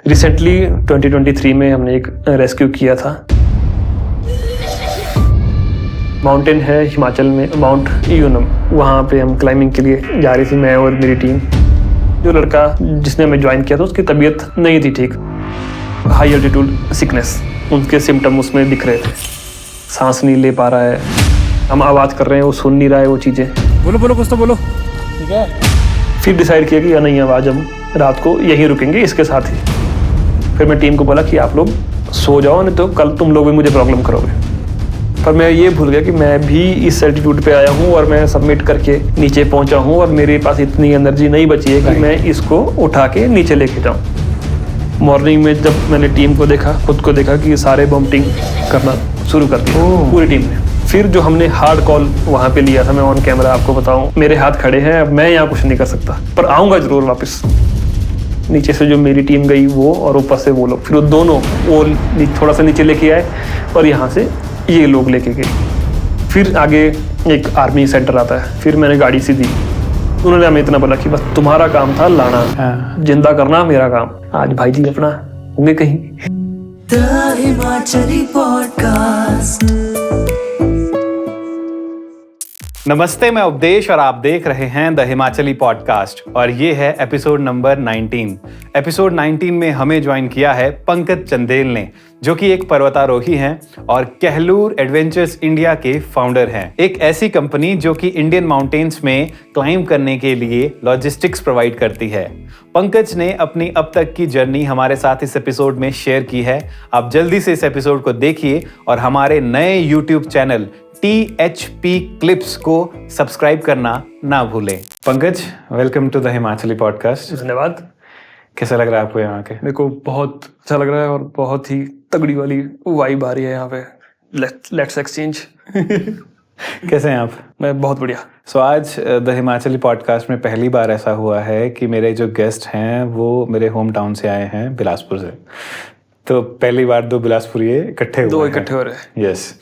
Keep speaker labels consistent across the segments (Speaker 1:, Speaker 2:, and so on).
Speaker 1: Recently 2023 में हमने एक रेस्क्यू किया था। माउंटेन है हिमाचल में, माउंट यूनम, वहाँ पे हम क्लाइंबिंग के लिए जा रही थी, मैं और मेरी टीम। जो लड़का जिसने हमें ज्वाइन किया था उसकी तबीयत नहीं थी ठीक, हाई एल्टीट्यूड सिकनेस, उनके सिम्टम उसमें दिख रहे थे। सांस नहीं ले पा रहा है, हम आवाज़ कर रहे हैं वो सुन नहीं रहा है वो चीज़ें।
Speaker 2: बोलो बोलो कुछ तो बोलो। ठीक है,
Speaker 1: फिर डिसाइड किया कि या नहीं, आवाज़ हम रात को यहीं रुकेंगे इसके साथ ही। फिर मैं टीम को बोला कि आप लोग सो जाओ, नहीं तो कल तुम लोग भी मुझे प्रॉब्लम करोगे। पर मैं ये भूल गया कि मैं भी इस एल्टीट्यूड पे आया हूँ और मैं सबमिट करके नीचे पहुँचा हूँ और मेरे पास इतनी एनर्जी नहीं बची है कि मैं इसको उठा के नीचे लेके जाऊँ। मॉर्निंग में जब मैंने टीम को देखा, खुद को देखा कि सारे वॉमिटिंग करना शुरू कर दिया पूरी टीम ने। फिर जो हमने हार्ड कॉल वहाँ पे लिया था, मैं ऑन कैमरा आपको बताऊँ, मेरे हाथ खड़े हैं, अब मैं यहाँ कुछ नहीं कर सकता, पर आऊँगा जरूर वापस। नीचे से जो मेरी टीम गई वो, और ऊपर से वो लोग, फिर वो दोनों वो थोड़ा सा नीचे लेके आए और यहाँ से ये लोग लेके गए। फिर आगे एक आर्मी सेंटर आता है, फिर मैंने गाड़ी सी दी। उन्होंने हमें इतना बोला कि बस तुम्हारा काम था लाना, जिंदा करना मेरा काम। आज भाई जी अपना होंगे कहीं।
Speaker 3: The Himachali podcast.
Speaker 2: नमस्ते, मैं उपदेश और आप देख रहे हैं द हिमाचली पॉडकास्ट और ये है एपिसोड नंबर 19। एपिसोड 19 में हमें ज्वाइन किया है पंकज चंदेल ने, जो कि एक पर्वतारोही हैं और कहलूर एडवेंचर्स इंडिया के फाउंडर हैं। एक ऐसी कंपनी जो कि इंडियन माउंटेन्स में क्लाइंब करने के लिए लॉजिस्टिक्स प्रोवाइड करती है। पंकज ने अपनी अब तक की जर्नी हमारे साथ इस एपिसोड में शेयर की है। आप जल्दी से इस एपिसोड को देखिए और हमारे नए यूट्यूब चैनल THP क्लिप्स को सब्सक्राइब करना ना भूलें। Pankaj, welcome to the Himachali podcast.
Speaker 1: धन्यवाद।
Speaker 2: कैसा लग रहा है आपको यहाँ के?
Speaker 1: मेरे को बहुत अच्छा लग रहा है और बहुत ही तगड़ी वाली वाइब आ रही है यहाँ पे। Let's exchange.
Speaker 2: कैसे हैं आप? मैं
Speaker 1: बहुत बढ़िया।
Speaker 2: सो आज द हिमाचली पॉडकास्ट में पहली बार ऐसा हुआ है कि मेरे जो गेस्ट हैं वो मेरे होम टाउन से आए हैं, बिलासपुर से। तो पहली बार दो बिलासपुरी इकट्ठे
Speaker 1: हो रहे हैं।
Speaker 2: यस।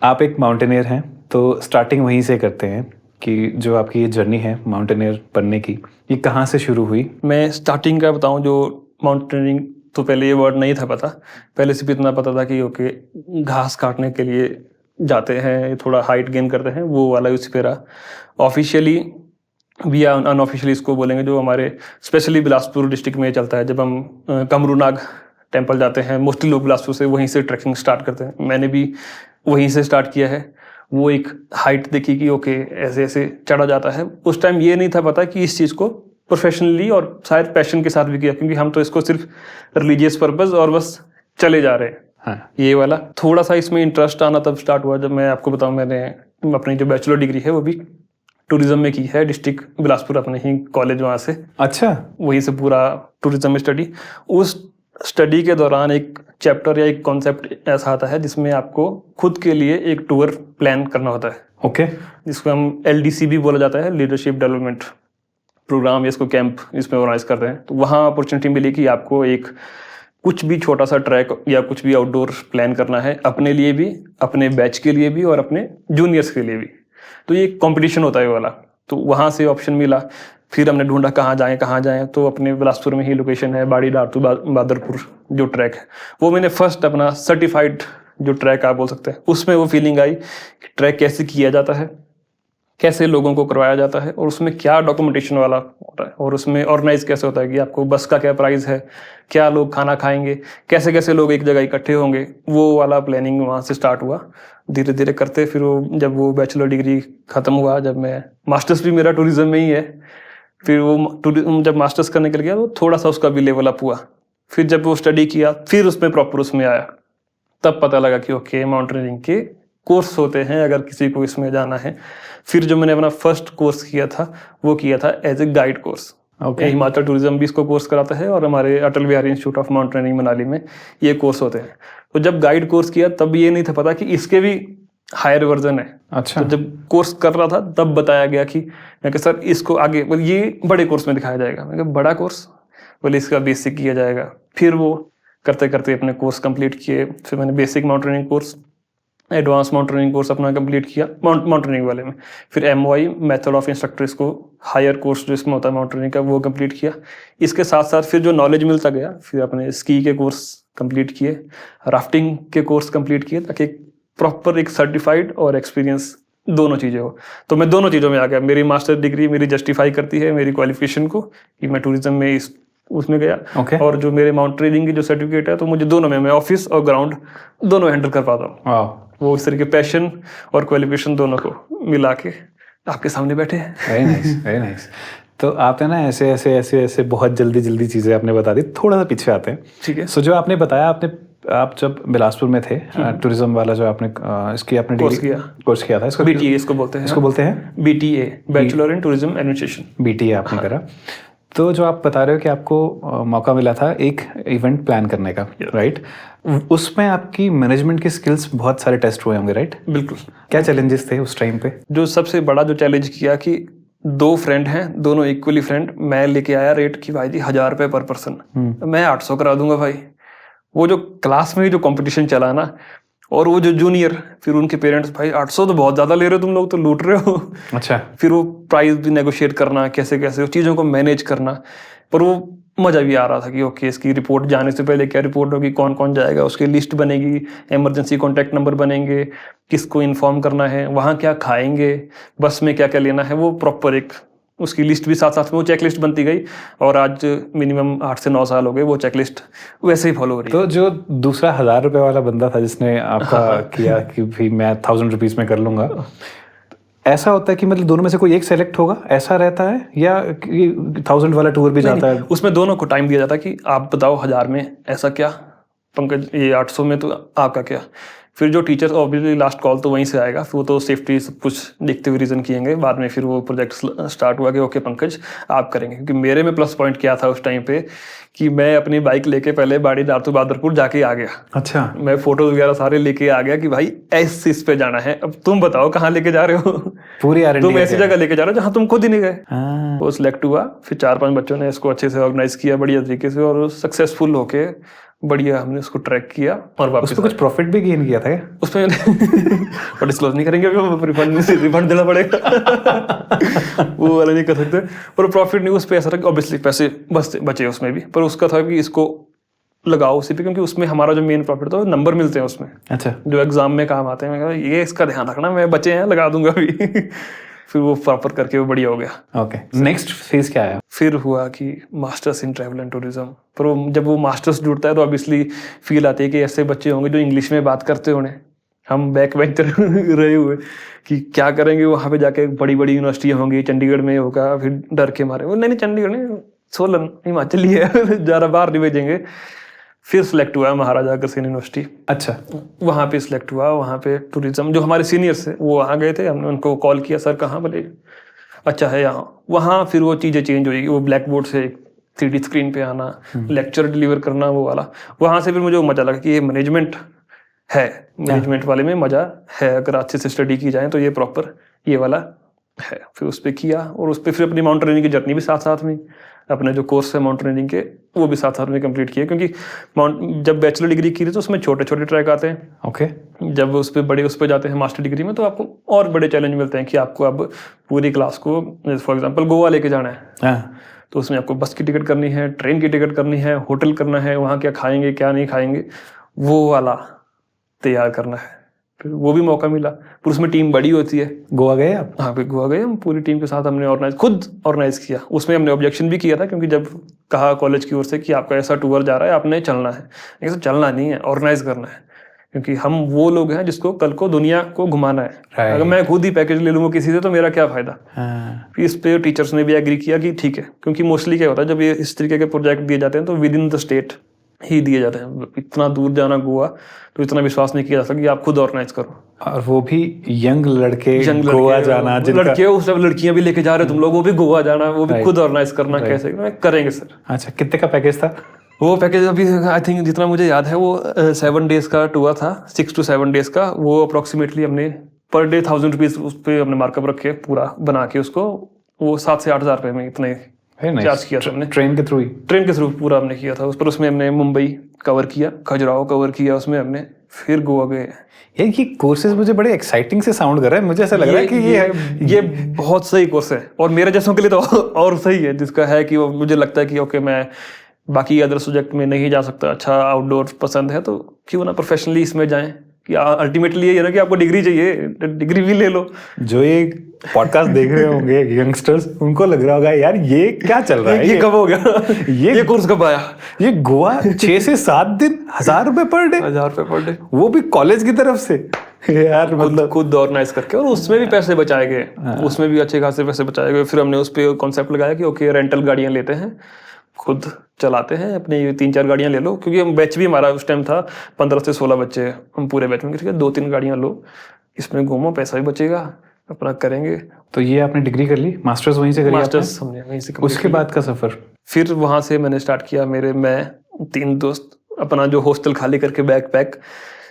Speaker 2: आप एक माउंटेनियर हैं, तो स्टार्टिंग वहीं से करते हैं कि जो आपकी ये जर्नी है माउंटेनियर बनने की, ये कहाँ से शुरू हुई?
Speaker 1: मैं स्टार्टिंग का बताऊं, जो माउंटेनियरिंग, तो पहले ये वर्ड नहीं था पता। पहले सिर्फ इतना पता था कि ओके, घास काटने के लिए जाते हैं, थोड़ा हाइट गेन करते हैं, वो वाला उसी पे रहा। ऑफिशियली भी या अनऑफिशियली इसको बोलेंगे, जो हमारे स्पेशली बिलासपुर डिस्ट्रिक्ट में चलता है। जब हम कमरूनाग टेम्पल जाते हैं, मोस्टली लोग बिलासपुर से वहीं से ट्रैकिंग स्टार्ट करते हैं। मैंने भी वहीं से स्टार्ट किया है। वो एक हाइट देखी कि ओके ऐसे ऐसे चढ़ा जाता है। उस टाइम ये नहीं था पता कि इस चीज़ को प्रोफेशनली और शायद पैशन के साथ भी किया, क्योंकि हम तो इसको सिर्फ रिलीजियस पर्पस और बस चले जा रहे हैं।
Speaker 2: हाँ।
Speaker 1: ये वाला थोड़ा सा इसमें इंटरेस्ट आना तब स्टार्ट हुआ जब, मैं आपको बताऊं, मैंने अपनी जो बैचलर डिग्री है वो भी टूरिज्म में की है, डिस्ट्रिक्ट बिलासपुर, अपने ही कॉलेज वहाँ से।
Speaker 2: अच्छा।
Speaker 1: वहीं से पूरा टूरिज्म में स्टडी। उस स्टडी के दौरान एक चैप्टर या एक कॉन्सेप्ट ऐसा आता है जिसमें आपको खुद के लिए एक टूर प्लान करना होता है।
Speaker 2: ओके।
Speaker 1: जिसको हम LDC भी बोला जाता है, लीडरशिप डेवलपमेंट प्रोग्राम, या इसको कैंप इसमें ऑर्गेनाइज करते हैं। तो वहाँ अपॉर्चुनिटी मिली कि आपको एक कुछ भी छोटा सा ट्रैक या कुछ भी आउटडोर प्लान करना है, अपने लिए भी, अपने बैच के लिए भी और अपने जूनियर्स के लिए भी। तो ये कंपटीशन होता है ये वाला। तो वहाँ से ऑप्शन मिला। फिर हमने ढूंढा कहाँ जाएं। तो अपने बिलासपुर में ही लोकेशन है बाड़ी डारतू बादरपुर, जो ट्रैक है वो मैंने फर्स्ट अपना सर्टिफाइड जो ट्रैक आप बोल सकते हैं, उसमें वो फीलिंग आई कि ट्रैक कैसे किया जाता है, कैसे लोगों को करवाया जाता है, और उसमें क्या डॉक्यूमेंटेशन वाला होता है, और उसमें ऑर्गेनाइज कैसे होता है कि आपको बस का क्या प्राइस है, क्या लोग खाना खाएंगे, कैसे कैसे लोग एक जगह इकट्ठे होंगे। वो वाला प्लानिंग वहाँ से स्टार्ट हुआ धीरे धीरे करते। फिर वो जब वो बैचलर डिग्री ख़त्म हुआ, जब मैं मास्टर्स भी मेरा टूरिज्म में ही है, फिर वो जब मास्टर्स करने के लिए गया तो थोड़ा सा उसका भी लेवल अप हुआ। फिर जब वो स्टडी किया, फिर उसमें प्रॉपर उसमें आया, तब पता लगा कि ओके माउंटेनियरिंग के कोर्स होते हैं अगर किसी को इसमें जाना है। फिर जो मैंने अपना फर्स्ट कोर्स किया था वो किया था as a guide course. Himachal tourism भी इसको कोर्स कराता है और हमारे Atal Bihari institute of mountaineering Manali में ये कोर्स होते हैं। तो जब गाइड कोर्स किया तब ये नहीं था पता कि इसके भी हायर वर्जन है।
Speaker 2: अच्छा।
Speaker 1: तो जब कोर्स कर रहा था तब बताया गया कि मैं कहा सर इसको आगे ये बड़े कोर्स में दिखाया जाएगा। मैं कहा बड़ा कोर्स? बोले इसका बेसिक किया जाएगा। फिर वो करते करते अपने कोर्स कंप्लीट किए। फिर मैंने basic mountaineering course advance mountaineering course अपना कंप्लीट किया माउंटेनियरिंग वाले में। फिर MOI मेथड ऑफ इंस्ट्रक्टर, इसको हायर कोर्स जो इसमें होता है माउंटेनियरिंग का, वो कंप्लीट किया। इसके साथ साथ फिर जो नॉलेज मिलता गया, फिर अपने स्की के कोर्स कंप्लीट किए, राफ्टिंग के कोर्स कंप्लीट किए, ताकि प्रॉपर एक सर्टिफाइड और एक्सपीरियंस दोनों चीज़ें हो। तो मैं दोनों चीज़ों में आ गया। मेरी मास्टर डिग्री मेरी जस्टिफाई करती है मेरी क्वालिफिकेशन को कि मैं टूरिज्म में उसमें गया।
Speaker 2: Okay.
Speaker 1: और जो मेरे माउंटेनियरिंग की जो सर्टिफिकेट है, तो मुझे दोनों में, मैं ऑफिस और ग्राउंड दोनों हैंडल कर पाता हूँ।
Speaker 2: वाह,
Speaker 1: वो इस तरह के पैशन और क्वालिफिकेशन दोनों को मिला के आपके सामने बैठे हैं।
Speaker 2: Very nice, very nice. तो आपने ना ऐसे ऐसे ऐसे ऐसे बहुत जल्दी जल्दी चीज़ें आपने बता दी। थोड़ा सा पीछे आते हैं।
Speaker 1: ठीक है।
Speaker 2: सो जो आपने बताया, आप जब बिलासपुर में थे, टूरिज्म वाला जो आपने इसकी आपने कोर्स किया था, इसको
Speaker 1: BTA इसको बोलते हैं। BTA, bachelor in tourism administration.
Speaker 2: BTA आपने करा। तो जो आप बता रहे हो कि आपको मौका मिला था एक इवेंट प्लान करने का, राइट? उसमें आपकी मैनेजमेंट की स्किल्स बहुत सारे टेस्ट हुए होंगे, राइट?
Speaker 1: बिल्कुल।
Speaker 2: क्या चैलेंजेस थे उस टाइम पे?
Speaker 1: जो सबसे बड़ा जो चैलेंज किया कि 2 फ्रेंड हैं, दोनों इक्वली फ्रेंड। मैं लेके आया रेट की भाई जी 1000 रुपये पर पर्सन, मैं 800 करा दूंगा भाई। वो जो क्लास में जो कंपटीशन चला ना, और वो जो जूनियर, फिर उनके पेरेंट्स, भाई 800 तो बहुत ज़्यादा ले रहे हो तुम लोग, तो लूट रहे हो।
Speaker 2: अच्छा।
Speaker 1: फिर वो प्राइस भी नेगोशिएट करना, कैसे कैसे चीज़ों को मैनेज करना। पर वो मज़ा भी आ रहा था कि ओके, इसकी रिपोर्ट जाने से पहले क्या रिपोर्ट होगी, कौन कौन जाएगा, उसकी लिस्ट बनेगी, इमरजेंसी कॉन्टैक्ट नंबर बनेंगे, किसको इन्फॉर्म करना है, वहाँ क्या खाएंगे, बस में क्या क्या लेना है, वो प्रॉपर एक उसकी लिस्ट भी साथ साथ में वो चेक लिस्ट बनती गई। और आज मिनिमम 8 से 9 साल हो गए वो चेक लिस्ट वैसे ही फॉलो हो रही है।
Speaker 2: तो जो दूसरा 1000 रुपये वाला बंदा था जिसने आपका किया कि भाई मैं 1000 रुपीज़ में कर लूँगा, ऐसा होता है कि मतलब दोनों में से कोई एक सेलेक्ट होगा, ऐसा रहता है, या 1000 वाला टूर भी जाता है?
Speaker 1: उसमें दोनों को टाइम दिया जाता है कि आप बताओ 1000 में ऐसा क्या, पंकज ये 800 में तो आपका क्या। फिर जो टीचर ऑब्वियसली लास्ट कॉल तो वहीं से आएगा, फिर वो तो सेफ्टी सब कुछ देखते हुए रीज़न किएंगे। बाद में फिर वो प्रोजेक्ट स्टार्ट हुआ कि ओके पंकज आप करेंगे। क्योंकि मेरे में प्लस पॉइंट क्या था उस टाइम पे कि मैं अपनी बाइक लेके पहले बाड़ी दारतू बहादुरपुर जाके आ गया।
Speaker 2: अच्छा। मैं
Speaker 1: फोटोज वगैरह सारे लेके आ गया कि भाई इस पे जाना है, अब तुम बताओ कहाँ लेके जा रहे हो।
Speaker 2: पूरी R&D
Speaker 1: तुम ऐसी जगह लेके जा रहे हो जहाँ तुम खुद ही नहीं गए।
Speaker 2: हाँ।
Speaker 1: वो सिलेक्ट हुआ, फिर 4-5 बच्चों ने इसको अच्छे से ऑर्गेनाइज किया बढ़िया तरीके से, और सक्सेसफुल होके बढ़िया हमने उसको ट्रैक किया। और वापस
Speaker 2: उसमें कुछ प्रॉफिट भी गेन किया था
Speaker 1: उसमें और डिस्क्लोज नहीं करेंगे, रिफंड देना पड़ेगा। वो वाला नहीं कर सकते। पर प्रॉफिट नहीं, उस पर ऐसा था कि ऑब्वियसली पैसे बचे उसमें भी, पर उसका था कि इसको लगाओ उसी पे, क्योंकि उसमें हमारा जो मेन प्रॉफिट था नंबर मिलते हैं उसमें। अच्छा। जो एग्जाम में काम आते हैं। मैं कहा ये इसका ध्यान रखना, मैं बचे हैं लगा दूंगा अभी। फिर वो प्रॉपर करके वो बढ़िया हो गया।
Speaker 2: ओके। नेक्स्ट फेज क्या आया? फिर
Speaker 1: हुआ कि masters in travel and tourism. पर जब वो मास्टर्स जुड़ता है तो ऑब्वियसली फील आती है कि ऐसे बच्चे होंगे जो इंग्लिश में बात करते होंगे, हम बैक बेंचर रहे हुए कि क्या करेंगे वहाँ पे जाके, बड़ी बड़ी यूनिवर्सिटी होंगी, चंडीगढ़ में होगा, फिर डर के मारे वो नहीं चंडीगढ़ नहीं, सोलन हिमाचल ही है, ज़्यादा बाहर नहीं भेजेंगे। फिर सिलेक्ट हुआ महाराजा अग्रसेन यूनिवर्सिटी।
Speaker 2: अच्छा।
Speaker 1: वहाँ पे सिलेक्ट हुआ, वहाँ पे टूरिज्म जो हमारे सीनियर्स थे वो वहाँ गए थे, हमने उनको कॉल किया, सर कहाँ, बोले अच्छा है यहाँ। वहाँ फिर वो चीज़ें चेंज हुई, वो ब्लैक बोर्ड से 3D स्क्रीन पे आना, लेक्चर डिलीवर करना, वो वाला। वहाँ से फिर मुझे मज़ा लगा कि ये मैनेजमेंट है, मैनेजमेंट वाले में मज़ा है, अगर अच्छे से स्टडी की जाए तो ये प्रॉपर ये वाला है। फिर उस पर किया, और उस पर फिर अपनी माउंटेनियरिंग की जर्नी भी साथ साथ में, अपने जो कोर्स है माउंटेनियरिंग के वो भी साथ साथ में कंप्लीट किए। क्योंकि जब बैचलर डिग्री की थी तो उसमें छोटे छोटे ट्रैक आते हैं।
Speaker 2: ओके।
Speaker 1: जब उस पर जाते हैं मास्टर डिग्री में, तो आपको और बड़े चैलेंज मिलते हैं कि आपको अब पूरी क्लास को फॉर एग्जांपल गोवा लेके जाना है। तो उसमें आपको बस की टिकट करनी है, ट्रेन की टिकट करनी है, होटल करना है, वहाँ क्या खाएंगे क्या नहीं खाएंगे, वो वाला तैयार करना है। फिर वो भी मौका मिला, फिर उसमें टीम बड़ी होती है।
Speaker 2: गोवा गए आप?
Speaker 1: हाँ फिर गोवा गए हम पूरी टीम के साथ, हमने खुद ऑर्गेनाइज किया। उसमें हमने ऑब्जेक्शन भी किया था, क्योंकि जब कहा कॉलेज की ओर से कि आपका ऐसा टूर जा रहा है, आपने चलना है, ऐसा चलना नहीं है, ऑर्गेनाइज करना है। क्योंकि हम वो लोग हैं जिसको कल को दुनिया को घुमाना है। अगर मैं खुद ही पैकेज ले लूँगा किसी से तो मेरा क्या फ़ायदा। फिर इस पे टीचर्स ने भी एग्री किया कि ठीक है, क्योंकि मोस्टली क्या होता है जब ये इस तरीके के प्रोजेक्ट दिए जाते हैं तो विद इन द स्टेट ही दिए जाते हैं। इतना दूर जाना गोवा तो इतना विश्वास नहीं किया जा सकता कि आप खुद ऑर्गेनाइज करो,
Speaker 2: और वो भी यंग लड़के गोवा जाना,
Speaker 1: लड़के उस सब लड़कियां भी लेके जा रहे हो तुम लोग, वो भी गोवा जाना, वो भी खुद ऑर्गेनाइज करना, कैसे करेंगे सर।
Speaker 2: अच्छा, कितने का पैकेज था
Speaker 1: वो? पैकेज अभी आई थिंक जितना मुझे याद है वो 7 days का टूर था, 6 to 7 days का। वो अप्रोक्सीमेटली हमने पर डे 1000 रुपीज उस पर हमने मार्कअप रखे, पूरा बना के उसको वो 7 से 8 हज़ार रुपये में इतने चार्ज किया था हमने।
Speaker 2: ट्रेन के थ्रू
Speaker 1: पूरा हमने किया था उस पर। उसमें हमने मुंबई कवर किया, खजुराहो कवर किया, उसमें हमने फिर गोवा गए।
Speaker 2: यार ये कोर्सेज मुझे बड़े एक्साइटिंग से साउंड कर रहे हैं, मुझे ऐसा लग रहा है कि
Speaker 1: ये बहुत सही कोर्स है और मेरे जैसों के लिए तो और सही है, जिसका है कि वो मुझे लगता है कि ओके मैं बाकी अदर सब्जेक्ट में नहीं जा सकता, अच्छा आउटडोर पसंद है, तो क्यों ना प्रोफेशनली इसमें जाएं। कि अल्टीमेटली ये है ना कि आपको डिग्री चाहिए, डिग्री भी ले लो।
Speaker 2: जो ये पॉडकास्ट देख रहे होंगे यंगस्टर्स, उनको लग रहा होगा यार ये क्या चल रहा है,
Speaker 1: ये कब हो गया, ये कोर्स कब आया।
Speaker 2: ये गोवा 6 से 7 दिन 1000 रुपए पर डे,
Speaker 1: 1000 रुपये पर डे,
Speaker 2: वो भी कॉलेज की तरफ से यार, मतलब
Speaker 1: खुद ऑर्गेनाइज करके, और उसमें भी पैसे बचाए गए, उसमें भी अच्छे खासे पैसे बचाए गए। फिर हमने उस पर कॉन्सेप्ट लगाया कि ओके रेंटल गाड़ियां लेते हैं, खुद चलाते हैं अपने, ये 3-4 गाड़ियां ले लो, क्योंकि हम बैच भी हमारा उस टाइम था 15 से 16 बच्चे, हम पूरे बैच में, ठीक है 2-3 गाड़ियां लो, इसमें घूमो, पैसा भी बचेगा, अपना करेंगे।
Speaker 2: तो ये आपने डिग्री कर ली, मास्टर्स वहीं से करी
Speaker 1: मास्टर्स हमने वहीं से।
Speaker 2: उसके बाद का सफर
Speaker 1: फिर वहां से मैंने स्टार्ट किया, मैं 3 दोस्त अपना जो हॉस्टल खाली करके बैग पैक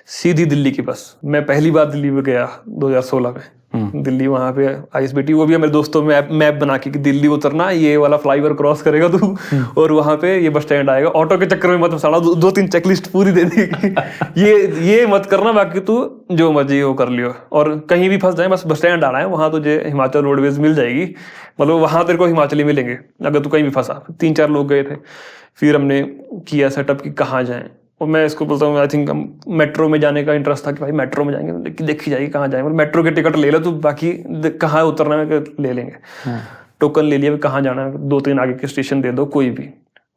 Speaker 1: सीधी दिल्ली की बस। मैं पहली बार दिल्ली में गया 2016 में, दिल्ली, वहां पे आईएसबीटी, वो भी मेरे दोस्तों में मैप बना के कि दिल्ली उतरना, ये वाला फ्लाईओवर क्रॉस करेगा तू और वहां पे ये बस स्टैंड आएगा। ऑटो के चक्कर में मत साला 2-3 चेकलिस्ट पूरी दे दी ये मत करना, बाकी तू जो मर्जी वो कर लियो, और कहीं भी फंस जाए बस बस स्टैंड आना है, वहां तुझे हिमाचल रोडवेज मिल जाएगी, मतलब वहां तेरे को हिमाचली मिलेंगे अगर तू कहीं भी फंसा। 3-4 लोग गए थे, फिर हमने किया सेटअप कि कहाँ जाएं, और मैं इसको बोलता हूँ, आई थिंक मेट्रो में जाने का इंटरेस्ट था कि भाई मेट्रो में जाएंगे, देखी जाएगी कहाँ जाएंगे, मेट्रो के टिकट ले लो तू, बाकी कहाँ उतरना है ले लेंगे। टोकन ले लिया, कहाँ जाना है, 2-3 आगे के स्टेशन दे दो कोई भी,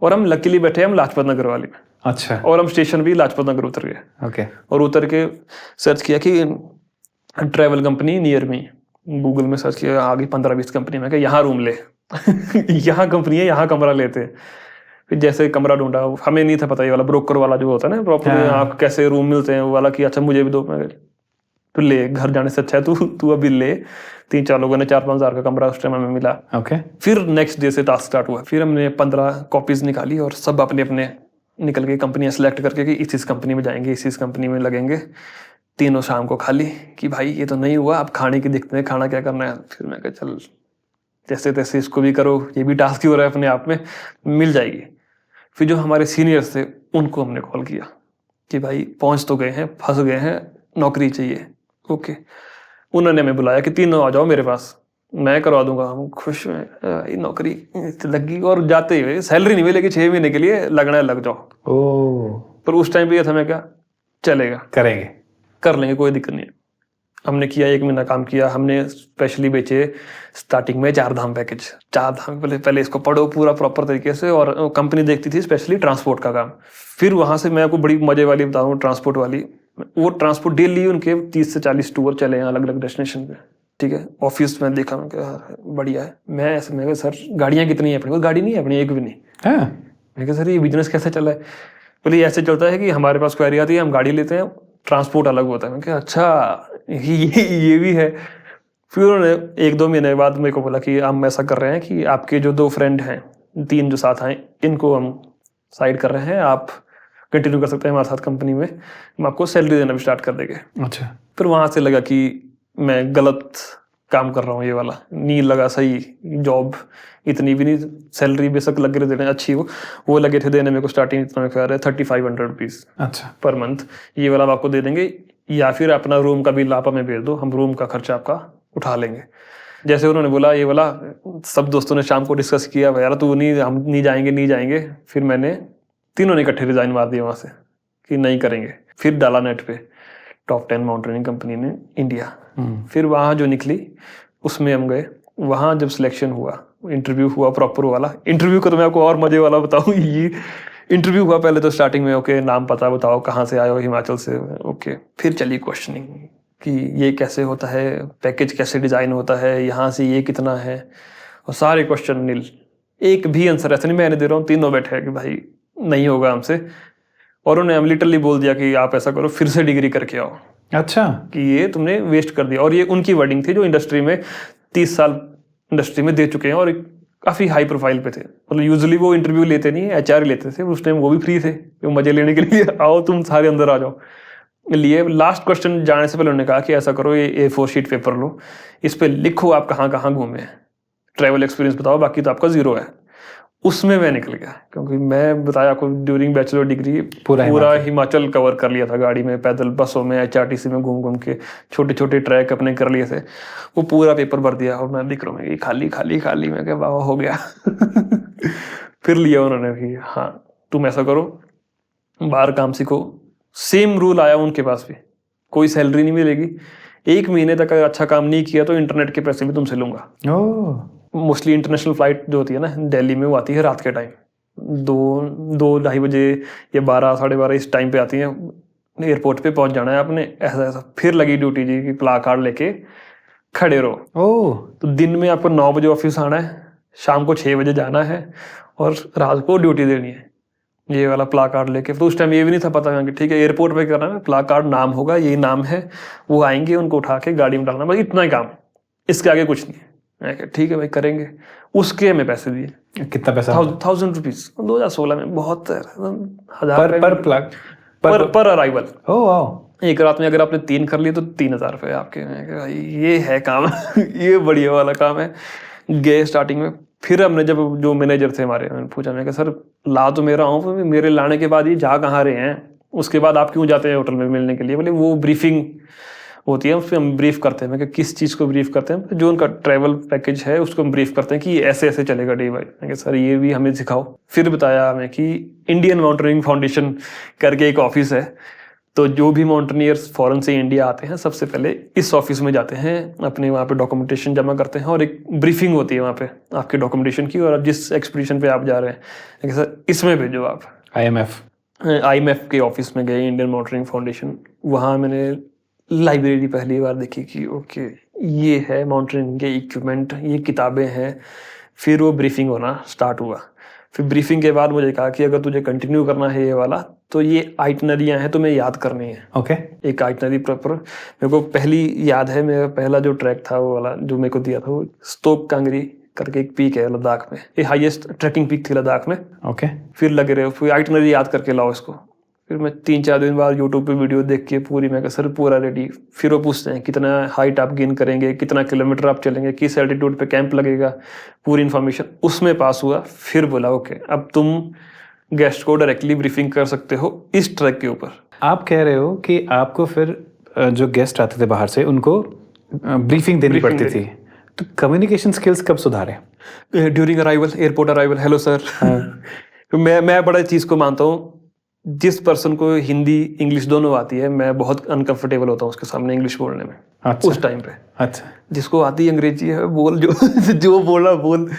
Speaker 1: और हम लकीली बैठे हम लाजपत नगर वाले में।
Speaker 2: अच्छा।
Speaker 1: और हम स्टेशन भी लाजपत नगर उतर गए।
Speaker 2: ओके।
Speaker 1: और उतर के सर्च किया कि ट्रैवल कंपनी नियर में, गूगल में सर्च किया, आगे 15-20 कंपनी में, यहाँ रूम ले यहाँ कंपनी है, यहाँ कमरा लेते हैं। फिर जैसे कमरा ढूंढा, हमें नहीं था पता ये वाला ब्रोकर वाला जो होता है ना प्रॉपर, आप कैसे रूम मिलते हैं वो वाला, कि अच्छा मुझे भी दो, तो ले, घर जाने से अच्छा है तू अभी ले। 3-4 लोगों ने 4-5 हज़ार का कमरा उस टाइम हमें मिला।
Speaker 2: ओके।
Speaker 1: फिर नेक्स्ट डे से टास्क स्टार्ट हुआ, फिर हमने 15 कॉपीज निकाली और सब अपने अपने निकल गए कंपनियां सेलेक्ट करके कि इस कंपनी में जाएंगे, इस कंपनी में लगेंगे। तीनों शाम को खाली कि भाई ये तो नहीं हुआ, अब खाने की देखते हैं, खाना क्या करना है। फिर मैं कहा चल जैसे तैसे इसको भी करो, ये भी टास्क ही हो रहा है अपने आप में, मिल जाएगी। फिर जो हमारे सीनियर्स थे उनको हमने कॉल किया कि भाई पहुंच तो गए हैं, फंस गए हैं, नौकरी चाहिए। ओके, उन्होंने हमें बुलाया कि 3 आ जाओ मेरे पास, मैं करवा दूंगा। हम खुश हैं, नौकरी लग गई, और जाते ही सैलरी नहीं मिलेगी 6 महीने के लिए, लगना है लग जाओ। पर उस टाइम पे ये था, मैं क्या चलेगा,
Speaker 2: करेंगे,
Speaker 1: कर लेंगे, कोई दिक्कत नहीं है। हमने किया, 1 महीना काम किया। हमने स्पेशली बेचे स्टार्टिंग में 4 धाम पैकेज। 4 धाम पहले इसको पढ़ो पूरा प्रॉपर तरीके से, और कंपनी देखती थी स्पेशली ट्रांसपोर्ट का काम। फिर वहां से मैं आपको बड़ी मजे वाली बताऊँ, ट्रांसपोर्ट वाली, वो ट्रांसपोर्ट डेली उनके 30 से 40 टूर चले हैं अलग अलग डेस्टिनेशन पे, ठीक है। ऑफिस में देखा, मैं बढ़िया है। मैं ऐसे मैं सर गाड़ियाँ कितनी है अपनी, गाड़ी नहीं है अपनी, एक भी नहीं। मैं कहा सर ये बिजनेस कैसे चला है? बोले ऐसे चलता है कि हमारे पास क्वेरी आती है, हम गाड़ी लेते हैं, ट्रांसपोर्ट अलग होता है। मैं कहा अच्छा ये भी है। फिर उन्होंने 1-2 महीने बाद मेरे को बोला कि हम ऐसा कर रहे हैं कि आपके जो 2 फ्रेंड हैं, 3 जो साथ आए, इनको हम साइड कर रहे हैं, आप कंटिन्यू कर सकते हैं हमारे साथ कंपनी में, हम आपको सैलरी देना भी स्टार्ट कर देंगे।
Speaker 2: अच्छा।
Speaker 1: फिर वहां से लगा कि मैं गलत काम कर रहा हूँ, ये वाला नहीं लगा सही। जॉब इतनी भी नहीं, सैलरी बेशक लग रहे देने अच्छी, वो लगे थे देने मेरे को स्टार्टिंग इतना में कह रहे 3500 रुपीज
Speaker 2: अच्छा
Speaker 1: पर मंथ, ये वाला हम आपको दे देंगे, या फिर अपना रूम का बिल आप हमें भेज दो, हम रूम का खर्चा आपका उठा लेंगे। जैसे उन्होंने बोला ये वाला, सब दोस्तों ने शाम को डिस्कस किया, यार तू नहीं, हम नहीं जाएंगे। फिर मैंने तीनों ने इकट्ठे रिजाइन मार दिया वहां से कि नहीं करेंगे। फिर डाला नेट पे टॉप 10 माउंटेनिंग कंपनी ने इंडिया। फिर वहाँ जो निकली उसमें हम गए। वहाँ जब सिलेक्शन हुआ, इंटरव्यू हुआ प्रॉपर वाला। इंटरव्यू का तो मैं आपको और मजे वाला बताऊँ, ये इंटरव्यू हुआ पहले तो स्टार्टिंग में, ओके नाम पता बताओ, कहाँ से आए हो, हिमाचल से, ओके। फिर चली क्वेश्चनिंग कि ये कैसे होता है, पैकेज कैसे डिज़ाइन होता है, यहाँ से ये कितना है, और सारे क्वेश्चन नील, एक भी आंसर ऐसा नहीं मैंने दे रहा हूँ। तीनों बैठे हैं कि भाई नहीं होगा हमसे, और उन्हें हम लिटरली बोल दिया कि आप ऐसा करो, फिर से डिग्री करके आओ।
Speaker 2: अच्छा, कि
Speaker 1: ये तुमने वेस्ट कर दिया। और ये उनकी वर्डिंग थी जो इंडस्ट्री में 30 साल इंडस्ट्री में दे चुके हैं और काफ़ी हाई प्रोफाइल पे थे। मतलब यूजुअली वो इंटरव्यू लेते नहीं, HR लेते थे उस टाइम, वो भी फ्री थे, वो मजे लेने के लिए आओ तुम सारे अंदर आ जाओ। लिए लास्ट क्वेश्चन जाने से पहले उन्होंने कहा कि ऐसा करो, ये A4 शीट पेपर लो, इस पर लिखो आप कहाँ कहाँ घूमे हैं, ट्रैवल एक्सपीरियंस बताओ, बाकी तो आपका 0 है। उसमें मैं निकल गया, क्योंकि मैं बताया आपको ड्यूरिंग बैचलर डिग्री
Speaker 2: पूरा
Speaker 1: हिमाचल कवर कर लिया था, गाड़ी में, पैदल, बसों में, HRTC में घूम घूम के छोटे छोटे ट्रैक अपने कर लिए थे। वो पूरा पेपर भर दिया और मैं दिख रहा हूँ खाली खाली खाली, मैं क्या बाबा हो गया। फिर लिया उन्होंने भी, हाँ तुम ऐसा करो, बाहर काम सीखो। सेम रूल आया उनके पास भी, कोई सैलरी नहीं मिलेगी, 1 महीने तक अगर अच्छा काम नहीं किया तो इंटरनेट के पैसे भी तुमसे लूंगा। मोस्टली इंटरनेशनल फ्लाइट जो होती है ना दिल्ली में, वो आती है रात के टाइम, 2-2-2:30 बजे या 12 साढ़े 12 इस टाइम पे आती है। एयरपोर्ट पे पहुंच जाना है आपने, ऐसा ऐसा। फिर लगी ड्यूटी जी की प्ला कार्ड लेके खड़े रहो। तो दिन में आपको 9 बजे ऑफिस आना है, शाम को 6 बजे जाना है और रात को ड्यूटी देनी है, ये वाला प्ला कार्ड लेके। तो उस टाइम ये भी नहीं था पता कि ठीक है एयरपोर्ट पे करना है, प्ला कार्ड नाम होगा, ये नाम है, वो आएंगे, उनको उठा के गाड़ी में डालना, बस इतना ही काम, इसके आगे कुछ नहीं है। ठीक है भाई करेंगे। उसके हमें पैसे दिए।
Speaker 2: कितना पैसा?
Speaker 1: 1000 रुपीज 2016 में, बहुत 1000 पर अराइवल। एक रात में अगर आपने 3 कर लिए तो 3000 रुपये आपके। ये है काम। ये बढ़िया वाला काम है। गए स्टार्टिंग में, फिर हमने जब जो मैनेजर थे हमारे, मैंने पूछा, मैं सर ला तो मेरा हूँ, मेरे लाने के बाद ये जा कहाँ रहे हैं, उसके बाद आप क्यों जाते हैं होटल में मिलने के लिए? बोले वो ब्रीफिंग होती है, उस पर हम ब्रीफ करते हैं। मैं किस चीज़ को ब्रीफ करते हैं? जो उनका ट्रैवल पैकेज है उसको हम ब्रीफ करते हैं कि ऐसे ऐसे चलेगा डे बाई। मैं सर ये भी हमें सिखाओ। फिर बताया हमें कि इंडियन माउंटेनियरिंग फाउंडेशन करके एक ऑफिस है, तो जो भी माउंटेनियर्स फॉरेन से इंडिया आते हैं सबसे पहले इस ऑफिस में जाते हैं, अपने वहाँ पे डॉक्यूमेंटेशन जमा करते हैं और एक ब्रीफिंग होती है वहाँ पे आपके डॉक्यूमेंटेशन की, और अब जिस एक्सपीडिशन पे आप जा रहे हैं सर इसमें भेजो आप। IMF के ऑफिस में गए, इंडियन माउंटेनियरिंग फाउंडेशन। वहाँ मैंने लाइब्रेरी पहली बार देखी कि ओके ये है माउंटेनियरिंग के इक्विपमेंट, ये किताबें हैं। फिर वो ब्रीफिंग होना स्टार्ट हुआ। फिर ब्रीफिंग के बाद मुझे कहा कि अगर तुझे कंटिन्यू करना है ये वाला, तो ये आइटनरियाँ हैं तुम्हें याद करनी है।
Speaker 2: ओके।
Speaker 1: एक आइटनरी प्रॉपर मेरे को पहली याद है, मेरा पहला जो ट्रैक था वो वाला जो मेरे को दिया था, वो स्तोक कांगरी करके एक पीक है लद्दाख में, ये हाईएस्ट ट्रैकिंग पीक थी लद्दाख में।
Speaker 2: ओके।
Speaker 1: फिर लगे रहे फिर आइटनरी याद करके लाओ इसको। फिर मैं 3-4 दिन बाद यूट्यूब पे वीडियो देख के पूरी, मैं सर पूरा रेडी। फिर वो पूछते हैं कितना हाइट आप गेन करेंगे, कितना किलोमीटर आप चलेंगे, किस एल्टीट्यूड पे कैंप लगेगा, पूरी इन्फॉर्मेशन उसमें पास हुआ। फिर बोला ओके अब तुम गेस्ट को डायरेक्टली ब्रीफिंग कर सकते हो इस ट्रैक के ऊपर।
Speaker 2: आप कह रहे हो कि आपको फिर जो गेस्ट आते थे बाहर से उनको ब्रीफिंग देनी पड़ती थी, तो कम्युनिकेशन स्किल्स कब सुधारे?
Speaker 1: During arrival, airport arrival, hello sir. मैं बड़ा चीज़ को मानता हूँ, जिस पर्सन को हिंदी इंग्लिश दोनों आती है, मैं बहुत अनकंफर्टेबल होता हूँ उसके सामने इंग्लिश बोलने में।
Speaker 2: अच्छा।
Speaker 1: उस टाइम पे।
Speaker 2: अच्छा।
Speaker 1: जिसको आती है अंग्रेजी है बोल, जो बोला बोल,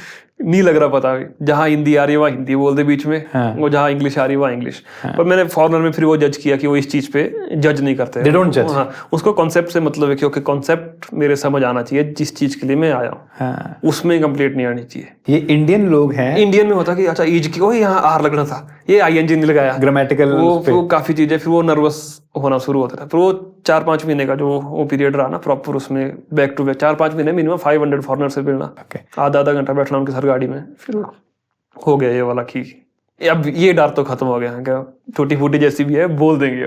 Speaker 1: नहीं लग रहा पता। जहाँ हिंदी आ रही है वहाँ हिंदी बोल दे बीच में,
Speaker 2: हाँ।
Speaker 1: वो जहाँ इंग्लिश आ रही है वहाँ इंग्लिश। पर मैंने फॉरनर में फिर वो जज किया कि वो इस चीज़ पे जज नहीं करते।
Speaker 2: They don't judge।
Speaker 1: हाँ, उसको कॉन्सेप्ट से मतलब है कि ओके कॉन्सेप्ट मेरे समझ आना चाहिए, जिस चीज़ के लिए मैं आया हूँ।
Speaker 2: हाँ।
Speaker 1: उसमें कंप्लीट नहीं आनी चाहिए।
Speaker 2: ये इंडियन लोग हैं।
Speaker 1: इंडियन में होता कि अच्छा ईज की, ओ यहाँ आर लगना था, ये ING नहीं लगाया,
Speaker 2: ग्रामेटिकल
Speaker 1: वो काफ़ी चीज़ें, फिर वो नर्वस होना शुरू होता था। फिर वो 4-5 महीने का जो वो पीरियड रहा ना प्रॉपर, उसमें बैक टू बैक 4-5 महीने मिनिमम 500 फॉरनर से मिलना, आधा घंटा बैठना उनके साथ गाड़ी में। फिर हो गया ये वाला कि अब ये डर तो खत्म हो गया, क्या छोटी फूटी जैसी भी है बोल देंगे।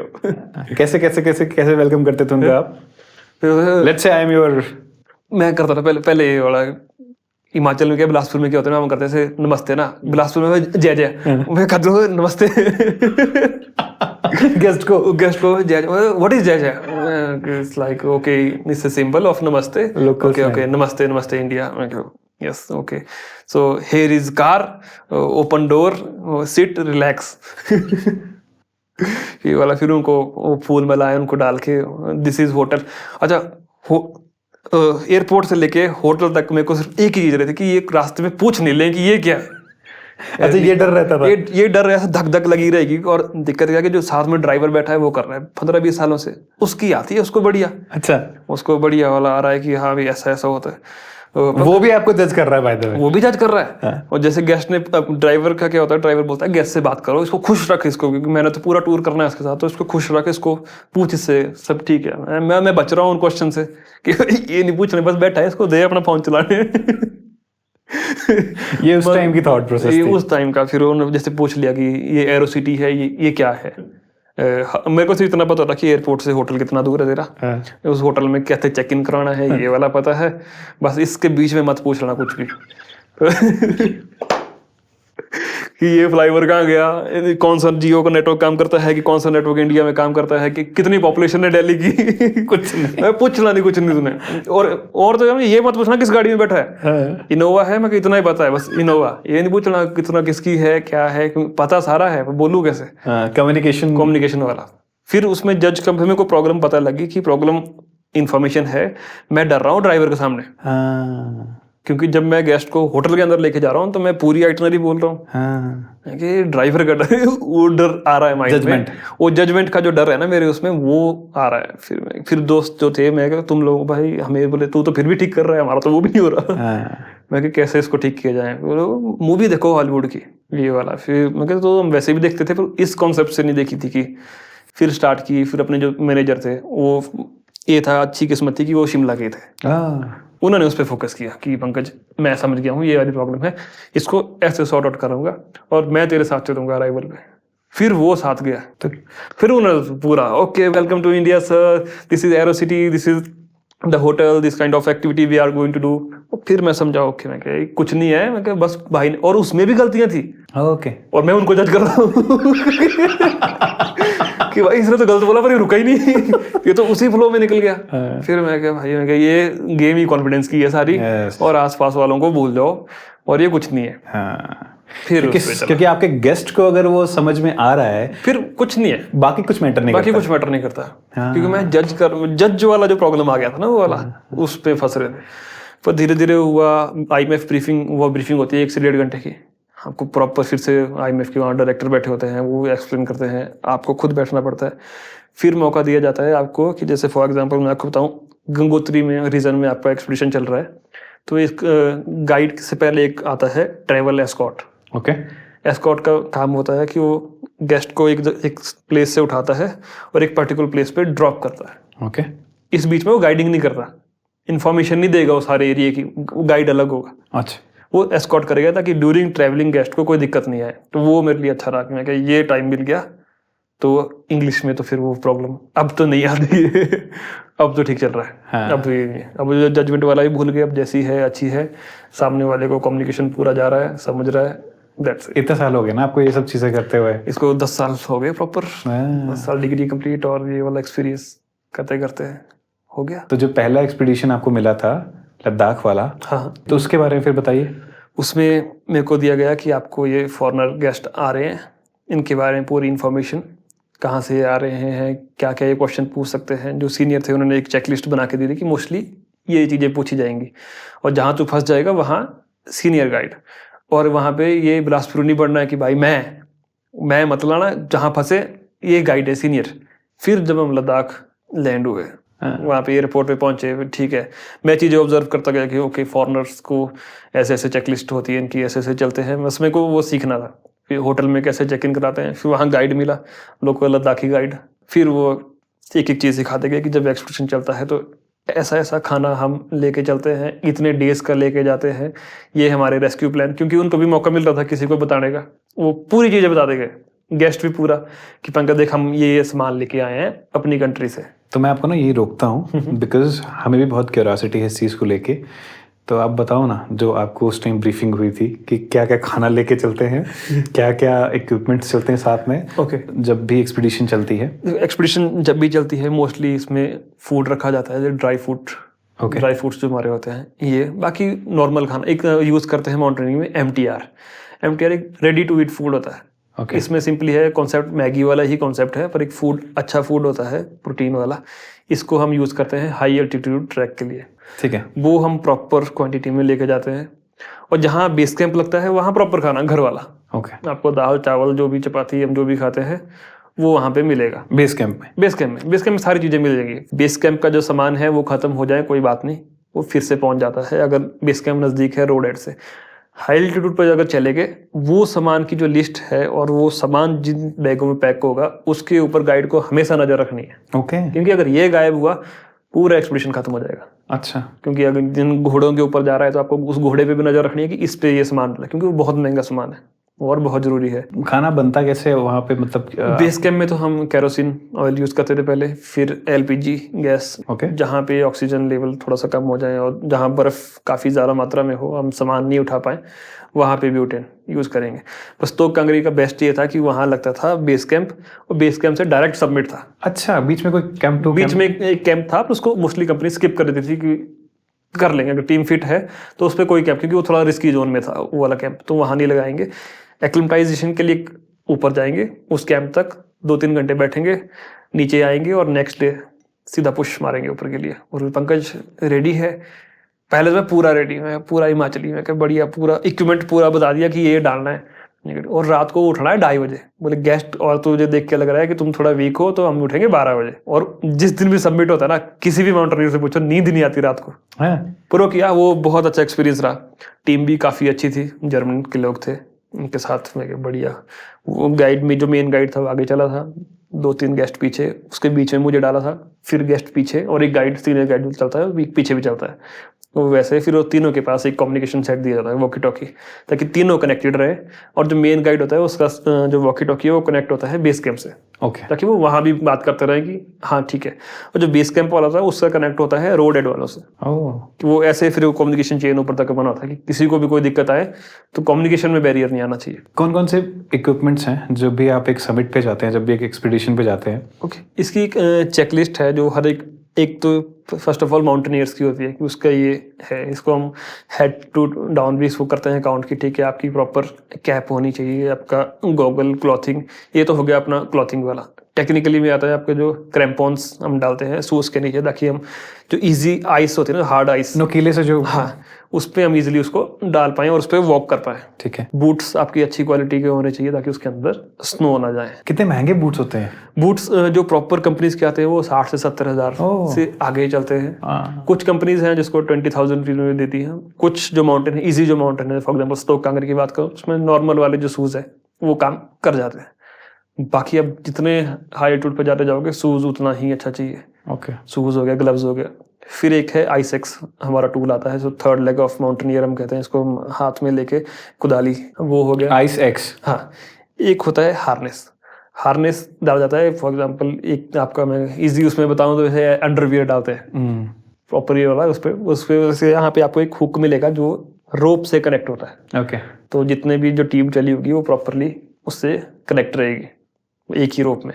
Speaker 2: कैसे वेलकम करते थे उनका आप? Let's say I am your.
Speaker 1: मैं करता था पहले ये वाला, हिमाचल में क्या, बिलासपुर में क्या होता है ना, हम करते थे नमस्ते ना, बिलासपुर में जय जय, मैं कहता हूँ नमस्ते। गेस्ट को जय जय, what is Jai Jai? It's like okay it's a symbol of namaste. Okay namaste namaste India. Yes okay, so here is car, open door, sit, relax. ये वाला। फिर उनको वो फूल मिलाए उनको डाल के, दिस इज होटल। अच्छा एयरपोर्ट से लेके होटल तक मेरे को सिर्फ एक ही चीज रहती कि ये रास्ते में पूछ नहीं लें कि ये क्या है।
Speaker 2: अच्छा ये डर रहता था?
Speaker 1: ये डर ऐसा धक धक लगी रहेगी। और दिक्कत क्या है कि जो साथ में ड्राइवर बैठा है वो कर रहा है 15-20 सालों से, उसकी आती है उसको बढ़िया।
Speaker 2: अच्छा,
Speaker 1: उसको बढ़िया वाला आ रहा है कि हाँ भाई ऐसा ऐसा होता है।
Speaker 2: वो भी आपको जज कर रहा है बाय द वे?
Speaker 1: वो भी जज कर रहा है। हाँ। और जैसे गेस्ट ने, ड्राइवर का क्या होता है, ड्राइवर बोलता है गेस्ट से बात करो, इसको खुश रख, इसको क्योंकि मैंने तो पूरा टूर करना है इसके साथ, तो इसको खुश रख, इसको पूछ इससे सब ठीक है। मैं बच रहा हूँ उन क्वेश्चन से कि ये नहीं पूछने, बस बैठा है इसको दे अपना फोन चलाने।
Speaker 2: ये उस टाइम की थॉट प्रोसेस थी।
Speaker 1: उस टाइम का। फिर उन्होंने जैसे पूछ लिया कि ये एरोसिटी है, ये क्या है। मेरे को सिर्फ इतना पता था कि एयरपोर्ट से होटल कितना दूर है तेरा, उस होटल में कैसे चेक इन कराना है, ये वाला पता है। बस इसके बीच में मत पूछना कुछ भी। कि ये फ्लाईओवर कहाँ गया, कौन सा जियो का नेटवर्क काम करता है, कि कौन सा नेटवर्क इंडिया में काम करता है, कि कितनी पॉपुलेशन है दिल्ली की। कुछ नहीं पूछना, नहीं कुछ नहीं तूने। और तो ये मत पूछना किस गाड़ी में बैठा है, इनोवा है, मैं इतना ही पता है बस इनोवा। ये नहीं पूछना कितना किसकी है, क्या है, पता सारा है, बोलूँ कैसे। कम्युनिकेशन वाला। फिर उसमें जज कब हमें को प्रॉब्लम पता लगी कि प्रॉब्लम इन्फॉर्मेशन है, मैं डर रहा हूँ ड्राइवर के सामने। क्योंकि जब मैं गेस्ट को होटल के अंदर लेके जा रहा हूँ तो मैं पूरी आइटनरी बोल रहा हूँ कि ड्राइवर का डर, वो डर आ रहा है माइंड में, वो जजमेंट का जो डर है ना मेरे उसमें, वो आ रहा है। फिर दोस्त जो थे, मैं तुम लोग भाई हमें बोले तू तो फिर भी ठीक कर रहा है, हमारा तो वो भी नहीं हो रहा। मैं कि कैसे इसको ठीक किया जाए, मूवी देखो हॉलीवुड की ये वाला। फिर मैं कहता तो हम वैसे भी देखते थे पर इस कॉन्सेप्ट से नहीं देखी थी कि फिर स्टार्ट की। फिर अपने जो मैनेजर थे वो ये था, अच्छी किस्मत थी कि वो शिमला के थे, उन्होंने उस पर फोकस किया कि पंकज मैं समझ गया हूँ ये वाली प्रॉब्लम है, इसको ऐसे सॉर्ट आउट करूँगा और मैं तेरे साथ चलूँगा अराइवल पे। फिर वो साथ गया तो फिर उन्होंने पूरा okay welcome to India sir, this is Aerocity, this is the hotel, this kind of activity we are going to do. फिर मैं समझा ओके, मैं क्या कुछ नहीं है, मैं क्या बस भाई ने, और उसमें भी गलतियां थी
Speaker 2: ओके
Speaker 1: और मैं उनको जज कर रहा हूँ कि भाई इसने तो गलत बोला पर ये रुका ही नहीं, ये तो उसी फ्लो में निकल गया। फिर मैं क्या भाई, मैं क्या ये गेम ही कॉन्फिडेंस की है सारी, और आसपास वालों को भूल जाओ और ये कुछ नहीं है। फिर
Speaker 2: क्योंकि आपके गेस्ट को अगर वो समझ में आ रहा है
Speaker 1: फिर कुछ नहीं है,
Speaker 2: बाकी कुछ मैटर नहीं
Speaker 1: करता। क्योंकि मैं जज वाला जो प्रॉब्लम आ गया था ना वो वाला, उस पे फंस रहे थे। पर धीरे धीरे हुआ, IMF ब्रीफिंग, वो ब्रीफिंग होती है 1 से 1.5 घंटे की, आपको प्रॉपर फिर से IMF के वहाँ डायरेक्टर बैठे होते हैं, वो एक्सप्लेन करते हैं, आपको खुद बैठना पड़ता है। फिर मौका दिया जाता है आपको कि जैसे फॉर एग्जांपल मैं आपको बताऊं, गंगोत्री में रीजन में आपका एक्सपीडिशन चल रहा है, तो इस गाइड से पहले एक आता है ट्रैवल एस्कॉर्ट।
Speaker 2: ओके,
Speaker 1: एस्कॉर्ट का काम होता है कि वो गेस्ट को एक प्लेस से उठाता है और एक पर्टिकुलर प्लेस पे ड्रॉप करता है।
Speaker 2: ओके,
Speaker 1: इस बीच में वो गाइडिंग नहीं करता, इन्फॉर्मेशन नहीं देगा वो सारे एरिया की, गाइड अलग होगा।
Speaker 2: अच्छा,
Speaker 1: वो एस्कॉर्ट करेगा ताकि ड्यूरिंग ट्रैवलिंग गेस्ट को कोई दिक्कत नहीं आए। तो वो मेरे लिए अच्छा रहा, मैं ये टाइम मिल गया। तो इंग्लिश में तो फिर वो प्रॉब्लम अब तो नहीं आती है अब तो ठीक चल रहा है।
Speaker 2: हाँ।
Speaker 1: अब तो ये नहीं है, अब जजमेंट वाला भी भूल गए, अब जैसी है अच्छी है, सामने वाले को कम्युनिकेशन पूरा जा रहा है, समझ रहा है। That's it.
Speaker 2: इतने साल हो गए ना आपको ये सब चीजें करते हुए?
Speaker 1: इसको 10 साल हो गए प्रॉपर, 10 साल डिग्री कंप्लीट और ये वाला एक्सपीरियंस करते करते हो गया।
Speaker 2: तो जो पहला एक्सपीडिशन आपको मिला था लद्दाख वाला,
Speaker 1: हाँ,
Speaker 2: तो उसके बारे में फिर बताइए।
Speaker 1: उसमें मेरे को दिया गया कि आपको ये फॉरेनर गेस्ट आ रहे हैं, इनके बारे में पूरी इन्फॉर्मेशन, कहाँ से आ रहे हैं, क्या क्या ये क्वेश्चन पूछ सकते हैं। जो सीनियर थे उन्होंने एक चेकलिस्ट बना के दी थी कि मोस्टली ये चीज़ें पूछी जाएंगी, और जहाँ तू फंस जाएगा वहाँ सीनियर गाइड। और वहाँ पे ये बिलासपुर नहीं बढ़ना है कि भाई मैं मतलब ना, जहाँ फंसे ये गाइड है सीनियर। फिर जब हम लद्दाख लैंड हुए, वहाँ पे एयरपोर्ट पे पहुंचे, ठीक है, मैं चीज़ें ऑब्जर्व करता गया कि ओके फॉरेनर्स को ऐसे ऐसे चेकलिस्ट होती है इनकी, ऐसे ऐसे चलते हैं, बस मेरे को वो सीखना था। फिर होटल में कैसे चेक इन कराते हैं, फिर वहाँ गाइड मिला, लोकल लद्दाखी गाइड। फिर वो एक एक चीज़ सिखाते गए कि जब एक्सपीडिशन चलता है तो ऐसा ऐसा खाना हम लेके चलते हैं, इतने डेज का लेके जाते हैं, ये हमारे रेस्क्यू प्लान। क्योंकि उनको भी मौका मिल रहा था किसी को बताने का, वो पूरी चीज़ें बताते गए, गेस्ट भी पूरा कि पंकज देख हम ये सामान लेके आए हैं अपनी कंट्री से।
Speaker 2: तो मैं आपको ना यही रोकता हूँ बिकॉज हमें भी बहुत क्यूरियोसिटी है इस चीज़ को लेके। तो आप बताओ ना, जो आपको उस टाइम ब्रीफिंग हुई थी कि क्या क्या खाना लेके चलते हैं, क्या क्या इक्विपमेंट्स चलते हैं साथ में,
Speaker 1: ओके,
Speaker 2: जब भी एक्सपीडिशन चलती है।
Speaker 1: एक्सपीडिशन जब भी चलती है मोस्टली इसमें फूड रखा जाता है, dry food,
Speaker 2: Okay.
Speaker 1: Dry fruits जो हमारे होते हैं ये। बाकी नॉर्मल खाना एक यूज़ करते हैं माउंटेनिंग में, MTR एक रेडी टू ईट फूड होता है।
Speaker 2: Okay.
Speaker 1: इसमें सिंपली है कॉन्सेप्ट, मैगी वाला ही कॉन्सेप्ट है, पर एक फूड अच्छा फूड होता है प्रोटीन वाला। इसको हम यूज़ करते हैं हाई एल्टीट्यूड ट्रैक के लिए।
Speaker 2: ठीक है,
Speaker 1: वो हम प्रॉपर क्वांटिटी में लेके जाते हैं, और जहाँ बेस कैंप लगता है वहाँ प्रॉपर खाना घर वाला।
Speaker 2: ओके,
Speaker 1: आपको दाल चावल जो भी चपाती हम जो भी खाते हैं वो वहाँ पे मिलेगा।
Speaker 2: बेस कैंप में
Speaker 1: सारी चीज़ें मिल जाएंगी। बेस कैंप का जो सामान है वो ख़त्म हो जाए कोई बात नहीं, वो फिर से पहुँच जाता है अगर बेस कैंप नज़दीक है रोड एंड से। हाई एल्टीट्यूड पर अगर चले गए, वो सामान की जो लिस्ट है और वो सामान जिन बैगों में पैक होगा उसके ऊपर गाइड को हमेशा नज़र रखनी है।
Speaker 2: ओके,
Speaker 1: क्योंकि अगर ये गायब हुआ पूरा एक्सपीडिशन खत्म हो जाएगा।
Speaker 2: अच्छा,
Speaker 1: क्योंकि अगर जिन घोड़ों के ऊपर जा रहा है तो आपको उस घोड़े पे भी नज़र रखनी है कि इस पे ये सामान डला, क्योंकि वो बहुत महंगा सामान है। और बहुत ज़रूरी है।
Speaker 2: खाना बनता कैसे है वहाँ पे, मतलब
Speaker 1: बेस कैंप में तो हम केरोसिन ऑयल यूज़ करते थे पहले, फिर एलपीजी गैस,
Speaker 2: ओके।
Speaker 1: जहाँ पे ऑक्सीजन लेवल थोड़ा सा कम हो जाए और जहाँ बर्फ़ काफ़ी ज़्यादा मात्रा में हो, हम सामान नहीं उठा पाएँ, वहाँ पे ब्यूटेन यूज़ करेंगे। बस तोप कांगरी का बेस्ट ये था कि वहाँ लगता था बेस कैंप, और बेस कैंप से डायरेक्ट सबमिट था।
Speaker 2: अच्छा, बीच में कोई कैंप टू
Speaker 1: बीच में एक कैंप था, पर उसको मोस्टली कंपनी स्किप कर देती थी कि कर लेंगे, अगर टीम फिट है तो उस पर कोई कैंप, क्योंकि वो थोड़ा रिस्की जोन में था वो वाला कैंप, तो वहाँ नहीं लगाएंगे। एक्लिमेटाइजेशन के लिए ऊपर जाएंगे, उस कैंप तक 2-3 घंटे बैठेंगे, नीचे आएंगे और नेक्स्ट डे सीधा पुश मारेंगे ऊपर के लिए। और पंकज रेडी है, पहले तो मैं पूरा रेडी, मैं पूरा हिमाचली, मैं क्या बढ़िया, पूरा इक्विपमेंट पूरा बता दिया कि ये डालना है, और रात को उठना है 2:30 बजे। बोले गेस्ट और तुझे देख के लग रहा है कि तुम थोड़ा वीक हो, तो हम उठेंगे 12 बजे। और जिस दिन भी सबमिट होता है ना, किसी भी माउंटेनियर से पूछो, नींद नहीं आती रात को। प्रो किया, वो बहुत अच्छा एक्सपीरियंस रहा। टीम भी काफ़ी अच्छी थी, जर्मन के लोग थे उनके साथ में, बढ़िया। वो गाइड में जो मेन गाइड था वो आगे चला था, 2-3 गेस्ट पीछे, उसके बीच में मुझे डाला था, फिर गेस्ट पीछे, और एक गाइड, सीनियर गाइड चलता है, पीछे भी चलता है वो वैसे। फिर वो तीनों के पास एक कम्युनिकेशन सेट दिया जाता है, वॉकी टॉकी, ताकि तीनों कनेक्टेड रहे। और जो मेन गाइड होता है उसका जो वॉकी टॉकी है वो कनेक्ट होता है बेस कैंप से,
Speaker 2: ओके।
Speaker 1: ताकि वो वहाँ भी बात करते रहे कि हाँ ठीक है। और जो बेस कैंप वाला था उसका कनेक्ट होता है रोड एड वालों से, कि वो ऐसे फिर वो कम्युनिकेशन चेन ऊपर तक बना होता है कि किसी को भी कोई दिक्कत आए तो कम्युनिकेशन में बैरियर नहीं आना चाहिए।
Speaker 2: कौन कौन से इक्विपमेंट्स हैं जब भी आप एक समिट पे जाते हैं, जब भी एक एक्सपीडिशन पे जाते हैं?
Speaker 1: ओके, इसकी एक चेकलिस्ट है जो हर एक तो फर्स्ट ऑफ ऑल माउंटेनियर्स की होती है कि उसका ये है, इसको हम हेड टू डाउन भी इसको करते हैं काउंट की, ठीक है। आपकी प्रॉपर कैप होनी चाहिए, आपका गॉगल, क्लॉथिंग, ये तो हो गया अपना क्लॉथिंग वाला। टेक्निकली में आता है आपके जो क्रैम्पॉन्स हम डालते हैं शूज़ के नीचे, ताकि हम जो इजी आइस होती है ना, हार्ड आइस,
Speaker 2: नोकीले से जो,
Speaker 1: हाँ, उस पर हम इजीली उसको डाल पाएँ और उस पर वॉक कर पाएँ।
Speaker 2: ठीक है।
Speaker 1: बूट्स आपकी अच्छी क्वालिटी के होने चाहिए ताकि उसके अंदर स्नो ना जाए।
Speaker 2: कितने महंगे बूट्स होते हैं?
Speaker 1: बूट्स जो प्रॉपर कंपनीज के आते हैं वो 60 से 70 हज़ार से आगे चलते हैं। कुछ कंपनीज हैं जिसको 20,000 रुपीज़ में देती हैं। कुछ जो माउंटेन है, इजी जो माउंटेन है, फॉर एग्जांपल स्टोक कांगरी की बात करो, उसमें नॉर्मल वाले जो शूज़ है वो काम कर जाते हैं। बाकी अब जितने हाई एल्टीट्यूड पे जाते जाओगे शूज़ उतना ही अच्छा चाहिए।
Speaker 2: ओके।
Speaker 1: शूज़ हो गया, ग्लव्स हो गया। फिर एक है आइसेक्स, हमारा टूल आता है जो थर्ड लेग ऑफ माउंटेनियर हम कहते हैं इसको, हम हाथ में लेके कुदाली, वो हो गया
Speaker 2: आइस एक्स।
Speaker 1: हाँ। एक होता है हार्नेस डाला जाता है, फॉर एग्जांपल एक आपका मैं इजी उसमें बताऊं तो जैसे अंडरवियर डालते हैं प्रॉपर ये वाला, उस पर से यहाँ पे आपको एक हुक मिलेगा जो रोप से कनेक्ट होता है।
Speaker 2: ओके।
Speaker 1: तो जितने भी जो टीम चली होगी वो प्रॉपरली उससे कनेक्ट रहेगी एक ही रोप में,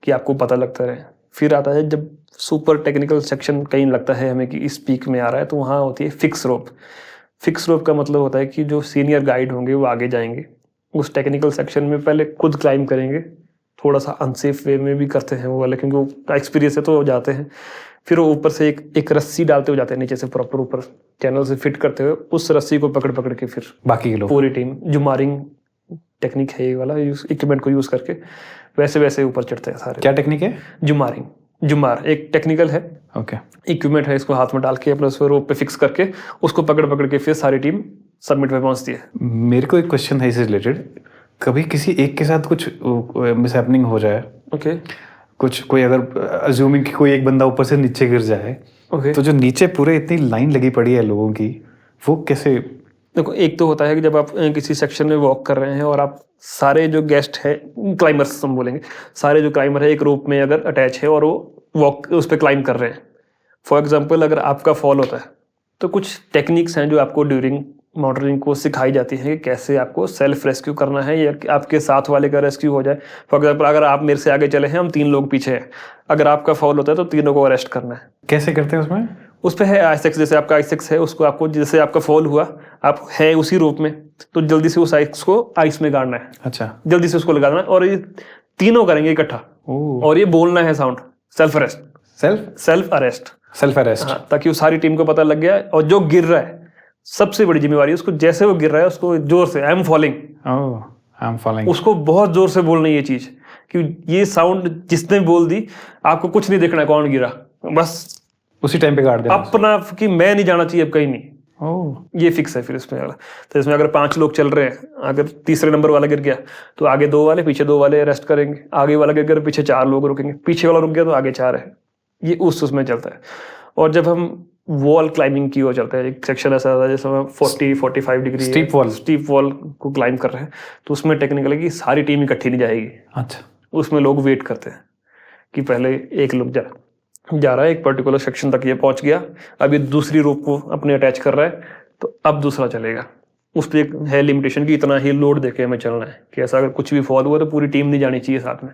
Speaker 1: कि आपको पता लगता रहे। फिर आता है जब सुपर टेक्निकल सेक्शन कहीं लगता है हमें कि इस पीक में आ रहा है, तो वहाँ होती है फिक्स रोप। फिक्स रोप का मतलब होता है कि जो सीनियर गाइड होंगे वो आगे जाएंगे, उस टेक्निकल सेक्शन में पहले खुद क्लाइंब करेंगे, थोड़ा सा अनसेफ वे में भी करते हैं वो वाले, क्योंकि वो एक्सपीरियंस है तो वो जाते हैं। फिर वो ऊपर से एक रस्सी डालते हुए जाते हैं नीचे से, प्रॉपर ऊपर चैनल से फिट करते हुए उस रस्सी को पकड़ के फिर
Speaker 2: बाकी के लोग,
Speaker 1: पूरी टीम, जुमारिंग टेक्निक है ये वाला, इक्विपमेंट को यूज़ करके वैसे ऊपर चढ़ते हैं सारे।
Speaker 2: क्या टेक्निक है?
Speaker 1: जुमार एक टेक्निकल है,
Speaker 2: ओके।
Speaker 1: इक्विपमेंट है, इसको हाथ में डाल के अपने उस रोप पे फिक्स करके उसको पकड़ के फिर सारी टीम सबमिट पे पहुंचती है।
Speaker 2: मेरे को एक क्वेश्चन है इससे रिलेटेड, कभी किसी एक के साथ कुछ मिसहैपनिंग हो जाए,
Speaker 1: ओके,
Speaker 2: कोई अगर अज्यूमिंग कि कोई एक बंदा ऊपर से नीचे गिर जाए,
Speaker 1: ओके,
Speaker 2: तो जो नीचे पूरे इतनी लाइन लगी पड़ी है लोगों की, वो कैसे?
Speaker 1: देखो, एक तो होता है कि जब आप किसी सेक्शन में वॉक कर रहे हैं और आप सारे जो गेस्ट है, क्लाइंबर्स हम बोलेंगे, सारे जो क्लाइंबर है एक रोप में अगर अटैच है और वो वॉक उस पर क्लाइंब कर रहे हैं। फॉर एग्जांपल अगर आपका फॉल होता है तो कुछ टेक्निक्स हैं जो आपको ड्यूरिंग माउंटेनियरिंग को सिखाई जाती है कि कैसे आपको सेल्फ रेस्क्यू करना है या आपके साथ वाले का रेस्क्यू हो जाए। फॉर एग्जांपल अगर आप मेरे से आगे चले हैं, हम 3 लोग पीछे हैं, अगर आपका फॉल होता है तो तीनों को अरेस्ट करना है।
Speaker 2: कैसे करते हैं उसमें?
Speaker 1: उस पर है आइसेक्स, जैसे आपका आइसेक्स है उसको आपको, जैसे आपका फॉल हुआ, आप है उसी रूप में, तो जल्दी से उस आइसेक्स को आइस में गाड़ना है।
Speaker 2: अच्छा।
Speaker 1: जल्दी से उसको लगा देना, और ये तीनों करेंगे इकट्ठा, और ये बोलना है साउंड सेल्फ अरेस्ट, हाँ, ताकि वो सारी टीम को पता लग गया। और जो गिर रहा है, सबसे बड़ी जिम्मेवारी है उसको, जैसे वो गिर रहा है उसको जोर से आई एम फॉलिंग, उसको बहुत जोर से बोलना ये चीज, कि ये साउंड जिसने बोल दी, आपको कुछ नहीं देखना कौन गिरा, बस
Speaker 2: उसी टाइम पे गाड़ देना
Speaker 1: अपना, कि मैं नहीं जाना चाहिए अब कहीं नहीं। ये फिक्स है फिर इसमें वाला। तो इसमें अगर 5 लोग चल रहे हैं, अगर तीसरे नंबर वाला गिर गया तो आगे 2 वाले, पीछे 2 वाले रेस्ट करेंगे, आगे वाला गिर गया पीछे 4 लोग रुकेंगे, पीछे वाला रुक गया तो आगे 4 है। ये उसमें चलता है। और जब हम वॉल क्लाइंबिंग की ओर चलते हैं। एक सेक्शन ऐसा होता है जिसमें 40-45 डिग्री स्टीप वॉल को क्लाइंब कर रहे हैं, तो उसमें टेक्निकली की सारी टीम इकट्ठी नहीं जाएगी।
Speaker 2: अच्छा,
Speaker 1: उसमें लोग वेट करते हैं कि पहले एक लोग जा रहा है, एक पर्टिकुलर सेक्शन तक ये पहुंच गया, अब ये दूसरी रोप को अपने अटैच कर रहा है, तो अब दूसरा चलेगा। उस पर एक है लिमिटेशन कि इतना ही लोड देके हमें चलना है, कि ऐसा अगर कुछ भी फॉल हुआ तो पूरी टीम नहीं जानी चाहिए साथ में।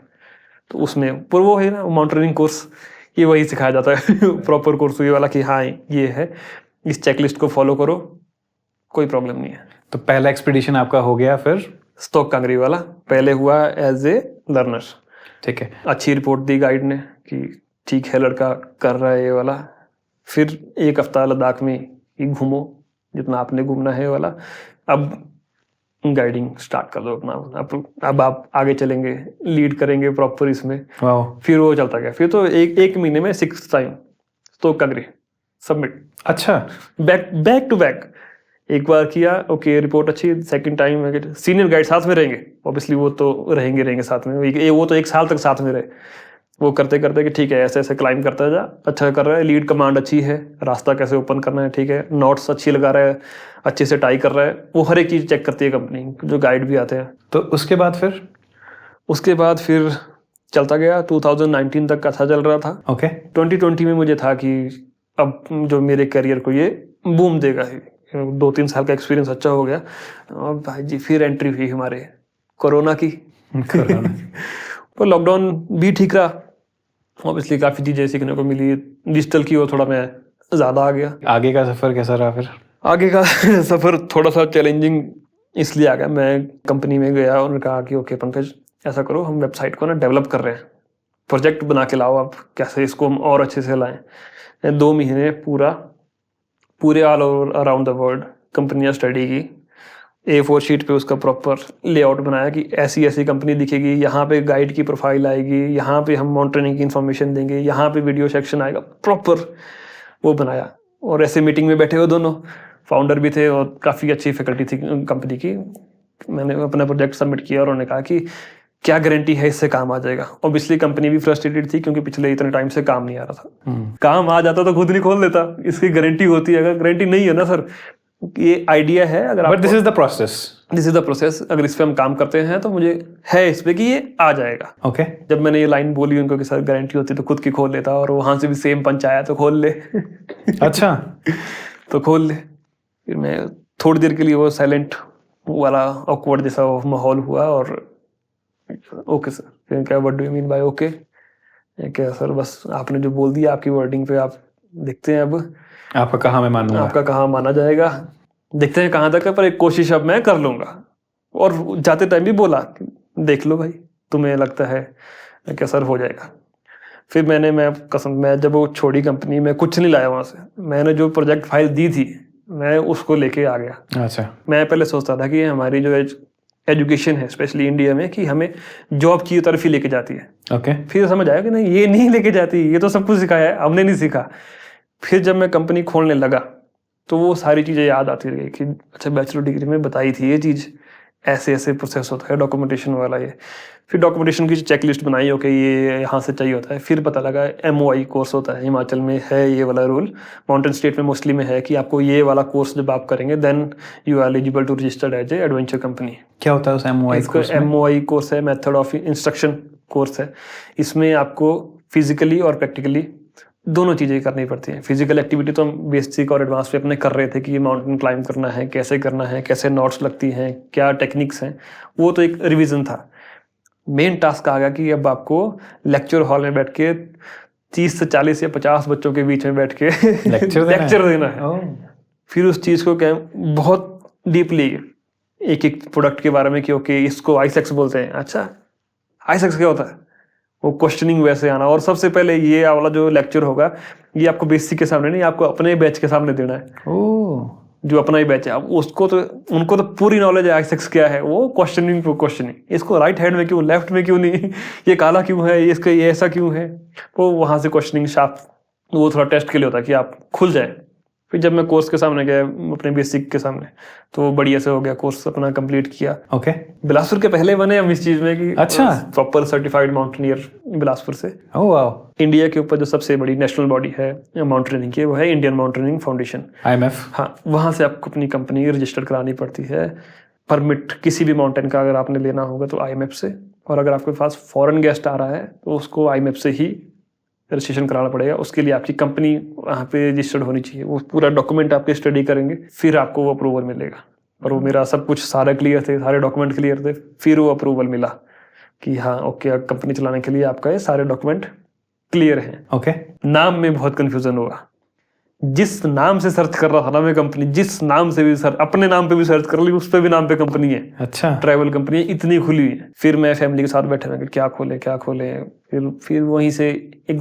Speaker 1: तो उसमें पर वो है ना माउंटेनियरिंग कोर्स, ये वही सिखाया जाता है प्रॉपर कोर्स ये वाला, कि हाँ ये है, इस चेकलिस्ट को फॉलो करो, कोई प्रॉब्लम नहीं है।
Speaker 2: तो पहला एक्सपीडिशन आपका हो गया फिर
Speaker 1: स्टोक कांगरी वाला पहले हुआ एज ए लर्नर।
Speaker 2: ठीक है,
Speaker 1: अच्छी रिपोर्ट दी गाइड ने कि ठीक है लड़का कर रहा है ये वाला। फिर एक हफ्ता लद्दाख में ही घूमो जितना आपने घूमना है ये वाला, अब गाइडिंग स्टार्ट कर दो अपना। अब आप आगे चलेंगे, लीड करेंगे प्रॉपर इसमें।
Speaker 2: वाह,
Speaker 1: फिर वो चलता गया, फिर तो एक महीने में 6 टाइम तो कांगरी सबमिट,
Speaker 2: अच्छा,
Speaker 1: बैक टू बैक। एक बार किया, ओके रिपोर्ट अच्छी, सेकंड टाइम सीनियर गाइड साथ में रहेंगे, ऑब्वियसली वो तो रहेंगे साथ में, वो तो 1 साल तक साथ में रहे, वो करते करते कि ठीक है ऐसे ऐसे क्लाइंब करता जा, अच्छा कर रहा है, लीड कमांड अच्छी है, रास्ता कैसे ओपन करना है ठीक है, नोट्स अच्छी लगा रहा है, अच्छे से टाई कर रहा है, वो हर एक चीज़ चेक करती है कंपनी, जो गाइड भी आते हैं।
Speaker 2: तो उसके बाद फिर
Speaker 1: चलता गया, 2019 तक अच्छा चल रहा था।
Speaker 2: ओके,
Speaker 1: 2020 में मुझे था कि अब जो मेरे करियर को ये बूम देगा, 2-3 साल का एक्सपीरियंस अच्छा हो गया, और भाई जी फिर एंट्री हुई हमारे कोरोना की। पर लॉकडाउन भी ठीक रहा, ऑब्वियसली काफ़ी चीज़ें सीखने को मिली, डिजिटल की ओर थोड़ा मैं ज़्यादा आ गया।
Speaker 2: आगे का सफ़र कैसा रहा फिर?
Speaker 1: आगे का सफ़र थोड़ा सा चैलेंजिंग इसलिए आ गया, मैं कंपनी में गया, उन्होंने कहा कि ओके पंकज ऐसा करो, हम वेबसाइट को ना डेवलप कर रहे हैं, प्रोजेक्ट बना के लाओ, आप कैसे इसको हम और अच्छे से लाएं। 2 महीने पूरे all over around the world company ने स्टडी की, A4 शीट पे उसका प्रॉपर लेआउट बनाया कि ऐसी ऐसी कंपनी दिखेगी, यहाँ पे गाइड की प्रोफाइल आएगी, यहाँ पे हम माउंटेनिंग की इन्फॉर्मेशन देंगे, यहाँ पे वीडियो सेक्शन आएगा, प्रॉपर वो बनाया। और ऐसे मीटिंग में बैठे हुए दोनों फाउंडर भी थे और काफ़ी अच्छी फैकल्टी थी कंपनी की। मैंने अपना प्रोजेक्ट सबमिट किया और उन्होंने कहा कि क्या गारंटी है इससे काम आ जाएगा। ऑब्वियसली कंपनी भी फ्रस्ट्रेटेड थी क्योंकि पिछले इतने टाइम से काम नहीं आ रहा था। काम आ जाता तो खुद नहीं खोल देता, इसकी गारंटी होती है, अगर गारंटी नहीं है ना सर, ये आइडिया है, अगर
Speaker 2: but this is the process,
Speaker 1: अगर इस पे हम काम करते हैं तो मुझे है इस पे कि ये आ जाएगा।
Speaker 2: ओके,
Speaker 1: जब मैंने ये लाइन बोली उनको कि सर गारंटी होती तो खुद की खोल लेता, और वहां से भी सेम पंच आया तो खोल ले।
Speaker 2: अच्छा,
Speaker 1: तो खोल ले। फिर मैं थोड़ी देर के लिए वो साइलेंट वाला ऑकवर्ड जैसा माहौल हुआ, और ओके सर, फिर क्या what do you mean by okay, क्या सर बस आपने जो बोल दिया आपकी वर्डिंग पे आप देखते हैं, अब
Speaker 2: आपका कहाँ मैं मानूंगा,
Speaker 1: आपका कहाँ माना जाएगा, देखते हैं कहाँ तक है, पर एक कोशिश अब मैं कर लूंगा। और जाते टाइम भी बोला देख लो भाई, तुम्हें लगता है क्या सर हो जाएगा। फिर मैं जब वो छोड़ी कंपनी में कुछ नहीं लाया वहां से, मैंने जो प्रोजेक्ट फाइल दी थी मैं उसको लेके आ गया।
Speaker 2: अच्छा,
Speaker 1: मैं पहले सोचता था कि हमारी जो एजुकेशन है स्पेशली इंडिया में कि हमें जॉब की तरफ ही लेके जाती है।
Speaker 2: ओके,
Speaker 1: फिर समझ आया कि नहीं ये नहीं लेके जाती, ये तो सब कुछ सिखाया है, हमने नहीं सीखा। फिर जब मैं कंपनी खोलने लगा तो वो सारी चीज़ें याद आती रही कि अच्छा बैचलर डिग्री में बताई थी ये चीज़, ऐसे ऐसे प्रोसेस होता है डॉक्यूमेंटेशन वाला ये। फिर डॉक्यूमेंटेशन की चेक लिस्ट बनाई, ओके ये यहाँ से चाहिए होता है। फिर पता लगा MOI कोर्स होता है, हिमाचल में है ये वाला रूल, माउंटेन स्टेट में मोस्टली में है कि आपको ये वाला कोर्स जब आप करेंगे then you are eligible to registered as a adventure company.
Speaker 2: क्या होता है उस MOI कोर्स में?
Speaker 1: MOI कोर्स है मेथड ऑफ इंस्ट्रक्शन कोर्स है। इसमें आपको फिजिकली और प्रैक्टिकली दोनों चीज़ें करनी पड़ती हैं। फिजिकल एक्टिविटी तो हम बेसिक और एडवांस पे अपने कर रहे थे कि ये माउंटेन क्लाइंब करना है, कैसे नॉट्स लगती हैं, क्या टेक्निक्स हैं, वो तो एक रिवीजन था। मेन टास्क आ गया कि अब आपको लेक्चर हॉल में बैठ के 30 से 40 या 50 बच्चों के बीच में बैठ के लेक्चर देना है। फिर उस चीज़ को क्या बहुत डीपली एक एक प्रोडक्ट के बारे में कि ओके इसको आइसेक्स बोलते हैं, अच्छा आइसेक्स क्या होता है, वो क्वेश्चनिंग वैसे आना। और सबसे पहले ये वाला जो लेक्चर होगा ये आपको बेसिक के सामने नहीं, आपको अपने बैच के सामने देना है। जो अपना ही बैच है, अब उनको तो पूरी नॉलेज है आइसेक्स क्या है, वो क्वेश्चनिंग इसको राइट हैंड में क्यों, लेफ्ट में क्यों नहीं, ये काला क्यों है, इसका ये ऐसा क्यों है, वो वहां से क्वेश्चनिंग शार्प, वो थोड़ा टेस्ट के लिए होता है कि आप खुल जाए। फिर जब मैं कोर्स के सामने गया अपने बेसिक के सामने तो बढ़िया से हो गया, कोर्स अपना कंप्लीट किया।
Speaker 2: ओके,
Speaker 1: बिलासपुर के पहले बने हम इस चीज में कि
Speaker 2: अच्छा
Speaker 1: प्रॉपर सर्टिफाइड माउंटेनियर बिलासपुर से।
Speaker 2: ओह वाह।
Speaker 1: इंडिया के ऊपर जो सबसे बड़ी नेशनल बॉडी है माउंटेनियरिंग की वो है इंडियन माउंटेनियरिंग फाउंडेशन,
Speaker 2: IMF।
Speaker 1: हाँ, वहाँ से आपको अपनी कंपनी रजिस्टर्ड करानी पड़ती है। परमिट किसी भी माउंटेन का अगर आपने लेना होगा तो IMF से, और अगर आपके पास फॉरेन गेस्ट आ रहा है तो उसको IMF से ही रजिस्ट्रेशन कराना पड़ेगा। उसके लिए आपकी कंपनी वहाँ पे रजिस्टर्ड होनी चाहिए। वो पूरा डॉक्यूमेंट आपके स्टडी करेंगे, फिर आपको वो अप्रूवल मिलेगा। और वो मेरा सब कुछ सारा क्लियर थे, सारे डॉक्यूमेंट क्लियर थे, फिर वो अप्रूवल मिला कि हाँ ओके, कंपनी चलाने के लिए आपका ये सारे डॉक्यूमेंट क्लियर हैं।
Speaker 2: ओके।
Speaker 1: नाम में बहुत कंफ्यूजन हुआ। जिस नाम से सर्च कर रहा था ना मैं कंपनी, जिस नाम से भी सर्च, अपने नाम पे भी सर्च कर ली, उस पे भी नाम पे कंपनी है।
Speaker 2: अच्छा।
Speaker 1: ट्रैवल कंपनी इतनी खुली हुई है। फिर मैं फैमिली के साथ बैठे हुए क्या खोले क्या खोले, फिर वहीं से एक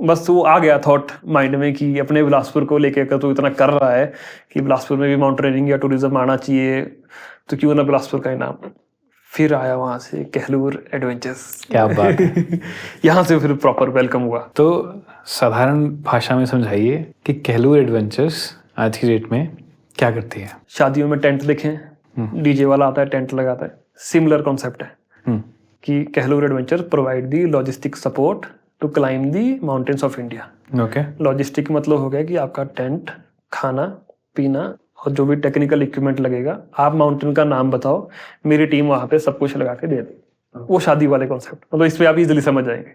Speaker 1: बस वो आ गया थॉट माइंड में कि अपने बिलासपुर को लेके अगर तो इतना कर रहा है कि बिलासपुर में भी माउंटेनियरिंग या टूरिज्म आना चाहिए, तो क्यों ना बिलासपुर का ही नाम। फिर आया वहाँ से कहलूर एडवेंचर्स।
Speaker 2: क्या बात है।
Speaker 1: यहाँ से फिर प्रॉपर वेलकम हुआ।
Speaker 2: तो साधारण भाषा में समझाइए कि कहलूर एडवेंचर्स आज की डेट में क्या करती है।
Speaker 1: शादियों में टेंट देखें, डीजे वाला आता है, टेंट लगाता है, सिमिलर कॉन्सेप्ट है कि Kahlur adventure provide the logistic support to climb the mountains of India.
Speaker 2: Okay.
Speaker 1: Logistic मतलब हो गया कि आपका टेंट, खाना पीना और जो भी टेक्निकल इक्विपमेंट लगेगा, आप माउंटेन का नाम बताओ, मेरी टीम वहाँ पे सब कुछ लगा के दे दे। वो शादी वाले कॉन्सेप्ट, मतलब इसमें आप इजीली समझ जाएंगे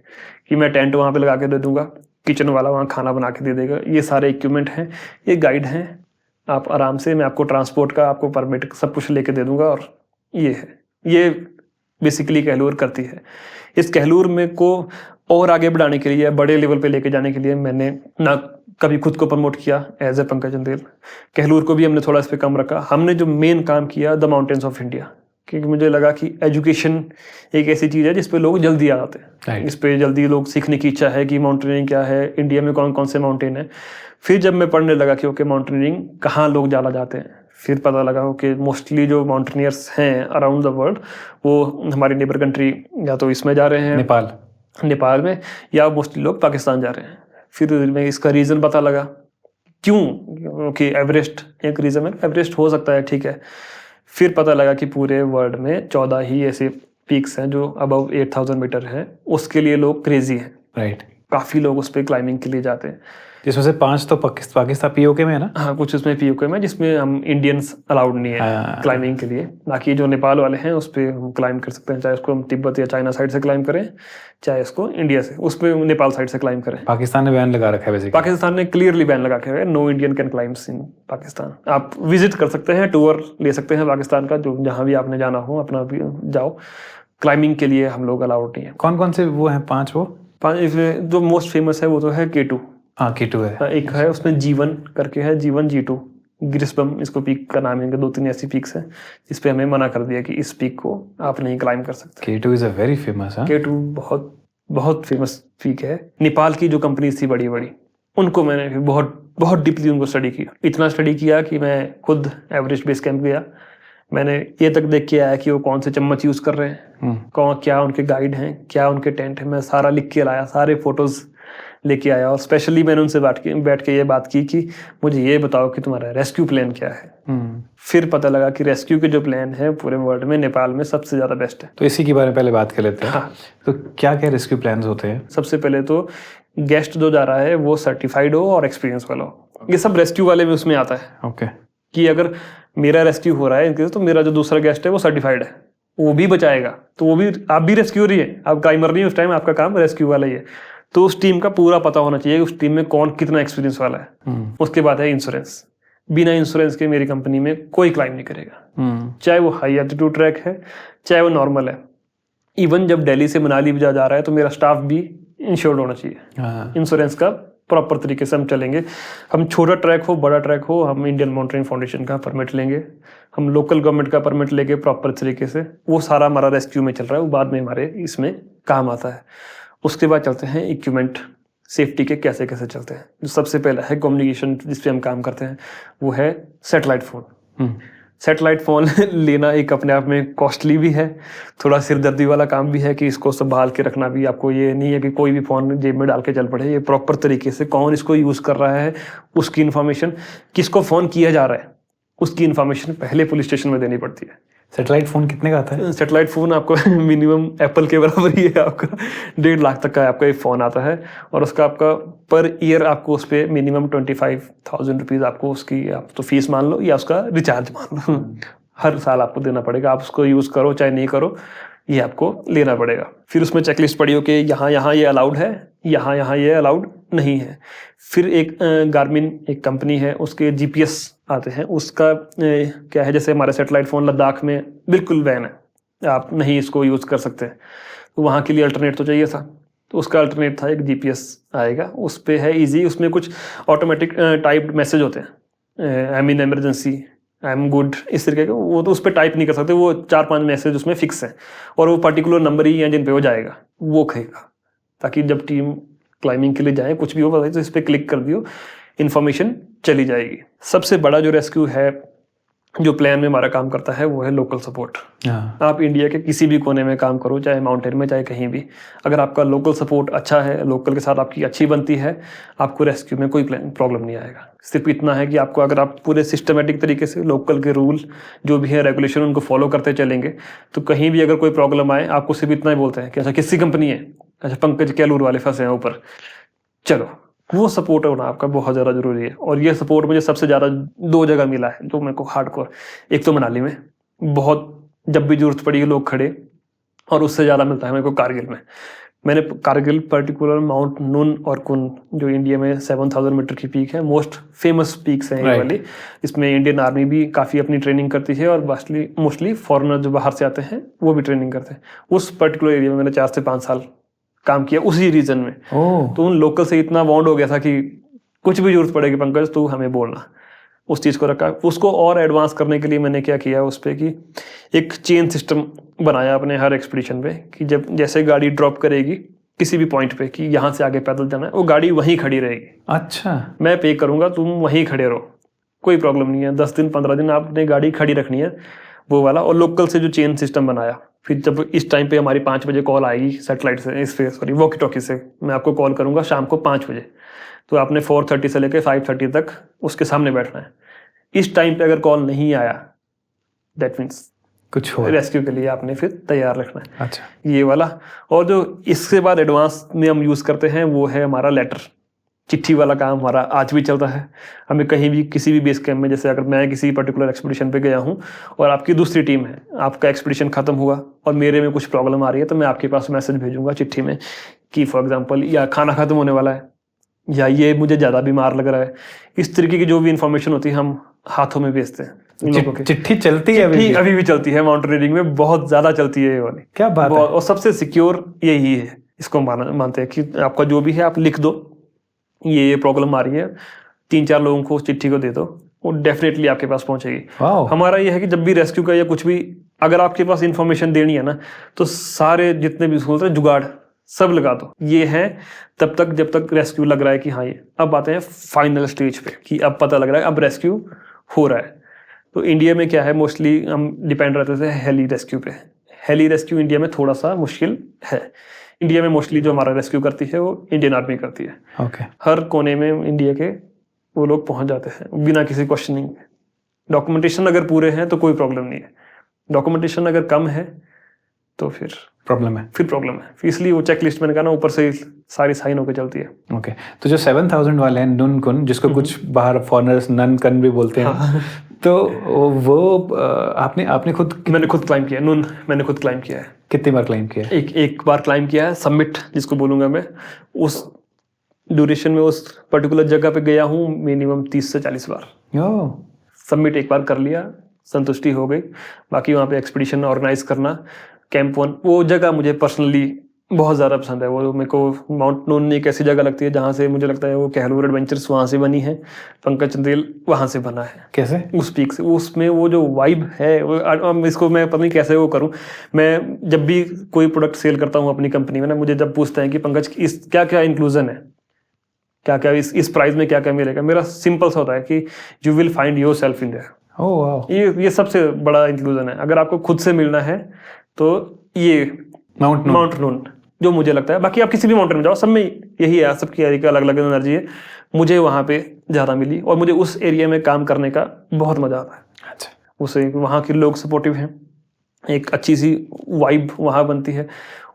Speaker 1: कि मैं टेंट वहाँ पे लगा के दे दूंगा, किचन वाला वहाँ खाना बना के दे देगा, ये सारे इक्विपमेंट हैं, ये गाइड हैं, आप आराम से, मैं आपको ट्रांसपोर्ट का, आपको परमिट सब कुछ लेके दे दूंगा। और ये है, ये बेसिकली कहलूर करती है। इस कहलूर में को और आगे बढ़ाने के लिए, बड़े लेवल पे लेके जाने के लिए मैंने ना कभी खुद को प्रमोट किया एज ए पंकज चंदेल, कहलूर को भी हमने थोड़ा इस पे कम रखा। हमने जो मेन काम किया द माउंटेन्स ऑफ इंडिया, क्योंकि मुझे लगा कि एजुकेशन एक ऐसी चीज़ है जिस पे लोग जल्दी आ जाते हैं। इस पे जल्दी लोग सीखने की इच्छा है कि माउंटेनियरिंग क्या है, इंडिया में कौन कौन से माउंटेन है। फिर जब मैं पढ़ने लगा कि ओके माउंटेनियरिंग कहाँ लोग ज़्यादा जाते हैं, फिर पता लगा कि मोस्टली जो माउंटेनियर्स हैं अराउंड द वर्ल्ड वो हमारी नेबर कंट्री या तो इसमें जा रहे हैं, नेपाल में, या मोस्टली लोग पाकिस्तान जा रहे हैं। फिर मैं इसका रीज़न पता लगा क्यों, कि एवरेस्ट एक रीज़न है, एवरेस्ट हो सकता है ठीक है। फिर पता लगा कि पूरे वर्ल्ड में 14 ही ऐसे पीक्स हैं जो अबव 8000 मीटर हैं, उसके लिए लोग क्रेजी हैं।
Speaker 2: राइट।
Speaker 1: काफ़ी लोग उस पर क्लाइंबिंग के लिए जाते हैं,
Speaker 2: जिसमें से 5 तो पाकिस्तान POK में है ना।
Speaker 1: हाँ, कुछ उसमें POK में, जिसमें हम इंडियंस अलाउड नहीं है क्लाइंबिंग के लिए। बाकी जो नेपाल वाले हैं उस पर हम क्लाइंब कर सकते हैं, चाहे उसको हम तिब्बत या चाइना साइड से क्लाइंब करें, चाहे उसको इंडिया से, उस पर नेपाल साइड से क्लाइंब करें।
Speaker 2: पाकिस्तान ने बैन लगा रखा है बेसिकली।
Speaker 1: पाकिस्तान ने क्लियरली बैन लगा के है, नो इंडियन कैन क्लाइम्स इन पाकिस्तान। आप विजिट कर सकते हैं, टूर ले सकते हैं पाकिस्तान का, जो जहाँ भी आपने जाना हो अपना भी जाओ, क्लाइंबिंग के लिए हम लोग अलाउड नहीं है।
Speaker 2: कौन कौन से वो हैं 5? वो
Speaker 1: 5 इसमें जो मोस्ट फेमस है वो तो है K2।
Speaker 2: हाँ, K2 है।
Speaker 1: एक है उसमें जीवन करके है, जीवन G2, गिरिस्बम इसको पीक का नाम है। 2-3 ऐसी पीक्स हैं जिस पे हमें मना कर दिया कि इस पीक को आप नहीं क्लाइंब कर सकते।
Speaker 2: K2 is a very famous.
Speaker 1: K2 बहुत बहुत फेमस पीक है। नेपाल की जो कंपनीज थी बड़ी बड़ी, उनको मैंने बहुत बहुत डीपली उनको स्टडी किया। इतना स्टडी किया कि मैं खुद एवरेस्ट बेस कैंप गया, मैंने ये तक देख के आया कि वो कौन से चम्मच यूज़ कर रहे हैं, कौन क्या उनके गाइड हैं, क्या उनके टेंट है। मैं सारा लिख के लाया, सारे फोटोज़ लेके आया, और स्पेशली मैंने उनसे बैठ के ये बात की कि मुझे ये बताओ कि तुम्हारा रेस्क्यू प्लान क्या है। फिर पता लगा कि रेस्क्यू के जो प्लान है पूरे वर्ल्ड में नेपाल में सबसे ज़्यादा बेस्ट है।
Speaker 2: तो इसी के बारे में पहले बात कर लेते हैं।
Speaker 1: हाँ।
Speaker 2: तो क्या क्या रेस्क्यू प्लान्स होते हैं?
Speaker 1: सबसे पहले तो गेस्ट जो जा रहा है वो सर्टिफाइड हो और एक्सपीरियंस वाला हो। ये सब रेस्क्यू वाले में उसमें आता है।
Speaker 2: ओके।
Speaker 1: कि अगर मेरा रेस्क्यू हो रहा है तो मेरा जो दूसरा गेस्ट है वो सर्टिफाइड है, वो भी बचाएगा, तो वो भी, आप भी रेस्क्यूअर ही है, आप क्लाइमर नहीं, उस टाइम आपका काम रेस्क्यू वाला ही है। तो उस टीम का पूरा पता होना चाहिए कि उस टीम में कौन कितना एक्सपीरियंस वाला है। उसके बाद है इंश्योरेंस। बिना इंश्योरेंस के मेरी कंपनी में कोई क्लाइम नहीं करेगा, चाहे वो हाई एल्टीट्यूड ट्रैक है चाहे वो नॉर्मल है। इवन जब दिल्ली से मनाली भी जा रहा है तो मेरा स्टाफ भी इंश्योर्ड होना चाहिए। इंश्योरेंस का प्रॉपर तरीके से हम चलेंगे। हम छोटा ट्रैक हो बड़ा ट्रैक हो, हम इंडियन माउंटेनियरिंग फाउंडेशन का परमिट लेंगे, हम लोकल गवर्नमेंट का परमिट लेके प्रॉपर तरीके से। वो सारा हमारा रेस्क्यू में चल रहा है, वो बाद में हमारे इसमें काम आता है। उसके बाद चलते हैं इक्विपमेंट सेफ्टी के कैसे कैसे चलते हैं। जो सबसे पहला है कम्युनिकेशन, जिस पे हम काम करते हैं, वो है सैटेलाइट फ़ोन। सैटेलाइट फ़ोन लेना एक अपने आप में कॉस्टली भी है, थोड़ा सिरदर्दी वाला काम भी है कि इसको संभाल के रखना भी। आपको ये नहीं है कि कोई भी फ़ोन जेब में डाल के चल पड़े, ये प्रॉपर तरीके से कौन इसको यूज़ कर रहा है, उसकी इन्फॉर्मेशन, किसको फ़ोन किया जा रहा है, उसकी इन्फॉर्मेशन पहले पुलिस स्टेशन में देनी पड़ती है।
Speaker 2: सैटेलाइट फ़ोन कितने का आता है?
Speaker 1: सैटेलाइट फ़ोन आपको मिनिमम एप्पल के बराबर ही है, आपका 1.5 लाख तक का आपका एक फ़ोन आता है, और उसका आपका पर ईयर आपको उस पर मिनिमम 25,000 रुपीज़ आपको उसकी आप तो फीस मान लो या उसका रिचार्ज मान लो हर साल आपको देना पड़ेगा। आप उसको यूज़ करो चाहे नहीं करो, ये आपको लेना पड़ेगा। फिर उसमें चेकलिस्ट पड़ी हो कि यहाँ यहाँ ये अलाउड है, यहाँ यहाँ ये अलाउड नहीं है। फिर एक गार्मिन एक कंपनी है, उसके GPS आते हैं, उसका क्या है, जैसे हमारे सैटेलाइट फ़ोन लद्दाख में बिल्कुल बैन है, आप नहीं इसको यूज़ कर सकते, तो वहाँ के लिए अल्टरनेट तो चाहिए था, तो उसका अल्टरनेट था एक GPS आएगा, उस पर है ईजी, उसमें कुछ ऑटोमेटिक टाइप्ड मैसेज होते हैं, I mean emergency, I am good, इस तरीके के, वो तो उस पर टाइप नहीं कर सकते, वो 4-5 मैसेज उसमें फिक्स हैं, और वो पर्टिकुलर नंबर ही है जिन पे वो जाएगा, वो कहेगा, ताकि जब टीम क्लाइंबिंग के लिए जाए कुछ भी हो तो इस पर क्लिक कर दियो, इन्फॉर्मेशन चली जाएगी। सबसे बड़ा जो रेस्क्यू है जो प्लान में हमारा काम करता है वो है लोकल सपोर्ट। आप इंडिया के किसी भी कोने में काम करो, चाहे माउंटेन में चाहे कहीं भी, अगर आपका लोकल सपोर्ट अच्छा है, लोकल के साथ आपकी अच्छी बनती है, आपको रेस्क्यू में कोई प्रॉब्लम नहीं आएगा। सिर्फ इतना है कि आपको, अगर आप पूरे सिस्टमेटिक तरीके से लोकल के रूल जो भी है रेगुलेशन उनको फॉलो करते चलेंगे, तो कहीं भी अगर कोई प्रॉब्लम आए आपको सिर्फ इतना ही बोलते हैं कि अच्छा किसकी कंपनी है, अच्छा पंकज कैलूर वाले फंसे हैं ऊपर, चलो। वो सपोर्ट होना आपका बहुत ज़्यादा ज़रूरी है, और ये सपोर्ट मुझे सबसे ज़्यादा 2 जगह मिला है जो मेरे को हार्डकोर। एक तो मनाली में बहुत जब भी जरूरत पड़ी लोग खड़े, और उससे ज़्यादा मिलता है मेरे को कारगिल में। मैंने कारगिल पर्टिकुलर माउंट नून और कुन जो इंडिया में 7000 मीटर की पीक है, मोस्ट फेमस पीक्स हैं ये वाली, इसमें इंडियन आर्मी भी काफ़ी अपनी ट्रेनिंग करती है, और मोस्टली फॉरेनर जो बाहर से आते हैं वो भी ट्रेनिंग करते हैं। उस पर्टिकुलर एरिया में मैंने 4 से 5 साल काम किया, उसी रीजन में। तो उन लोकल से इतना बॉन्ड हो गया था कि कुछ भी जरूरत पड़ेगी पंकज तू हमें बोलना, उस चीज़ को रखा। उसको और एडवांस करने के लिए मैंने क्या किया उस पर कि एक चेन सिस्टम बनाया अपने हर एक्सपीडिशन पे, कि जब जैसे गाड़ी ड्रॉप करेगी किसी भी पॉइंट पे कि यहाँ से आगे पैदल जाना है, वो गाड़ी वहीं खड़ी रहेगी।
Speaker 2: अच्छा,
Speaker 1: मैं पे करूँगा, तुम वहीं खड़े रहो, कोई प्रॉब्लम नहीं है। 10 दिन 15 दिन आपने गाड़ी खड़ी रखनी है, वो वाला। और लोकल से जो चेन सिस्टम बनाया, फिर जब इस टाइम पे हमारी 5 बजे कॉल आएगी सैटेलाइट से, इस पे सॉरी वॉकी टॉकी से, मैं आपको कॉल करूँगा शाम को 5 बजे, तो आपने 4:30 से लेकर 5:30 तक उसके सामने बैठना है। इस टाइम पे अगर कॉल नहीं आया, दैट मीन्स
Speaker 2: कुछ हो
Speaker 1: रेस्क्यू के लिए आपने फिर तैयार रखना है।
Speaker 2: अच्छा,
Speaker 1: ये वाला। और जो इसके बाद एडवांस में हम यूज़ करते हैं वो है हमारा लेटर, चिट्ठी वाला काम हमारा आज भी चलता है। हमें कहीं भी किसी भी बेस कैंप में, जैसे अगर मैं किसी पर्टिकुलर एक्सपीडिशन पे गया हूँ और आपकी दूसरी टीम है, आपका एक्सपीडिशन खत्म हुआ और मेरे में कुछ प्रॉब्लम आ रही है, तो मैं आपके पास मैसेज भेजूंगा चिट्ठी में कि फॉर एग्जांपल या खाना खत्म होने वाला है, या ये मुझे ज़्यादा बीमार लग रहा है। इस तरीके की जो भी इंफॉर्मेशन होती है हम हाथों में भेजते हैं लोगों के।
Speaker 2: चिट्ठी चलती है
Speaker 1: अभी भी चलती है, माउंटेनियरिंग में बहुत ज़्यादा चलती है ये वाली।
Speaker 2: क्या बात है।
Speaker 1: और सबसे सिक्योर यही है, इसको मानते हैं कि आपका जो भी है आप लिख दो, ये प्रॉब्लम आ रही है, 3-4 लोगों को उस चिट्ठी को दे दो, वो डेफिनेटली आपके पास पहुंचेगी। हमारा ये है कि जब भी रेस्क्यू का या कुछ भी अगर आपके पास इंफॉर्मेशन देनी है ना, तो सारे जितने भी स्कूल हैं जुगाड़ सब लगा दो। ये है तब तक जब तक रेस्क्यू लग रहा है कि हाँ ये, अब आते हैं फाइनल स्टेज पे कि अब पता लग रहा है अब रेस्क्यू हो रहा है। तो इंडिया में क्या है, मोस्टली हम डिपेंड रहते थे हेली रेस्क्यू पे। हेली रेस्क्यू इंडिया में थोड़ा सा मुश्किल है। इंडिया में मोस्टली जो हमारा रेस्क्यू करती है वो इंडियन आर्मी करती है।
Speaker 2: ओके।
Speaker 1: हर कोने में इंडिया के वो लोग पहुंच जाते हैं बिना किसी क्वेश्चनिंग के। डॉक्यूमेंटेशन अगर पूरे हैं तो कोई प्रॉब्लम नहीं है, डॉक्यूमेंटेशन अगर कम है तो फिर
Speaker 2: प्रॉब्लम है।
Speaker 1: फिर इसलिए वो चेक लिस्ट मैंने कहा ना, ऊपर से सारी साइन होकर चलती है।
Speaker 2: ओके। तो जो 7000 वाले हैं नुन कुन, जिसको कुछ बाहर फॉरेनर्स नन कन भी बोलते हैं, तो वो आपने खुद,
Speaker 1: मैंने खुद क्लाइम किया नून, मैंने खुद क्लाइम किया है।
Speaker 2: कितनी बार क्लाइम किया है?
Speaker 1: एक बार क्लाइम किया है, सबमिट जिसको बोलूँगा मैं। उस ड्यूरेशन में उस पर्टिकुलर जगह पे गया हूँ मिनिमम 30 से 40 बार। सबमिट एक बार कर लिया, संतुष्टि हो गई। बाकी वहाँ पे एक्सपीडिशन ऑर्गेनाइज करना, कैंप 1, वो जगह मुझे पर्सनली बहुत ज़्यादा पसंद है। वो मेरे को माउंट नून एक ऐसी जगह लगती है जहाँ से मुझे लगता है वो कैलूर एडवेंचर्स वहाँ से बनी है, पंकज चंदेल वहाँ से बना है।
Speaker 2: कैसे?
Speaker 1: उस पीक से, उसमें वो जो वाइब है वो, इसको मैं पता नहीं कैसे वो करूँ। मैं जब भी कोई प्रोडक्ट सेल करता हूँ अपनी कंपनी में ना, मुझे जब पूछते हैं कि पंकज इस क्या क्या इंक्लूजन है, क्या क्या इस प्राइस में क्या क्या मिलेगा, मेरा सिंपल सा होता है कि you will find your self in their. ये सबसे बड़ा इंक्लूजन है। अगर आपको खुद से मिलना है तो ये माउंट नून जो मुझे लगता है। बाकी आप किसी भी माउंटेन में जाओ, सब में यही है, सबकी अलग अलग एनर्जी है। मुझे वहाँ पे ज़्यादा मिली और मुझे उस एरिया में काम करने का बहुत मज़ा आता है।
Speaker 2: अच्छा।
Speaker 1: उसे वहाँ के लोग सपोर्टिव हैं, एक अच्छी सी वाइब वहाँ बनती है।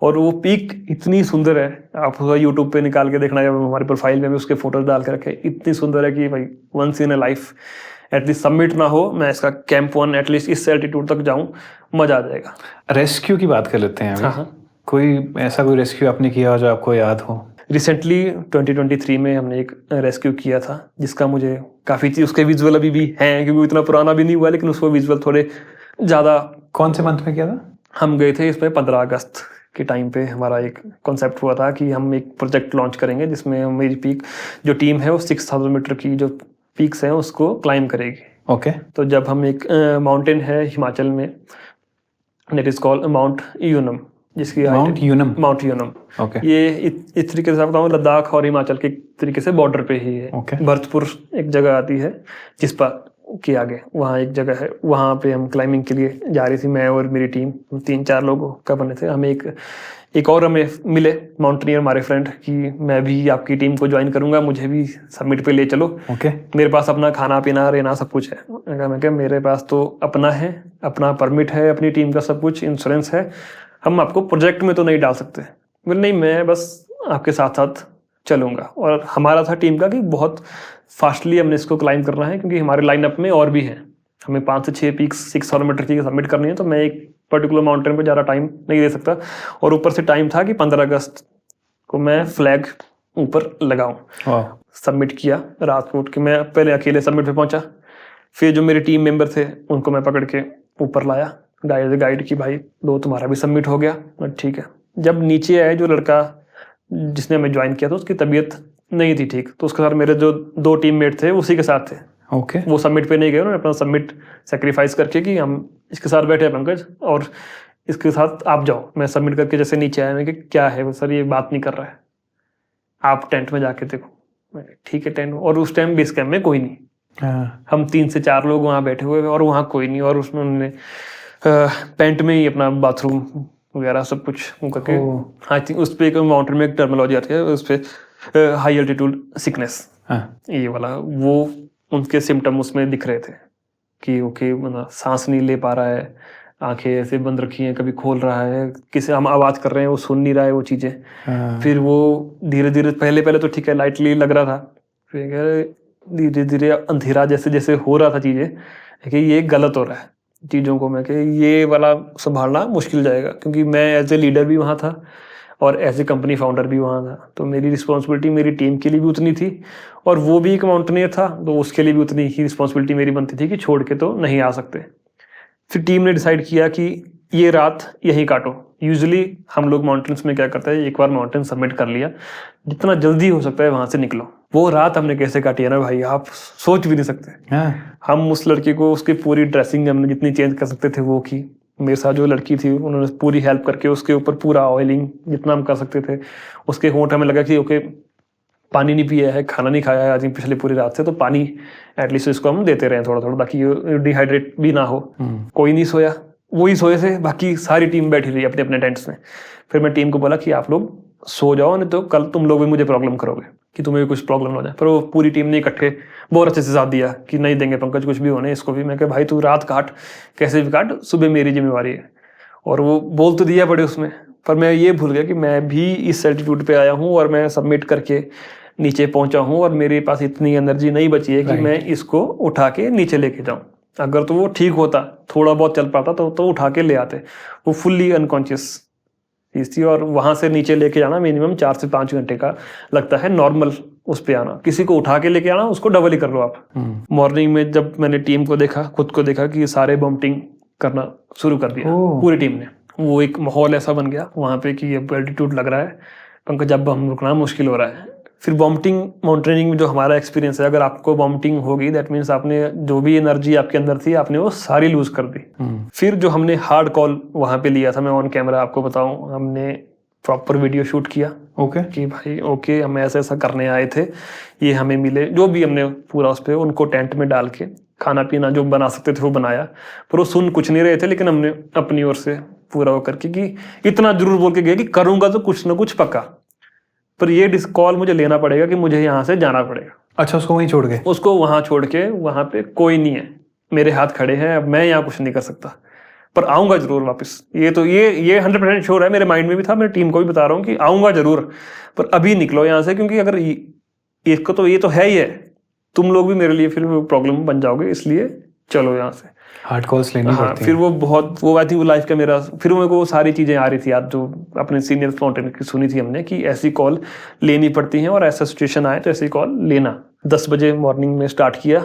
Speaker 1: और वो पीक इतनी सुंदर है, आप यूट्यूब पे निकाल के देखना, हमारे प्रोफाइल में भी उसके फोटोज डाल के रखे, इतनी सुंदर है कि भाई once in a life at least submit ना हो, मैं इसका कैंप 1 एटलीस्ट इस एल्टीट्यूड तक जाऊं, मजा आ जाएगा।
Speaker 2: रेस्क्यू की बात कर लेते हैं अभी।
Speaker 1: हाँ।
Speaker 2: कोई ऐसा कोई रेस्क्यू आपने किया हो जो आपको याद हो?
Speaker 1: रिसेंटली 2023 में हमने एक रेस्क्यू किया था, जिसका मुझे काफ़ी चीज़, उसके विजुअल अभी भी हैं, क्योंकि वो इतना पुराना भी नहीं हुआ, लेकिन उसको विजुअल थोड़े ज़्यादा।
Speaker 2: कौन से मंथ में किया था?
Speaker 1: हम गए थे इसमें 15 अगस्त के टाइम पे। हमारा एक कॉन्सेप्ट हुआ था कि हम एक प्रोजेक्ट लॉन्च करेंगे जिसमें मेरी पीक जो टीम है वो 6000 मीटर की जो पीक्स हैं उसको क्लाइम करेगी।
Speaker 2: ओके।
Speaker 1: तो जब हम एक माउंटेन है हिमाचल में, दैट इज कॉल्ड माउंट यूनम, जिसकी
Speaker 2: माउंट यूनम।
Speaker 1: माउंट यूनम।
Speaker 2: ओके।
Speaker 1: ये इस तरीके से बताऊँ, लद्दाख और हिमाचल के तरीके से बॉर्डर पे ही है।
Speaker 2: ओके।
Speaker 1: भरतपुर एक जगह आती है जिसपा के आगे, वहाँ एक जगह है, वहाँ पे हम क्लाइंबिंग के लिए जा रही थी। मैं और मेरी टीम 3-4 लोगों का बने थे। हमें एक और हमें मिले माउंटेनियर हमारे फ्रेंड कि मैं भी आपकी टीम को ज्वाइन करूंगा, मुझे भी सबमिट पे ले चलो।
Speaker 2: ओके।
Speaker 1: मेरे पास अपना खाना पीना रहना सब कुछ है। मैं कहा मेरे पास तो अपना है, अपना परमिट है, अपनी टीम का सब कुछ, इंश्योरेंस है, हम आपको प्रोजेक्ट में तो नहीं डाल सकते। बोले नहीं, मैं बस आपके साथ साथ चलूंगा। और हमारा था टीम का कि बहुत फास्टली हमने इसको क्लाइम करना है, क्योंकि हमारे लाइनअप में और भी हैं। हमें 5 से 6 पीक्स 6000 मीटर की सबमिट करनी है, तो मैं एक पर्टिकुलर माउंटेन पे ज़्यादा टाइम नहीं दे सकता। और ऊपर से टाइम था कि 15 अगस्त को मैं फ्लैग ऊपर लगाऊं। सबमिट किया रात को उठ के, मैं पहले अकेले सबमिट पे पहुंचा, फिर जो मेरे टीम मेंबर थे उनको मैं पकड़ के ऊपर लाया, गाइड की भाई लो तुम्हारा भी सबमिट हो गया। ठीक है। जब नीचे आए, जो लड़का जिसने हमें ज्वाइन किया था उसकी तबीयत नहीं थी ठीक, तो उसके साथ मेरे जो 2 टीममेट थे उसी के साथ थे।
Speaker 2: ओके।
Speaker 1: वो सबमिट पे नहीं गए, उन्होंने अपना सबमिट सेक्रीफाइस करके कि हम इसके साथ बैठे हैं पंकज, और इसके साथ आप जाओ। मैं सबमिट करके जैसे नीचे आया, मैं कि क्या है वो सर, ये बात नहीं कर रहा है, आप टेंट में जाके देखो। ठीक है टेंट, और उस टाइम बेस कैंप में कोई नहीं। हम 3 से 4 लोग वहाँ बैठे हुए और वहाँ कोई नहीं, और उसमें उन्होंने पेंट में ही अपना बाथरूम वगैरह सब कुछ करके। आई थिंक उस पर एक माउंटेन में एक टर्मिनोलॉजी आती है, उस पर हाई एल्टीट्यूड सिकनेस, ये वाला, वो उनके सिम्टम उसमें दिख रहे थे कि ओके, मतलब सांस नहीं ले पा रहा है, आंखें ऐसे बंद रखी हैं, कभी खोल रहा है, किसी हम आवाज़ कर रहे हैं वो सुन नहीं रहा है वो चीज़ें। फिर वो धीरे धीरे, पहले तो ठीक है लाइटली लग रहा था, फिर धीरे धीरे अंधेरा जैसे जैसे हो रहा था चीज़ें कि ये गलत हो रहा है चीज़ों को। मैं कि ये वाला संभालना मुश्किल जाएगा, क्योंकि मैं एज ए लीडर भी वहाँ था और एज ए कंपनी फाउंडर भी वहाँ था, तो मेरी रिस्पॉन्सिबिलिटी मेरी टीम के लिए भी उतनी थी, और वो भी एक माउंटेनियर था तो उसके लिए भी उतनी ही रिस्पॉन्सिबिलिटी मेरी बनती थी कि छोड़ के तो नहीं आ सकते। फिर टीम ने डिसाइड किया कि ये रात यहीं काटो। यूजुअली हम लोग माउंटेन्स में क्या करते हैं, एक बार माउंटेन सबमिट कर लिया, जितना जल्दी हो सकता है वहाँ से निकलो। वो रात हमने कैसे काटी है ना भाई, आप सोच भी नहीं सकते। हम उस लड़के को, उसकी पूरी ड्रेसिंग हमने जितनी चेंज कर सकते थे वो की। मेरे साथ जो लड़की थी उन्होंने पूरी हेल्प करके उसके ऊपर पूरा ऑयलिंग जितना हम कर सकते थे। उसके होंठ हमें लगा कि ओके पानी नहीं पिया है, खाना नहीं खाया है आज पिछले पूरी रात से, तो पानी एटलीस्ट इसको हम देते रहे थोड़ा थोड़ा, ताकि ये डिहाइड्रेट भी ना हो। कोई नहीं सोया, वही सोए थे, बाकी सारी टीम बैठी रही अपने अपने टेंट्स में। फिर मैं टीम को बोला कि आप लोग सो जाओ, नहीं तो कल तुम लोग भी मुझे प्रॉब्लम करोगे, कि तुम्हें भी कुछ प्रॉब्लम हो जाए। पर वो पूरी टीम ने इकट्ठे बहुत अच्छे से साथ दिया कि नहीं देंगे पंकज कुछ भी होने, इसको भी। मैं कहा भाई तू रात काट, कैसे भी काट, सुबह मेरी जिम्मेवारी है। और वो बोल तो दिया बड़े उसमें, पर मैं ये भूल गया कि मैं भी इस एल्टीट्यूड पे आया हूँ और मैं सबमिट करके नीचे पहुंचा हूँ, और मेरे पास इतनी एनर्जी नहीं बची है कि मैं इसको उठा के नीचे लेके जाऊँ। अगर तो वो ठीक होता, थोड़ा बहुत चल पाता तो उठा के ले आते। वो फुल्ली अनकॉन्शियस चीज़ थी, और वहाँ से नीचे लेके जाना मिनिमम 4 से 5 घंटे का लगता है नॉर्मल उस पे आना। किसी को उठा के लेके आना, उसको डबल ही कर लो आप। मॉर्निंग में जब मैंने टीम को देखा, खुद को देखा कि सारे वॉमिटिंग करना शुरू कर दिया पूरी टीम ने। वो एक माहौल ऐसा बन गया वहाँ पे कि ये एल्टीट्यूड लग रहा है पंकज, अब हम रुकना मुश्किल हो रहा है। फिर वॉमिटिंग, माउंटेनियरिंग में जो हमारा एक्सपीरियंस है, अगर आपको वॉमिटिंग होगी दैट मीन्स आपने जो भी एनर्जी आपके अंदर थी आपने वो सारी लूज कर दी। फिर जो हमने हार्ड कॉल वहाँ पे लिया था, मैं ऑन कैमरा आपको बताऊं, हमने प्रॉपर वीडियो शूट किया। कि भाई ओके हम ऐसा ऐसा करने आए थे, ये हमें मिले, जो भी हमने पूरा उस पर उनको टेंट में डाल के खाना पीना जो बना सकते थे वो बनाया। पर वो सुन कुछ नहीं रहे थे, लेकिन हमने अपनी ओर से पूरा वो करके कि इतना जरूर बोल के गए कि करूँगा तो कुछ ना कुछ पक्का, पर ये कॉल मुझे लेना पड़ेगा कि मुझे यहाँ से जाना पड़ेगा।
Speaker 2: अच्छा, उसको वहीं छोड़ के? उसको
Speaker 1: वहाँ छोड़ के, वहाँ पे कोई नहीं है, मेरे हाथ खड़े हैं, अब मैं यहाँ कुछ नहीं कर सकता। पर आऊँगा ज़रूर वापस। ये 100% श्योर है, मेरे माइंड में भी था, मेरी टीम को भी बता रहा हूँ कि आऊँगा ज़रूर, पर अभी निकलो यहाँ से, क्योंकि अगर इसको तो ये तो है ही है, तुम लोग भी मेरे लिए फिर प्रॉब्लम बन जाओगे, इसलिए चलो यहाँ से।
Speaker 2: हार्ड कॉल्स लेनी
Speaker 1: हाँ,
Speaker 2: पड़ती
Speaker 1: फिर
Speaker 2: हैं।
Speaker 1: वो आई थिंक वो लाइफ का मेरा, फिर मेरे को वो सारी चीज़ें आ रही थी याद, जो अपने सीनियर माउंटेनियर की सुनी थी हमने, कि ऐसी कॉल लेनी पड़ती हैं और ऐसा सिचुएशन आए तो ऐसी कॉल लेना। 10 बजे मॉर्निंग में स्टार्ट किया,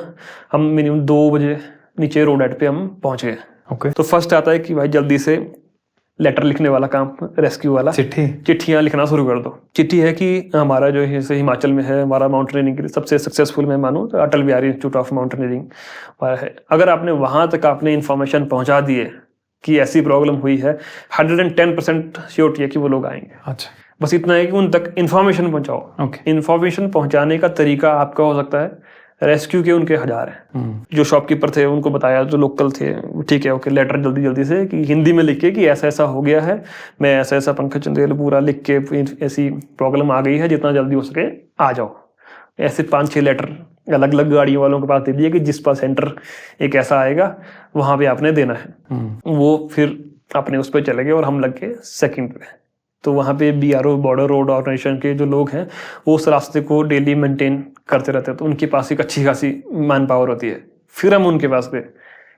Speaker 1: हम मिनिमम 2 बजे नीचे रोड एड पे हम पहुँच गए।
Speaker 2: ओके।
Speaker 1: तो फर्स्ट आता है कि भाई जल्दी से लेटर लिखने वाला काम, रेस्क्यू वाला, चिट्ठियाँ लिखना शुरू कर दो। चिट्ठी है कि हमारा जो जैसे हिमाचल में है, हमारा माउंटेनियरिंग के लिए सबसे सक्सेसफुल मैं मानूँ तो अटल बिहारी इंस्टीट्यूट ऑफ माउंटेनियरिंग है। अगर आपने वहाँ तक आपने इन्फॉर्मेशन पहुँचा दिए कि ऐसी प्रॉब्लम हुई है, 110% श्योरिटी है कि वो लोग आएंगे।
Speaker 2: अच्छा,
Speaker 1: बस इतना है कि उन तक इन्फॉर्मेशन पहुँचाओ।
Speaker 2: ओके।
Speaker 1: इन्फॉर्मेशन पहुँचाने का तरीका आपका हो सकता है, रेस्क्यू के उनके 1000 हैं। जो शॉपकीपर थे उनको बताया, जो लोकल थे, ठीक है ओके, लेटर जल्दी जल्दी से कि हिंदी में लिख के कि ऐसा ऐसा हो गया है, मैं ऐसा ऐसा पंकज चंदेल पूरा लिख के, ऐसी प्रॉब्लम आ गई है, जितना जल्दी हो सके आ जाओ। ऐसे 5-6 लेटर अलग अलग गाड़ियों वालों के पास दे दिए कि जिस पास सेंटर एक ऐसा आएगा वहाँ पे आपने देना है। वो फिर अपने उस पर चले गए और हम लग गए सेकंड पे। तो वहाँ पे BRO बॉर्डर रोड ऑर्गेनाइजेशन के जो लोग हैं वो उस रास्ते को डेली मेंटेन करते रहते हैं, तो उनके पास एक अच्छी खासी मैन पावर होती है। फिर हम उनके पास गए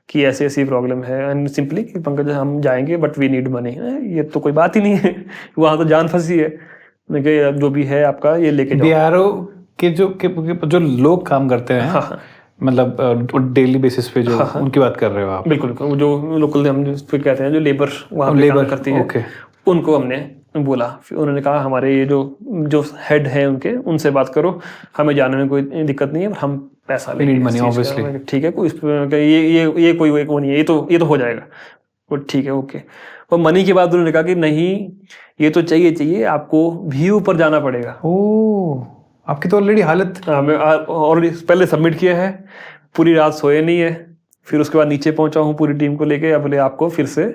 Speaker 1: कि ऐसी ऐसी प्रॉब्लम है, एंड सिंपली कि पंकज हम जाएंगे बट वी नीड मनी। ये तो कोई बात ही नहीं है, वहाँ तो जान फंसी है। मैं कहा जो भी है आपका ये लेके जाओ।
Speaker 2: BRO के जो लोग काम करते हैं,
Speaker 1: हाँ,
Speaker 2: मतलब डेली बेसिस पे जो उनकी बात कर रहे हो आप?
Speaker 1: बिल्कुल, जो लोकल हम फिर कहते हैं, जो लेबर वहाँ पे काम करती है,
Speaker 2: ओके।
Speaker 1: उनको हमने बोला। फिर उन्होंने कहा हमारे ये जो हेड हैं उनके, उनसे बात करो, हमें जाने में कोई दिक्कत नहीं है, हम पैसा लेंगे
Speaker 2: मनी ऑब्वियसली।
Speaker 1: ठीक है, कोई ये कोई वो नहीं है, ये तो हो जाएगा, वो ठीक है ओके। और मनी के बाद उन्होंने कहा कि नहीं, ये तो चाहिए, आपको भी ऊपर जाना पड़ेगा।
Speaker 2: ओह, आपकी तो ऑलरेडी हालत।
Speaker 1: मैं ऑलरेडी पहले सबमिट किया है, पूरी रात सोए नहीं है, फिर उसके बाद नीचे पहुंचा हूँ पूरी टीम को लेके, अब आपको फिर से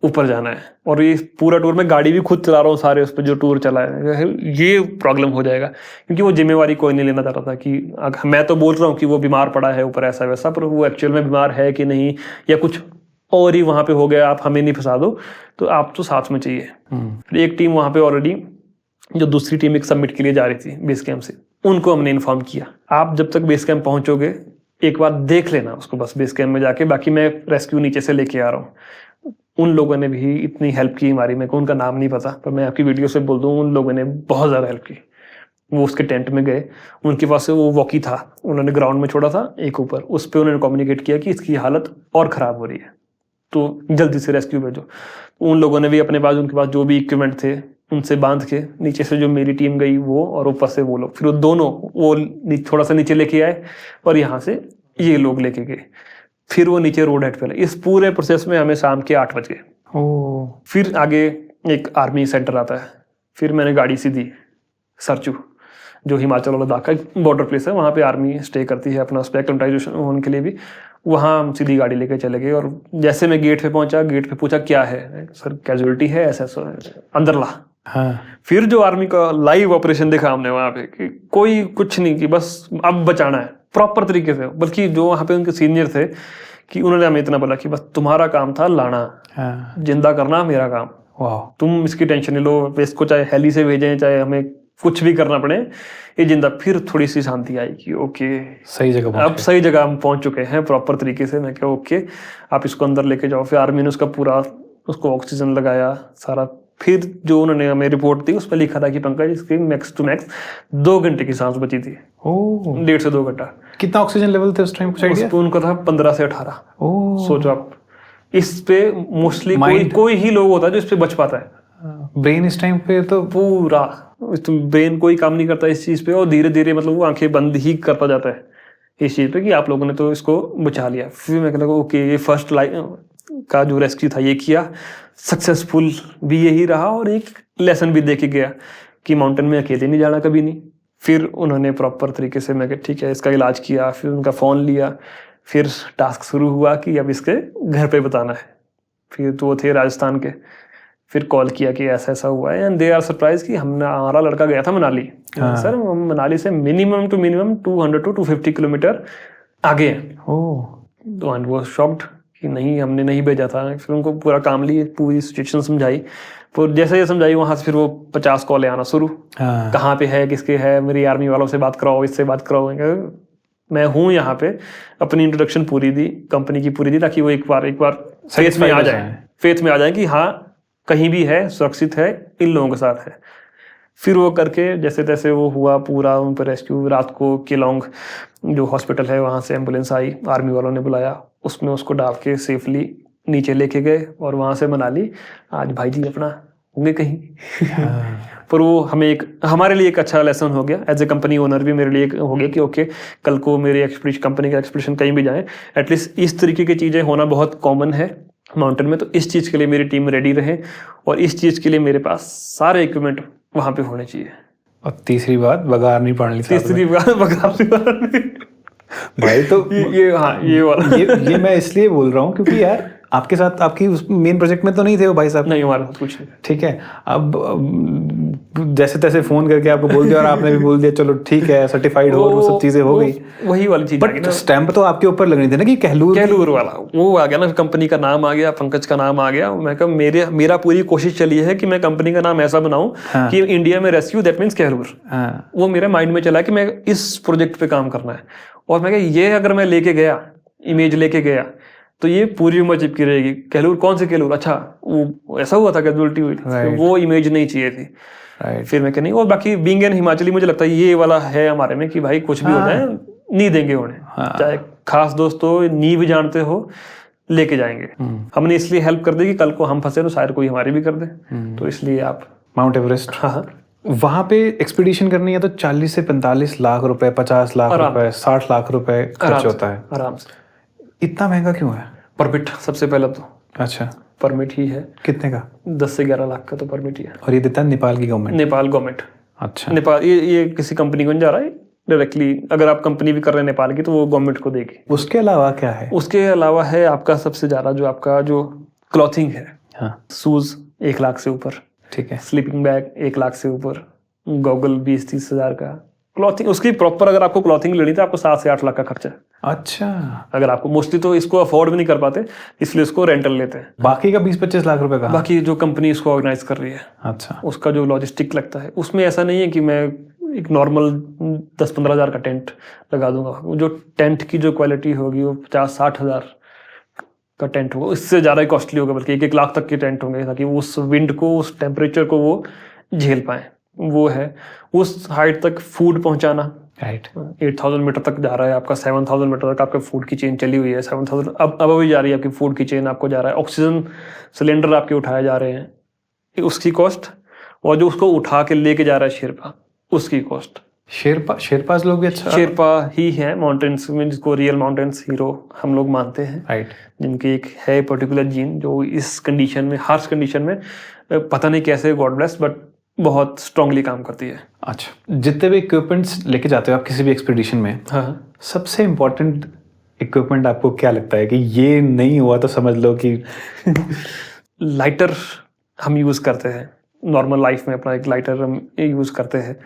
Speaker 1: ऊपर जाना है, और ये पूरा टूर में गाड़ी भी खुद चला रहा हूँ सारे उस पर जो टूर चला है। ये प्रॉब्लम हो जाएगा, क्योंकि वो जिम्मेवारी कोई नहीं लेना चाहता था कि मैं तो बोल रहा हूँ कि वो बीमार पड़ा है ऊपर ऐसा वैसा, पर वो एक्चुअल में बीमार है कि नहीं, या कुछ और ही वहाँ पे हो गया, आप हमें नहीं फंसा दो, तो आप तो साथ में चाहिए। फिर एक टीम वहाँ पे ऑलरेडी, जो दूसरी टीम एक सबमिट के लिए जा रही थी बेस कैंप से, उनको हमने इन्फॉर्म किया, आप जब तक बेस कैंप पहुँचोगे एक बार देख लेना उसको बस बेस कैंप में जाके, बाकी मैं रेस्क्यू नीचे से लेके आ रहा हूँ। उन लोगों ने भी इतनी हेल्प की हमारी, मेरे को उनका नाम नहीं पता, पर मैं आपकी वीडियो से बोल दूँ, उन लोगों ने बहुत ज़्यादा हेल्प की। वो उसके टेंट में गए, उनके पास से वो वॉकी था, उन्होंने ग्राउंड में छोड़ा था एक ऊपर, उस पर उन्होंने कम्युनिकेट किया कि इसकी हालत और ख़राब हो रही है, तो जल्दी से रेस्क्यू भेजो। उन लोगों ने भी अपने पास, उनके पास जो भी इक्विपमेंट थे उनसे बांध के, नीचे से जो मेरी टीम गई वो, और ऊपर से वो लोग, फिर वो दोनों वो थोड़ा सा नीचे लेके आए, और यहाँ से ये लोग लेके गए, फिर वो नीचे रोड हेड पे लगे। इस पूरे प्रोसेस में हमें शाम के 8 बज गए। फिर आगे एक आर्मी सेंटर आता है, फिर मैंने गाड़ी सी दी सरचू, जो हिमाचल और लद्दाख का बॉर्डर प्लेस है, वहाँ पे आर्मी स्टे करती है अपना एक्लिमेटाइजेशन होने के लिए भी। वहाँ हम सीधी गाड़ी लेके चले गए, और जैसे मैं गेट पे पहुंचा, गेट पे पूछा क्या है सर, कैजुअलिटी है, ऐसा अंदर ला।
Speaker 2: हाँ।
Speaker 1: फिर जो आर्मी का लाइव ऑपरेशन देखा हमने वहाँ पे, कि कोई कुछ नहीं, कि बस अब बचाना है प्रॉपर तरीके से। बल्कि जो वहाँ पे उनके सीनियर थे, कि उन्होंने हमें इतना बोला कि बस तुम्हारा काम था लाना,
Speaker 2: हाँ।
Speaker 1: जिंदा करना मेरा काम,
Speaker 2: वाह,
Speaker 1: तुम इसकी टेंशन नहीं लो, इसको चाहे हेली से भेजें, चाहे हमें कुछ भी करना पड़े, ये जिंदा। फिर थोड़ी सी शांति आई कि ओके,
Speaker 2: सही जगह,
Speaker 1: अब सही जगह हम पहुंच चुके हैं प्रॉपर तरीके से। मैं क्या ओके, आप इसको अंदर लेके जाओ। फिर आर्मी ने उसका पूरा, उसको ऑक्सीजन लगाया सारा। फिर जो उन्होंने हमें रिपोर्ट दी, उसमें लिखा था कि पंकज इसकी मैक्स टू मैक्स 2 घंटे की सांस बची थी। 1.5 से 2 घंटा।
Speaker 2: कितना ऑक्सीजन लेवल थे उस टाइम?
Speaker 1: उनका था 15 से 18। सोचो आप, इस पे मोस्टली कोई ही लोग होता है जो इस पे बच पाता है।
Speaker 2: ब्रेन इस टाइम पे तो
Speaker 1: पूरा, ब्रेन कोई काम नहीं करता इस चीज पे, और धीरे धीरे मतलब वो आंखें बंद ही करता जाता है इस चीज पे, कि आप लोगों ने तो इसको बचा लिया। फिर मैं लगा ओके, ये फर्स्ट लाइन का जो रेस्क्यू था ये किया, सक्सेसफुल भी यही रहा, और एक लेसन भी दे के गया कि माउंटेन में अकेले नहीं जाना कभी नहीं। फिर उन्होंने प्रॉपर तरीके से, मैं ठीक है, इसका इलाज किया। फिर उनका फ़ोन लिया, फिर टास्क शुरू हुआ कि अब इसके घर पे बताना है। फिर तो वो थे राजस्थान के, फिर कॉल किया कि ऐसा ऐसा हुआ है, एंड दे आर सरप्राइज कि हमारा लड़का गया था मनाली। सर मनाली से minimum to minimum 200 to 250 kilometre आगे है।
Speaker 2: तो
Speaker 1: वो शॉक्ड कि नहीं, हमने नहीं भेजा था। फिर उनको पूरा कामली पूरी सिचुएशन समझाई। फिर जैसे ये समझाई वहाँ से फिर वो 50 कॉल आना शुरू, कहाँ पे है, किसके है, मेरी आर्मी वालों से बात कराओ, इससे बात कराओ। मैं हूँ यहाँ पे, अपनी इंट्रोडक्शन पूरी दी, कंपनी की पूरी दी, ताकि वो एक बार फेथ में आ जाए कि हाँ कहीं भी है, सुरक्षित है, इन लोगों के साथ है। फिर वो करके जैसे तैसे वो हुआ पूरा, उन पर रेस्क्यू। रात को केलोंग जो हॉस्पिटल है वहाँ से एम्बुलेंस आई, आर्मी वालों ने बुलाया, उसमें उसको डाल के सेफली नीचे लेके गए और वहाँ से मनाली। आज भाई जी अपना होंगे कहीं। पर वो हमारे लिए एक अच्छा लेसन हो गया। एज ए कंपनी ओनर भी मेरे लिए हो गया कि ओके, कल को मेरे कंपनी का एक्सपीडिशन कहीं भी जाए, एटलीस्ट इस तरीके की चीज़ें होना बहुत कॉमन है माउंटेन में। तो इस चीज़ के लिए मेरी टीम रेडी रहे और इस चीज़ के लिए मेरे पास सारे इक्विपमेंट वहाँ पे होने चाहिए।
Speaker 2: और तीसरी बात, बगार नहीं पड़नी।
Speaker 1: तीसरी बात बगार नहीं
Speaker 2: भाई। तो
Speaker 1: ये वाला
Speaker 2: ये मैं इसलिए बोल रहा हूँ क्योंकि यार आपके साथ, आपकी उस मेन प्रोजेक्ट में तो नहीं थे वो भाई साहब?
Speaker 1: नहीं, हमारे साथ कुछ नहीं।
Speaker 2: ठीक है, अब जैसे तैसे फोन करके आपको बोल दिया और आपने भी बोल दिया चलो ठीक है, सर्टिफाइड हो, वो सब चीजें हो गई।
Speaker 1: वही वाली चीज।
Speaker 2: बट स्टैंप तो आपके ऊपर लगनी थी ना कि कहलूर
Speaker 1: वाला वो आ गया ना, कंपनी का नाम आ गया, पंकज का नाम आ गया। मैं कहा मेरा पूरी कोशिश चली है कि मैं कंपनी का नाम ऐसा बनाऊं कि इंडिया में रेस्क्यू, दैट मीन्स कहलूर। वो मेरे माइंड में चला कि मैं इस प्रोजेक्ट पे काम करना है। और मैं कहा ये अगर मैं लेके गया, इमेज लेके गया, तो ये पूरी उम्र चिपकी रहेगी। कहलूर कौन से कहलूर, अच्छा वो ऐसा हुआ था, कैजुअलिटी हुई थी, वो इमेज नहीं चाहिए थी। फिर मैं कह नहीं। और बाकी बीइंग एन हिमाचली मुझे लगता है ये वाला है हमारे में कि भाई कुछ भी हो जाए नहीं देंगे उन्हें। चाहे खास दोस्त हो, नी भी जानते हो, लेके जाएंगे। हमने इसलिए हेल्प कर दी कि कल को हम फंसे तो शायद कोई हमारी भी कर दे। तो इसलिए आप
Speaker 2: माउंट एवरेस्ट, हाँ, वहां पे एक्सपीडिशन करनी है तो 40 से 45 लाख रुपए, 50 लाख रुपए, 60 लाख रुपए खर्च होता है
Speaker 1: आराम से।
Speaker 2: इतना महंगा क्यों है?
Speaker 1: परमिट सबसे पहले तो।
Speaker 2: अच्छा,
Speaker 1: परमिट ही है।
Speaker 2: कितने का?
Speaker 1: 10 से 11 लाख का तो परमिट ही है।
Speaker 2: और ये देता है नेपाल की गवर्नमेंट?
Speaker 1: नेपाल गवर्नमेंट।
Speaker 2: अच्छा,
Speaker 1: नेपाल ये किसी कंपनी को नहीं जा रहा है डायरेक्टली। अगर आप कंपनी भी कर रहे हैं नेपाल की तो वो गवर्नमेंट को देगी।
Speaker 2: उसके अलावा क्या है?
Speaker 1: उसके अलावा है आपका सबसे ज्यादा जो आपका जो क्लॉथिंग है, शूज 1 लाख से ऊपर,
Speaker 2: ठीक है,
Speaker 1: स्लीपिंग बैग 1 लाख से ऊपर, गॉगल 20-30 हजार का, क्लॉथिंग उसकी प्रॉपर अगर आपको क्लॉथिंग लेनी तो आपको 7 से 8 लाख का खर्चा है।
Speaker 2: अच्छा,
Speaker 1: अगर आपको मोस्टली तो इसको अफोर्ड भी नहीं कर पाते, इसलिए इसको रेंटल लेते हैं।
Speaker 2: बाकी का 20-25 लाख रुपए का?
Speaker 1: बाकी जो कंपनी इसको ऑर्गेनाइज कर रही है,
Speaker 2: अच्छा,
Speaker 1: उसका जो लॉजिस्टिक लगता है, उसमें ऐसा नहीं है कि मैं एक नॉर्मल 10-15 हजार का टेंट लगा दूंगा। जो टेंट की जो क्वालिटी होगी वो 50-60 हजार का टेंट होगा, इससे ज़्यादा ही कॉस्टली होगा, बल्कि 1-1 लाख तक के टेंट होंगे, ताकि उस विंड को, उस टेम्परेचर को वो झेल पाए। वो है उस हाइट तक फूड पहुंचाना।
Speaker 2: राइट,
Speaker 1: 8000 मीटर तक जा रहा है आपका, 7000 मीटर तक आपका फूड की चेन चली हुई है। 7000 अब अभी जा रही है आपकी फूड की चेन, आपको जा रहा है। ऑक्सीजन सिलेंडर आपके उठाए जा रहे हैं, उसकी कॉस्ट, और जो उसको उठा के लेके जा रहा है शेरपा, उसकी कॉस्ट।
Speaker 2: शेरपास लोग भी अच्छा,
Speaker 1: शेरपा ही है माउंटेन्स में जिसको रियल माउंटेन्स हीरो हम लोग मानते हैं।
Speaker 2: राइट,
Speaker 1: जिनकी एक है पर्टिकुलर जीन जो इस कंडीशन में, हार्श कंडीशन में, पता नहीं कैसे, गॉड ब्लेस, बट बहुत स्ट्रांगली काम करती है।
Speaker 2: अच्छा, जितने भी इक्विपमेंट्स लेके जाते हो आप किसी भी एक्सपीडिशन में,
Speaker 1: हाँ,
Speaker 2: सबसे इम्पोर्टेंट इक्विपमेंट आपको क्या लगता है कि ये नहीं हुआ तो समझ लो कि
Speaker 1: लाइटर हम यूज करते हैं नॉर्मल लाइफ में, अपना एक लाइटर हम यूज करते हैं।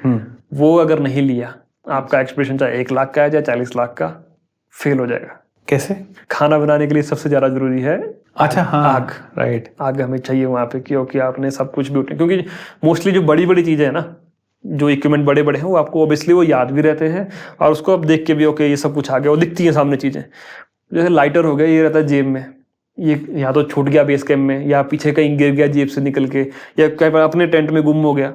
Speaker 1: वो अगर नहीं लिया, आपका एक्सपीडिशन चाहे 1 लाख का है चाहे 40 लाख का, फेल हो जाएगा।
Speaker 2: कैसे?
Speaker 1: खाना बनाने के लिए सबसे ज्यादा जरूरी है
Speaker 2: अच्छा, हाँ,
Speaker 1: आग।
Speaker 2: राइट,
Speaker 1: आग हमें चाहिए वहाँ पे, क्योंकि आपने सब कुछ भी उठे, क्योंकि मोस्टली जो बड़ी बड़ी चीजें हैं ना, जो इक्विपमेंट बड़े बड़े हैं, वो आपको ऑब्वियसली वो याद भी रहते हैं और उसको आप देख के भी ओके ये सब कुछ आ गया, वो दिखती है सामने चीजें। जैसे लाइटर हो गया, ये रहता है जेब में, ये या तो छूट गया बेस कैंप में, या पीछे कहीं गिर गया जेब से निकल के, या कहीं अपने टेंट में गुम हो गया।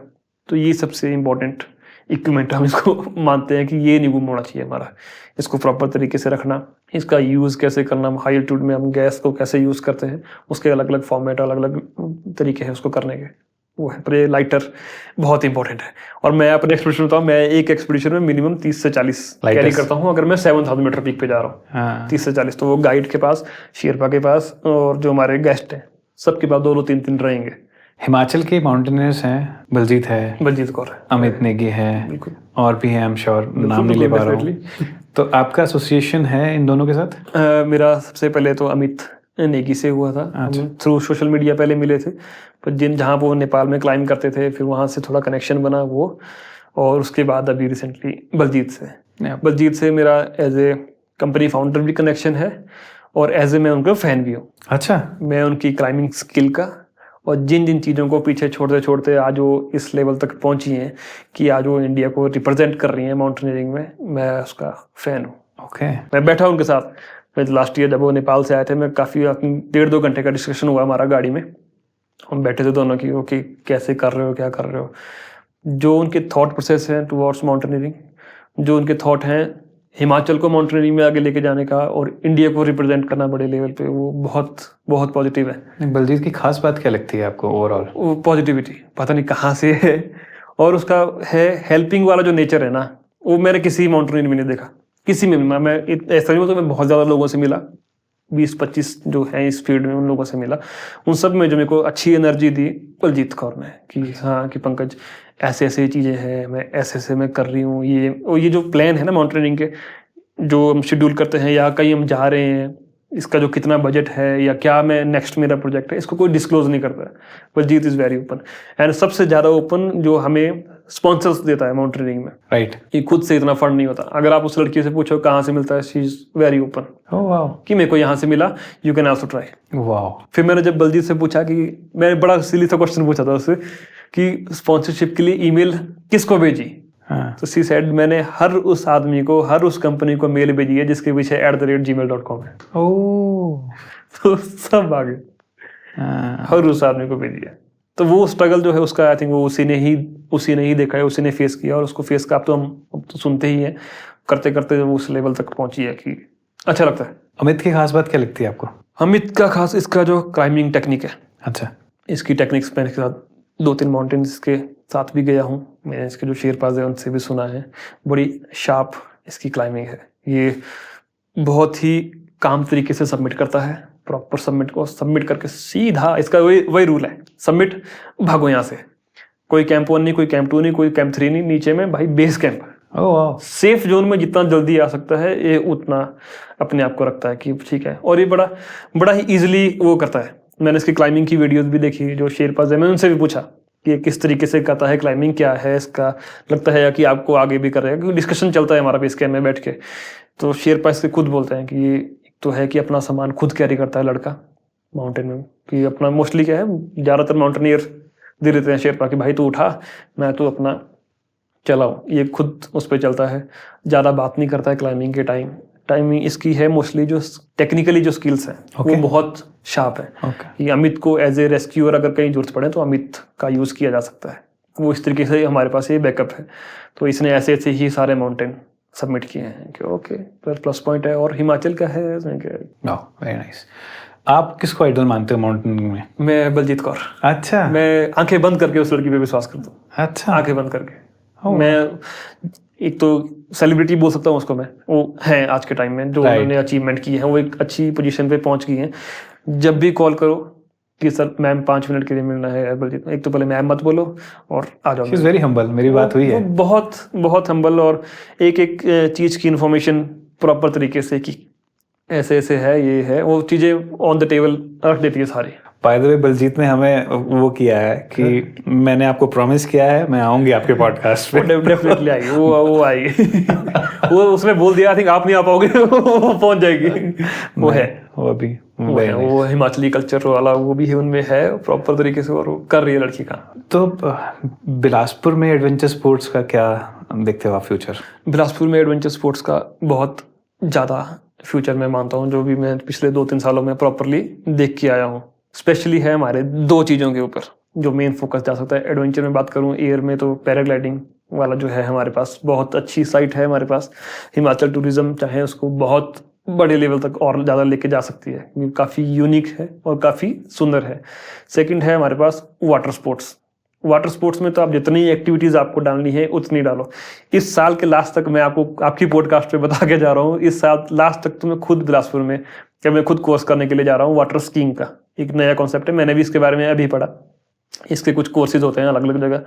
Speaker 1: तो ये सबसे इम्पोर्टेंट इक्विपमेंट हम इसको मानते हैं कि ये नहीं गुम होना चाहिए हमारा। इसको प्रॉपर तरीके से रखना, इसका यूज़ कैसे करना, हाई एल्टीट्यूड में हम गैस को कैसे यूज़ करते हैं, उसके अलग अलग फॉर्मेट, अलग अलग तरीके हैं उसको करने के, वो है। पर ये लाइटर बहुत इंपॉर्टेंट है। और मैं अपने एक्सपीडिशन बताऊँ, मैं एक एक्सपीडिशन में मिनिमम 30 से 40 कैरी करता हूँ अगर मैं 7000 मीटर पीक पे जा रहा हूँ।
Speaker 2: हाँ,
Speaker 1: 30 से 40 तो वो गाइड के पास, शेरपा के पास, और जो हमारे गेस्ट हैं सबके पास 2-2 3-3 रहेंगे।
Speaker 2: हिमाचल के माउंटेनियर्स हैं, बलजीत है,
Speaker 1: बलजीत कौर है,
Speaker 2: अमित नेगी है,
Speaker 1: बिल्कुल,
Speaker 2: और भी है, आई एम श्योर, नाम नहीं ले पा रहा हूँ। तो आपका एसोसिएशन है इन दोनों के साथ?
Speaker 1: मेरा सबसे पहले तो अमित नेगी से हुआ था, थ्रू सोशल मीडिया पहले मिले थे, पर जहाँ वो नेपाल में क्लाइंब करते थे, फिर वहाँ से थोड़ा कनेक्शन बना वो, और उसके बाद अभी रिसेंटली बलजीत से। बलजीत से मेरा एज ए कंपनी फाउंडर भी कनेक्शन है, और एज ए मैं उनका फ़ैन भी हूँ।
Speaker 2: अच्छा,
Speaker 1: मैं उनकी क्लाइंबिंग स्किल का और जिन जिन चीज़ों को पीछे छोड़ते छोड़ते आज वो इस लेवल तक पहुंची हैं कि आज वो इंडिया को रिप्रेजेंट कर रही हैं माउंटेनियरिंग में, मैं उसका फ़ैन हूँ।
Speaker 2: ओके,
Speaker 1: मैं बैठा उनके साथ। मैं लास्ट ईयर जब वो नेपाल से आए थे, मैं काफ़ी 1.5-2 घंटे का डिस्कशन हुआ हमारा गाड़ी में। हम बैठे थे दोनों की, ओके कैसे कर रहे हो, क्या कर रहे हो, जो उनके थॉट प्रोसेस हैं टुवर्ड्स माउंटेनियरिंग, जो उनके थॉट हैं हिमाचल को माउंटेनियरिंग में आगे लेके जाने का और इंडिया को रिप्रेजेंट करना बड़े लेवल पे, वो बहुत बहुत पॉजिटिव है।
Speaker 2: बलजीत की खास बात क्या लगती है आपको ओवरऑल?
Speaker 1: वो पॉजिटिविटी पता नहीं कहाँ से है, और उसका है हेल्पिंग वाला जो नेचर है ना, वो मैंने किसी माउंटेनियर में नहीं देखा, किसी में भी। मैं ऐसा नहीं होता, मैं बहुत ज़्यादा लोगों से मिला, 20-25 जो हैं इस फील्ड में, उन लोगों से मिला। उन सब में जो मेरे को अच्छी एनर्जी दी बलजीत कौर ने कि हाँ कि पंकज ऐसे ऐसे चीज़ें हैं, मैं ऐसे ऐसे मैं कर रही हूँ, ये जो प्लान है ना माउंटेनियरिंग के, जो हम शेड्यूल करते हैं या कहीं हम जा रहे हैं, इसका जो कितना बजट है या क्या मैं नेक्स्ट मेरा प्रोजेक्ट है, इसको कोई डिस्क्लोज नहीं करता है। Baljeet is very open, and सबसे ज़्यादा ओपन जो हमें स्पॉन्सर्स देता है माउंटेनियरिंग में।
Speaker 2: राइट,
Speaker 1: ये खुद से इतना फंड नहीं होता। अगर आप उस लड़की से पूछो कहाँ से मिलता है, she is very open
Speaker 2: oh wow,
Speaker 1: कि मेरे को यहाँ से मिला, you can also try.
Speaker 2: Wow,
Speaker 1: फिर मैंने जब बलजीत से पूछा कि मैंने बड़ा सिली सा क्वेश्चन पूछा था उससे कि स्पॉन्सरशिप के लिए ईमेल किसको भेजी,
Speaker 2: हाँ,
Speaker 1: तो सी सेड मैंने हर उस आदमी को, हर उस कंपनी को मेल भेजी है जिसके पीछे @gmail.com है।
Speaker 2: ओह,
Speaker 1: तो सब आ गए,
Speaker 2: हाँ,
Speaker 1: हर उस आदमी को भेजी है। तो वो स्ट्रगल जो है उसका आई थिंक वो उसी ने ही देखा है, उसी ने फेस किया, और उसको फेस का अब तो सुनते ही हैं, करते करते वो उस लेवल तक पहुंची है कि अच्छा लगता है।
Speaker 2: अमित की खास बात क्या लगती है आपको?
Speaker 1: अमित का खास इसका जो क्लाइंबिंग टेक्निक है,
Speaker 2: अच्छा,
Speaker 1: इसकी टेक्निक्स मैंने इसके साथ 2-3 माउंटेन्स के साथ भी गया हूँ, मैंने इसके जो शेरपाज हैं उनसे भी सुना है, बड़ी शार्प इसकी क्लाइंबिंग है। ये बहुत ही काम तरीके से सबमिट करता है, प्रॉपर सबमिट करके सीधा, इसका वही रूल है, सबमिट भागो यहाँ से, कोई कैंप 1 नहीं, कोई कैंप 2 नहीं, कोई कैंप 3 नहीं, नीचे में भाई base camp,
Speaker 2: oh wow,
Speaker 1: safe zone में जितना जल्दी आ सकता है ये उतना अपने आप को रखता है कि ठीक है। और ये बड़ा ही इजीली वो करता है। मैंने इसकी क्लाइंबिंग की वीडियोस भी देखी, जो शेरपाज है, मैंने उनसे भी पूछा कि ये किस तरीके से करता है क्लाइंबिंग, क्या है इसका, लगता है कि आपको आगे भी करेगा, क्योंकि डिस्कशन चलता है हमारा बेस कैंप में बैठ के। तो शेरपाज से खुद बोलते हैं कि ये तो है कि अपना सामान खुद कैरी करता है लड़का माउंटेन में, कि अपना मोस्टली क्या है, ज़्यादातर माउंटेनियर दे देते हैं शेरपा कि भाई तू उठा, मैं तो अपना चलाओ, ये खुद उस पर चलता है, ज़्यादा बात नहीं करता है क्लाइंबिंग के टाइमिंग इसकी है मोस्टली, जो टेक्निकली जो स्किल्स हैं वो बहुत शार्प है।
Speaker 2: ओके,
Speaker 1: कि अमित को एज ए रेस्क्यूअर अगर कहीं जरूरत पड़े तो अमित का यूज़ किया जा सकता है, वो इस तरीके से हमारे पास ये बैकअप है। तो इसने ऐसे ऐसे ही सारे माउंटेन सबमिट किए हैं कि ओके प्लस पॉइंट है। और हिमाचल का है,
Speaker 2: वेरी नाइस। आप किसको आइडल मानते हो माउंटेनिंग में?
Speaker 1: मैं बलजीत कौर।
Speaker 2: अच्छा,
Speaker 1: मैं आंखें बंद करके उस लड़की पे विश्वास करता हूँ,
Speaker 2: अच्छा,
Speaker 1: आंखें बंद करके। मैं एक तो सेलिब्रिटी बोल सकता हूँ उसको, मैं वो है आज के टाइम में जो उन्होंने अचीवमेंट की है, वो एक अच्छी पोजीशन पे पहुंच गई हैं। जब भी कॉल करो कि सर मैम 5 मिनट के लिए मिलना है बलजीत, एक तो पहले मैम मत बोलो और आ जाओ।
Speaker 2: शी इज वेरी हम्बल, मेरी बात हुई है।
Speaker 1: बहुत बहुत हम्बल, और एक एक चीज़ की इन्फॉर्मेशन प्रॉपर तरीके से कि ऐसे ऐसे है, ये है, वो चीज़ें ऑन द टेबल रख देती है सारी।
Speaker 2: बाय द वे बलजीत ने हमें वो किया है कि मैंने आपको प्रॉमिस किया है मैं आऊंगी आपके पॉडकास्ट पे।
Speaker 1: डेफिनेटली आएगी, वो आएगी। वो उसने बोल दिया, आई थिंक आप नहीं आ पाओगे, वो पहुंच जाएगी। वो है, वो हिमाचली कल्चर वाला वो भी है, उनमें है प्रॉपर तरीके से, और वो कर रही है लड़की का।
Speaker 2: तो बिलासपुर में एडवेंचर स्पोर्ट्स का क्या देखते हो आप फ्यूचर?
Speaker 1: बिलासपुर में एडवेंचर स्पोर्ट्स का बहुत ज़्यादा फ्यूचर मैं मानता हूँ, जो भी मैं पिछले 2-3 सालों में प्रॉपरली देख के आया हूँ। स्पेशली है हमारे 2 चीज़ों के ऊपर जो मेन फोकस जा सकता है। एडवेंचर में बात करूँ, एयर में तो पैराग्लाइडिंग वाला जो है हमारे पास बहुत अच्छी साइट है हमारे पास। हिमाचल टूरिज्म चाहे उसको बहुत बड़े लेवल तक और ज़्यादा लेके जा सकती है, काफ़ी यूनिक है और काफ़ी सुंदर है। सेकंड है हमारे पास वाटर स्पोर्ट्स। वाटर स्पोर्ट्स में तो आप जितनी एक्टिविटीज़ आपको डालनी है उतनी डालो। इस साल के लास्ट तक मैं आपको आपकी पॉडकास्ट पे बता के जा रहा हूँ, इस साल लास्ट तक तो मैं खुद बिलासपुर में मैं खुद कोर्स करने के लिए जा रहा हूँ। वाटर स्कीइंग का एक नया कॉन्सेप्ट है, मैंने भी इसके बारे में अभी पढ़ा। इसके कुछ कोर्सेज होते हैं अलग अलग जगह,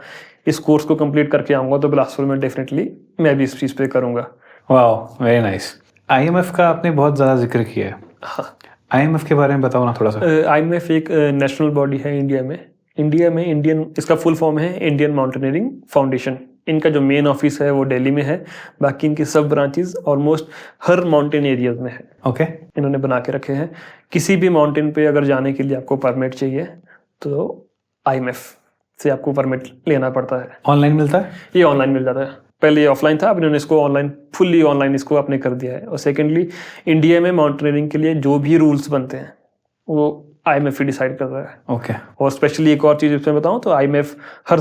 Speaker 1: इस कोर्स को कंप्लीट करके आऊँगा तो बिलासपुर में डेफिनेटली मैं भी इस चीज़ पे करूँगा।
Speaker 2: वाह, वेरी नाइस। IMF का आपने बहुत ज़्यादा जिक्र किया है।
Speaker 1: हाँ,
Speaker 2: IMF के बारे में बताओ ना थोड़ा सा।
Speaker 1: IMF एक नेशनल बॉडी है इंडिया में। इंडियन, इसका फुल फॉर्म है इंडियन माउंटेनियरिंग फाउंडेशन। इनका जो मेन ऑफिस है वो दिल्ली में है, बाकी इनकी सब ब्रांचेस ऑलमोस्ट हर माउंटेन एरियाज में है।
Speaker 2: ओके,
Speaker 1: इन्होंने बना के रखे हैं। किसी भी माउंटेन पे अगर जाने के लिए आपको परमिट चाहिए तो IMF से आपको परमिट लेना पड़ता है।
Speaker 2: ऑनलाइन मिलता है?
Speaker 1: ये ऑनलाइन मिल जाता है। पहले ये ऑफलाइन था, अब इन्होंने इसको ऑनलाइन, फुल्ली ऑनलाइन इसको आपने कर दिया है। और सेकेंडली, इंडिया में माउंटेनियरिंग के लिए जो भी रूल्स बनते हैं वो IMF ही डिसाइड कर रहा है।
Speaker 2: ओके,
Speaker 1: और स्पेशली एक और चीज़ इसमें बताऊं तो IMF हर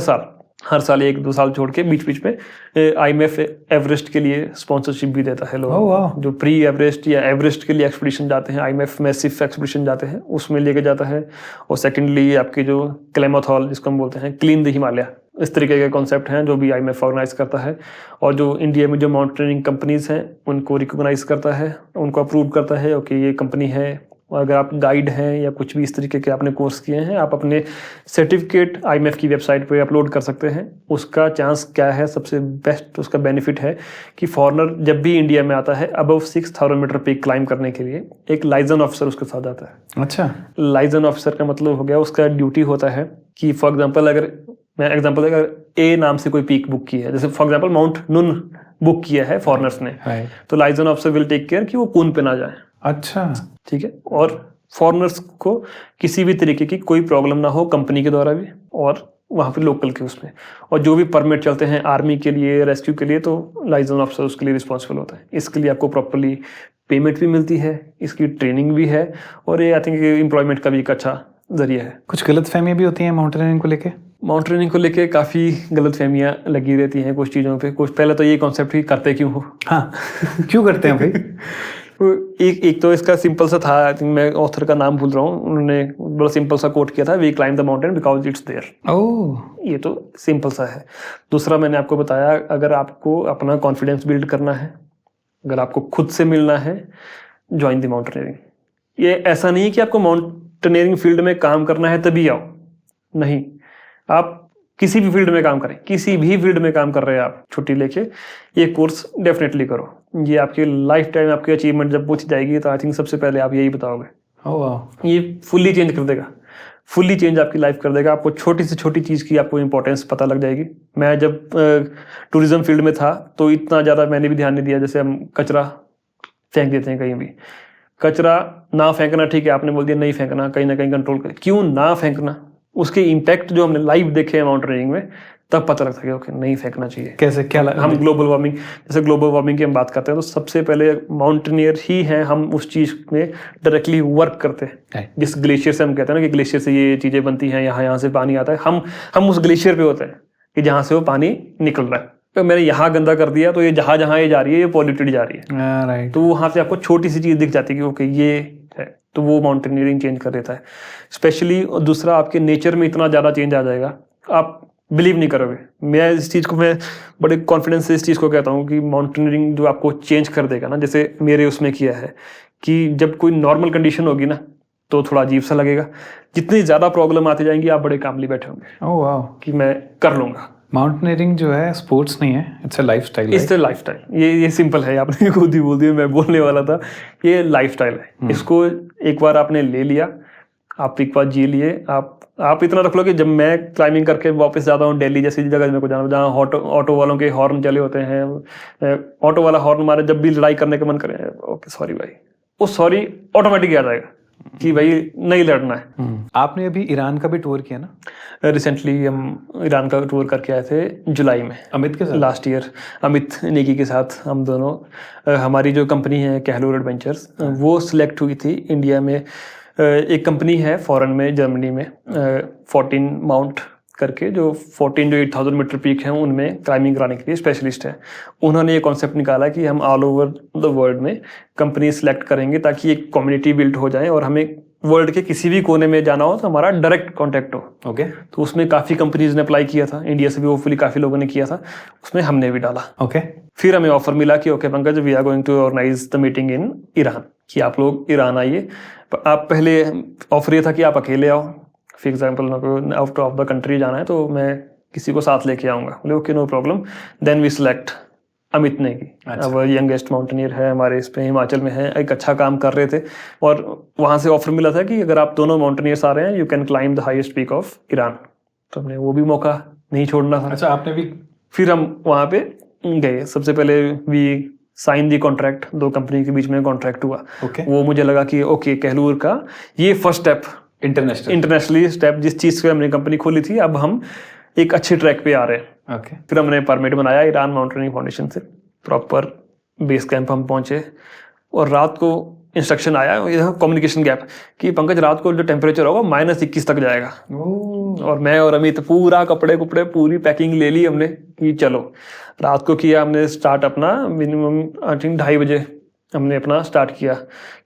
Speaker 1: साल 1-2 साल छोड़ के बीच में IMF एवरेस्ट के लिए स्पॉन्सरशिप भी देता है।
Speaker 2: Oh,
Speaker 1: लोग
Speaker 2: wow.
Speaker 1: जो प्री एवरेस्ट या एवरेस्ट के लिए एक्सपीडिशन जाते हैं, IMF मैसिव एक्सपीडिशन जाते हैं, उसमें लेके जाता है। और सेकेंडली आपके जो क्लेमोथॉल जिसको हम बोलते हैं, क्लीन द हिमालय, इस तरीके के कॉन्सेप्ट हैं जो भी IMF ऑर्गेनाइज करता है। और जो इंडिया में जो माउंटेनियरिंग कंपनीज हैं उनको रिकॉग्नाइज करता है, उनको अप्रूव करता है। ओके, ये कंपनी है। और अगर आप गाइड हैं या कुछ भी इस तरीके के आपने कोर्स किए हैं, आप अपने सर्टिफिकेट IMF की वेबसाइट पे अपलोड कर सकते हैं। उसका चांस क्या है, सबसे बेस्ट उसका बेनिफिट है कि फॉरेनर जब भी इंडिया में आता है अबव 6000 मीटर पीक क्लाइंब करने के लिए, एक लाइजन ऑफिसर उसके साथ आता है।
Speaker 2: अच्छा,
Speaker 1: लाइजन ऑफिसर का मतलब हो गया, उसका ड्यूटी होता है कि फॉर एग्जाम्पल, अगर A नाम से कोई पीक बुक की है, जैसे for example Mount Nun book किया है फॉरेनर्स ने, तो liaison officer will take care कि वो कून पे ना जाए।
Speaker 2: अच्छा,
Speaker 1: ठीक है। और फॉरेनर्स को किसी भी तरीके की कोई प्रॉब्लम ना हो, कंपनी के द्वारा भी और वहाँ पे लोकल के उसमें। और जो भी परमिट चलते हैं आर्मी के लिए, रेस्क्यू के लिए, तो लाइजन ऑफिसर उसके लिए रिस्पॉन्सिबल होता है। इसके लिए आपको प्रॉपर्ली पेमेंट भी मिलती है, इसकी ट्रेनिंग भी है, और ये आई थिंक एम्प्लॉयमेंट का भी एक अच्छा जरिया है।
Speaker 2: कुछ गलतफहमियां भी होती हैं माउंटेनियरिंग को लेके?
Speaker 1: माउंटेनियरिंग को लेके काफ़ी गलतफहमियां लगी रहती हैं कुछ चीज़ों पे। कुछ पहले तो ये कॉन्सेप्ट ही करते क्यों हो।
Speaker 2: हाँ, क्यों करते हैं भाई?
Speaker 1: एक तो इसका सिंपल सा था, आई थिंक मैं ऑथर का नाम भूल रहा हूँ, उन्होंने बड़ा सिंपल सा कोट किया था, we climb the mountain because it's there.
Speaker 2: Oh,
Speaker 1: ये तो सिंपल सा है। दूसरा मैंने आपको बताया, अगर आपको अपना कॉन्फिडेंस बिल्ड करना है, अगर आपको खुद से मिलना है, ज्वाइन द माउंटेनियरिंग। ये ऐसा नहीं है कि आपको माउंटेनियरिंग फील्ड में काम करना है तभी आओ, नहीं, आप किसी भी फील्ड में काम करें, किसी भी फील्ड में काम कर रहे हैं आप, छुट्टी लेके ये कोर्स डेफिनेटली करो। ये आपकी लाइफ टाइम आपकी अचीवमेंट जब पूछी जाएगी तो आई थिंक सबसे पहले आप यही बताओगे। ये फुल्ली चेंज कर देगा, फुल्ली चेंज आपकी लाइफ कर देगा। आपको छोटी से छोटी चीज़ की आपको इंपॉर्टेंस पता लग जाएगी। मैं जब टूरिज्म फील्ड में था तो इतना ज़्यादा मैंने भी ध्यान नहीं दिया। जैसे हम कचरा फेंक देते हैं कहीं भी, कचरा ना फेंकना, ठीक है, आपने बोल दिया नहीं फेंकना, कहीं ना कहीं कंट्रोल कर, क्यों ना फेंकना, उसके इम्पैक्ट जो हमने लाइव देखे हैं माउंटेनियरिंग में, तब पता लगता है कि ओके नहीं फेंकना चाहिए।
Speaker 2: कैसे, क्या
Speaker 1: हम ग्लोबल वार्मिंग, जैसे ग्लोबल वार्मिंग की हम बात करते हैं तो सबसे पहले माउंटेनियर ही हैं, हम उस चीज़ में डायरेक्टली वर्क करते हैं। जिस ग्लेशियर से हम कहते हैं ना कि ग्लेशियर से ये चीज़ें बनती हैं, यहाँ से पानी आता है, हम उस ग्लेशियर पे होते हैं कि जहाँ से वो पानी निकल रहा है। तो मैंने यहाँ गंदा कर दिया तो ये जहाँ ये जा रही है, ये पॉल्यूटेड जा रही है।
Speaker 2: राइट,
Speaker 1: तो वहाँ से आपको छोटी सी चीज़ दिख जाती है कि ओके ये है, तो वो माउंटेनियरिंग चेंज कर देता है स्पेशली। दूसरा, आपके नेचर में इतना ज़्यादा चेंज आ जाएगा, आप बिलीव नहीं करोगे। मैं इस चीज़ को, मैं बड़े कॉन्फिडेंस से इस चीज़ को कहता हूँ कि माउंटेनियरिंग जो आपको चेंज कर देगा ना, जैसे मेरे उसमें किया है कि जब कोई नॉर्मल कंडीशन होगी ना तो थोड़ा अजीब सा लगेगा, जितनी ज़्यादा प्रॉब्लम आती जाएंगी आप बड़े कामली बैठे होंगे।
Speaker 2: ओह वाह,
Speaker 1: कि मैं कर लूँगा।
Speaker 2: माउंटेनियरिंग जो है स्पोर्ट्स नहीं है, it's a lifestyle.
Speaker 1: It's a lifestyle. ये सिंपल है, आपने खुद ही बोल दिया, मैं बोलने वाला था। ये लाइफस्टाइल है। इसको एक बार आपने ले लिया, आप एक बार जी लिए, आप इतना रख लो कि जब मैं क्लाइंबिंग करके वापस जाता हूँ दिल्ली जैसी जगह मेरे को जाना, जहाँ ऑटो वालों के हॉर्न चले होते हैं, ऑटो वाला हॉर्न मारे जब भी लड़ाई करने का मन करे, ओके सॉरी भाई, वो सॉरी ऑटोमेटिक आ जाएगा कि भाई नहीं लड़ना है।
Speaker 2: आपने अभी ईरान का भी टूर किया ना?
Speaker 1: रिसेंटली हम ईरान का टूर करके आए थे जुलाई में,
Speaker 2: अमित के साथ,
Speaker 1: लास्ट ईयर, अमित नेगी के साथ। हम दोनों, हमारी जो कंपनी है कहलोर एडवेंचर्स, वो सिलेक्ट हुई थी इंडिया में। एक कंपनी है फॉरेन में, जर्मनी में, 14 माउंट करके, जो 8000 मीटर पीक हैं उनमें क्लाइंबिंग कराने के लिए स्पेशलिस्ट है। उन्होंने ये कॉन्सेप्ट निकाला कि हम ऑल ओवर द वर्ल्ड में कंपनी सिलेक्ट करेंगे ताकि एक कम्युनिटी बिल्ड हो जाए और हमें वर्ल्ड के किसी भी कोने में जाना हो तो हमारा डायरेक्ट कॉन्टैक्ट हो।
Speaker 2: ओके,
Speaker 1: तो उसमें काफ़ी कंपनीज ने अप्लाई किया था, इंडिया से भी होपफुली काफ़ी लोगों ने किया था, उसमें हमने भी डाला।
Speaker 2: ओके,
Speaker 1: फिर हमें ऑफर मिला कि okay Pankaj, we are going to organise the meeting in Iran, कि आप लोग ईरान आइए। आप पहले ऑफर ये था कि आप अकेले आओ, for example out of the country जाना है तो मैं किसी को साथ लेके आऊँगा। बोले okay no problem. Then we select Amit Negi, अब यंगेस्ट माउंटेनियर है हमारे इस पे, हिमाचल में है, एक अच्छा काम कर रहे थे। और वहाँ से ऑफर मिला था कि अगर आप दोनों माउंटेनियर्स आ रहे हैं, you can climb the highest peak of Iran. तो हमने वो भी मौका नहीं छोड़ना था।
Speaker 2: अच्छा, आपने भी
Speaker 1: फिर हम वहाँ पे गए। सबसे पहले we sign the contract, 2 company के बीच में कॉन्ट्रैक्ट हुआ।
Speaker 2: ओके,
Speaker 1: वो मुझे लगा कि ओके, कहलूर का ये फर्स्ट स्टेप, इंटरनेशनली स्टेप, जिस चीज़ से हमने कंपनी खोली थी, अब हम एक अच्छे ट्रैक पे आ रहे हैं।
Speaker 2: ओके,
Speaker 1: फिर हमने परमिट बनाया ईरान माउंटेनिंग फाउंडेशन से, प्रॉपर बेस कैंप हम पहुंचे और रात को इंस्ट्रक्शन आया, यह कम्युनिकेशन गैप, कि पंकज रात को जो टेम्परेचर होगा -21 तक जाएगा। और मैं और अमित पूरा कपड़े पूरी पैकिंग ले ली हमने कि चलो। रात को किया हमने स्टार्ट अपना, मिनिमम आई थिंक 2:30 बजे हमने अपना स्टार्ट किया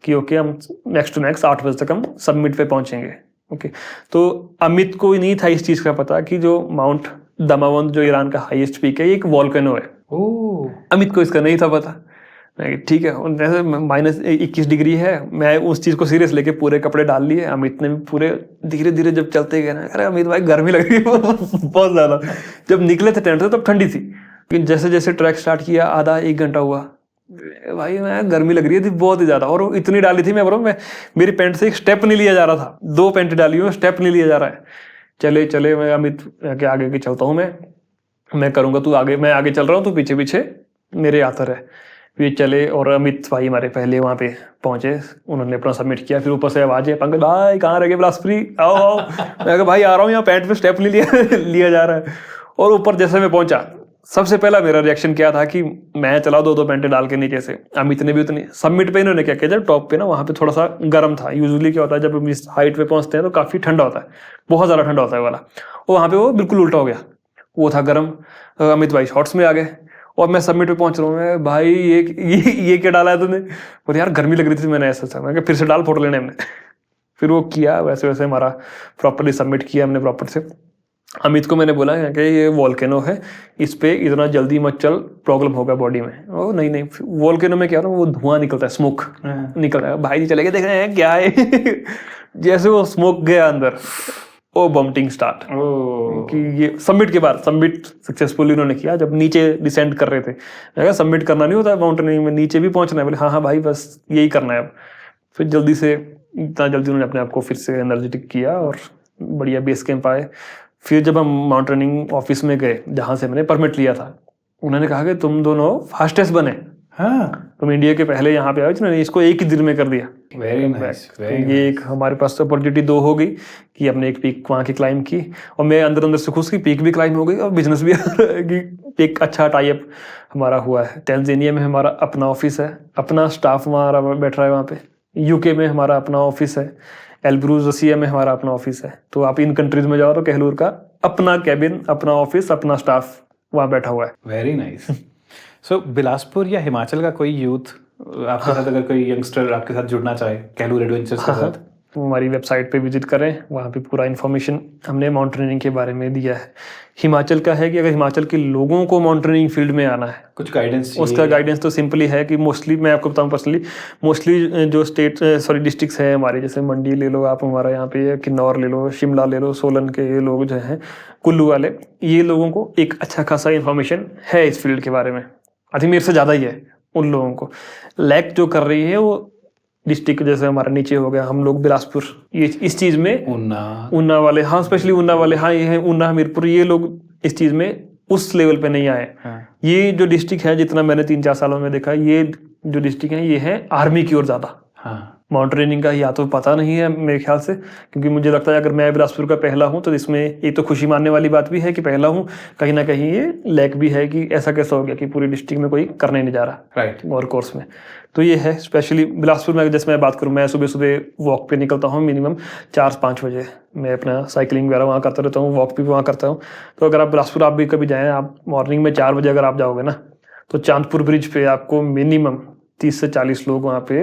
Speaker 1: कि ओके हम नेक्स्ट टू नेक्स्ट 8 बजे तक हम सबमिट पे पहुंचेंगे। ओके, तो अमित को नहीं था इस चीज़ का पता कि जो माउंट दमावंद जो ईरान का हाईएस्ट पीक है, ये एक वॉल्केनो है। अमित को इसका नहीं था पता। ठीक है, जैसे -21 डिग्री है, मैं उस चीज़ को सीरियस लेके पूरे कपड़े डाल लिए। अमित ने भी पूरे धीरे धीरे जब चलते गए ना, अरे अमित भाई गर्मी लग रही है बहुत ज़्यादा। जब निकले थे टेंट से तब ठंडी थी, लेकिन जैसे जैसे ट्रैक स्टार्ट किया, आधा 1 घंटा हुआ, भाई मैं गर्मी लग रही थी बहुत ही ज़्यादा। और इतनी डाली थी मैं मेरी पैंट से एक स्टेप नहीं लिया जा रहा था। 2 पैंट डाली हुई, स्टेप नहीं लिया जा रहा है। चले चले, मैं अमित के आगे के चलता हूँ, मैं करूँगा, तू आगे, मैं आगे चल रहा हूँ, तू पीछे पीछे मेरे आता रहे। फिर चले और अमित भाई हमारे पहले वहाँ पे पहुँचे, उन्होंने अपना सबमिट किया। फिर ऊपर से आवाज़ है, पंकज भाई कहाँ रह गए बिलासपुरी, आओ आओ। मैं कहा भाई आ रहा हूँ, यहाँ पैंट पे स्टेप नहीं लिया जा रहा है। और ऊपर जैसे मैं पहुँचा, सबसे पहला मेरा रिएक्शन क्या था कि मैं चला 2 पैंटें डाल के नीचे से, अमित ने भी उतनी। सबमिट पे इन्होंने क्या किया, जब टॉप पे ना वहाँ पे थोड़ा सा गर्म था। यूजुअली क्या होता है, जब हम इस हाइट पे पहुँचते हैं तो काफ़ी ठंडा होता है, बहुत ज़्यादा ठंडा होता है वाला। और वहाँ पे वो बिल्कुल उल्टा हो गया, वो था गर्म। अमित भाई शॉर्ट्स में आ गए और मैं सबमिट पे पहुंच रहा हूँ। मैं भाई ये क्या डाला है तूने? बोले यार गर्मी लग रही थी, मैंने ऐसा मैं फिर से डाल, फोटो लेने हमने। फिर वो किया, वैसे वैसे हमारा प्रॉपरली सबमिट किया हमने प्रॉपर से। अमित को मैंने बोला कि ये वॉल्केनो है, इस पे इतना जल्दी मत चल, प्रॉब्लम होगा बॉडी में। ओ नहीं, वॉल्केनो में क्या होता है, वो धुआं निकलता है, स्मोक निकल रहा है। भाई जी चले गए, देख रहे हैं क्या है। जैसे वो स्मोक गया अंदर, ओ वॉमिटिंग स्टार्ट। कि ये सबमिट के बाद, सबमिट सक्सेसफुली उन्होंने किया। जब नीचे डिसेंड कर रहे थे, मैं कहा सबमिट करना नहीं होता माउंटेनिंग में, नीचे भी पहुंचना है। बोले हाँ भाई बस यही करना है अब। फिर जल्दी से, इतना जल्दी उन्होंने अपने आप को फिर से एनर्जेटिक किया और बढ़िया बेस कैंप आए। फिर जब हम माउंटेनिंग ऑफिस में गए जहाँ से मैंने परमिट लिया था, उन्होंने कहा कि तुम दोनों फास्टेस्ट बने, हाँ तुम इंडिया के पहले यहाँ पे आए, जिन्होंने इसको 1 ही दिन में कर दिया।
Speaker 2: Very nice.
Speaker 1: ये एक हमारे पास अपॉर्चुनिटी 2 हो गई कि हमने एक पीक वहाँ की क्लाइम की, और मैं अंदर से खुश की पीक भी क्लाइम हो गई और बिजनेस भी कि एक अच्छा टाई अप हमारा हुआ है। तंजानिया में हमारा अपना ऑफिस है, अपना स्टाफ हमारा बैठ रहा है वहाँ पे। यूके में हमारा अपना ऑफिस है, एल्ब्रूज रसिया में हमारा अपना ऑफिस है। तो आप इन कंट्रीज में जाओ तो कहलूर का अपना कैबिन, अपना ऑफिस, अपना स्टाफ वहाँ बैठा हुआ है।
Speaker 2: Very nice. सो बिलासपुर या हिमाचल का कोई यूथ आपके साथ, अगर कोई यंगस्टर आपके साथ जुड़ना चाहे कहलूर एडवेंचर्स के साथ,
Speaker 1: हमारी वेबसाइट पे विजिट करें, वहाँ पे पूरा इन्फॉर्मेशन हमने माउंटेनियरिंग के बारे में दिया है। हिमाचल का है कि अगर हिमाचल के लोगों को माउंटेनियरिंग फील्ड में आना है,
Speaker 2: कुछ गाइडेंस,
Speaker 1: उसका गाइडेंस तो सिंपली है कि मोस्टली मैं आपको बताऊं पर्सनली, मोस्टली जो डिस्ट्रिक्ट्स हैं हमारे, जैसे मंडी ले लो आप, हमारा यहाँ पे किन्नौर ले लो, शिमला ले लो, सोलन के ये लोग जो हैं, कुल्लू वाले, ये लोगों को एक अच्छा खासा इन्फॉर्मेशन है इस फील्ड के बारे में। आई थिंक मेरे से ज़्यादा ही है उन लोगों को। लैक जो कर रही है वो डिस्ट्रिक्ट जैसे हमारा नीचे हो गया, हम लोग बिलासपुर, ये इस चीज़ में ऊना वाले, हाँ स्पेशली ऊना वाले, हाँ ये है ऊना हमीरपुर, ये लोग इस चीज़ में उस लेवल पे नहीं आए। हाँ। ये जो डिस्ट्रिक्ट है, जितना मैंने 3-4 सालों में देखा, ये जो डिस्ट्रिक्ट है ये है आर्मी की ओर ज़्यादा। हाँ। माउंटेनियरिंग का या तो पता नहीं है मेरे ख्याल से, क्योंकि मुझे लगता है अगर मैं बिलासपुर का पहला हूँ तो इसमें एक तो खुशी मानने वाली बात भी है कि पहला हूँ, कहीं ना कहीं ये लैक भी है कि ऐसा कैसा हो गया कि पूरी डिस्ट्रिक्ट में कोई करने नहीं जा रहा, राइट, और कोर्स में। तो ये है स्पेशली बिलासपुर में। जैसे मैं बात करूँ, मैं सुबह सुबह वॉक पे निकलता हूँ मिनिमम 4-5 बजे, मैं अपना साइकिलिंग वगैरह वहाँ करता रहता हूँ, वॉक भी वहाँ करता हूँ। तो अगर आप बिलासपुर आप भी कभी जाएँ, आप मॉर्निंग में 4 बजे अगर आप जाओगे ना, तो चांदपुर ब्रिज पे आपको मिनिमम 30 से 40 लोग वहाँ पे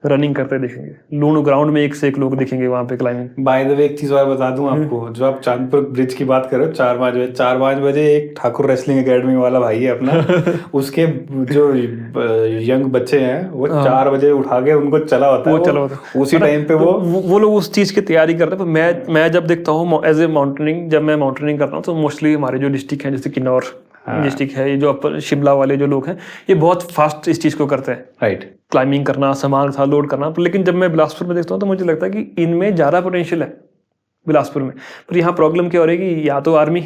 Speaker 1: रनिंग करते दिखेंगे। लूणू ग्राउंड में 1 से 1 लोग दिखेंगे वहाँ पे क्लाइंबिंग।
Speaker 2: बाय द वे एक चीज और बता दूं आपको, जो आप चांदपुर ब्रिज की बात करो, 4-5 बजे एक ठाकुर रेसलिंग एकेडमी वाला भाई है अपना, उसके जो यंग बच्चे हैं वो 4 बजे उठा के उनको चला होता है, उसी टाइम पे वो
Speaker 1: लोग उस चीज की तैयारी करते हैं। मैं जब देखता हूँ एज ए माउंटेनिंग, जब मैं माउंटेनिंग करता हूँ तो मोस्टली हमारे जो डिस्ट्रिक्ट है, जैसे किन्नौर डिस्ट्रिक्ट है, ये जो अपर शिमला वाले जो लोग हैं, ये बहुत फास्ट इस चीज़ को करते हैं, राइट, क्लाइंबिंग करना, सामान था लोड करना। लेकिन जब मैं बिलासपुर में देखता हूँ तो मुझे लगता है कि इनमें ज़्यादा पोटेंशियल है बिलासपुर में। पर यहाँ प्रॉब्लम क्या हो रही है कि या तो आर्मी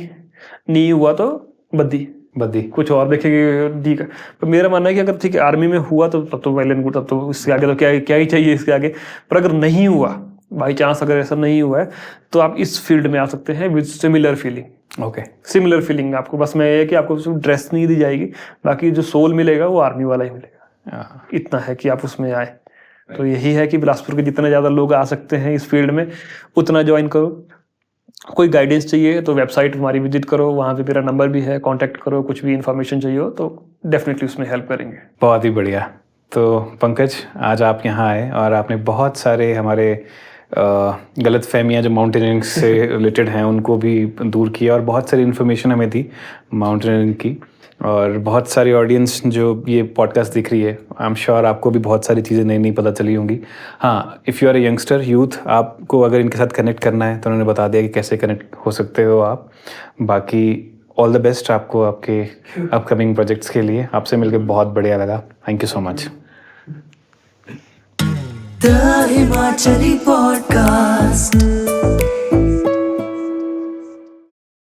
Speaker 1: नहीं हुआ तो बद्दी,
Speaker 2: बदी
Speaker 1: कुछ और देखेंगे, ठीक है। पर मेरा मानना है कि अगर ठीक है आर्मी में हुआ तो तब तो वेल एंड गुड, तब तो इसके आगे तो क्या क्या ही चाहिए इसके आगे। पर अगर नहीं हुआ, बाई चांस अगर ऐसा नहीं हुआ है, तो आप इस फील्ड में आ सकते हैं with similar feeling.
Speaker 2: Okay,
Speaker 1: similar feeling आपको, बस मैं ये कि आपको सिर्फ ड्रेस नहीं दी जाएगी, बाकी जो सोल मिलेगा वो आर्मी वाला ही मिलेगा। इतना है कि आप उसमें आए। तो यही है कि बिलासपुर के जितने ज़्यादा लोग आ सकते हैं इस फील्ड में, उतना ज्वाइन करो। कोई गाइडेंस चाहिए तो वेबसाइट हमारी विजिट करो, वहाँ पे मेरा नंबर भी है, कांटेक्ट करो। कुछ भी इन्फॉर्मेशन चाहिए हो तो डेफिनेटली उसमें हेल्प करेंगे।
Speaker 2: बहुत ही बढ़िया। तो पंकज, आज आप यहाँ आए और आपने बहुत सारे हमारे गलत फहमियाँ जो माउंटेनियरिंग से रिलेटेड हैं उनको भी दूर किया और बहुत सारी इन्फॉर्मेशन हमें दी माउंटेनियरिंग की। और बहुत सारी ऑडियंस जो ये पॉडकास्ट दिख रही है, आई एम श्योर आपको भी बहुत सारी चीज़ें नई नई पता चली होंगी। हाँ, if you are a youngster youth, आपको अगर इनके साथ कनेक्ट करना है तो उन्होंने बता दिया कि कैसे कनेक्ट हो सकते हो आप। बाकी ऑल द बेस्ट आपको आपके अपकमिंग प्रोजेक्ट्स के लिए। आपसे मिलकर बहुत बढ़िया लगा। Thank you so much.
Speaker 3: The Himachali Podcast.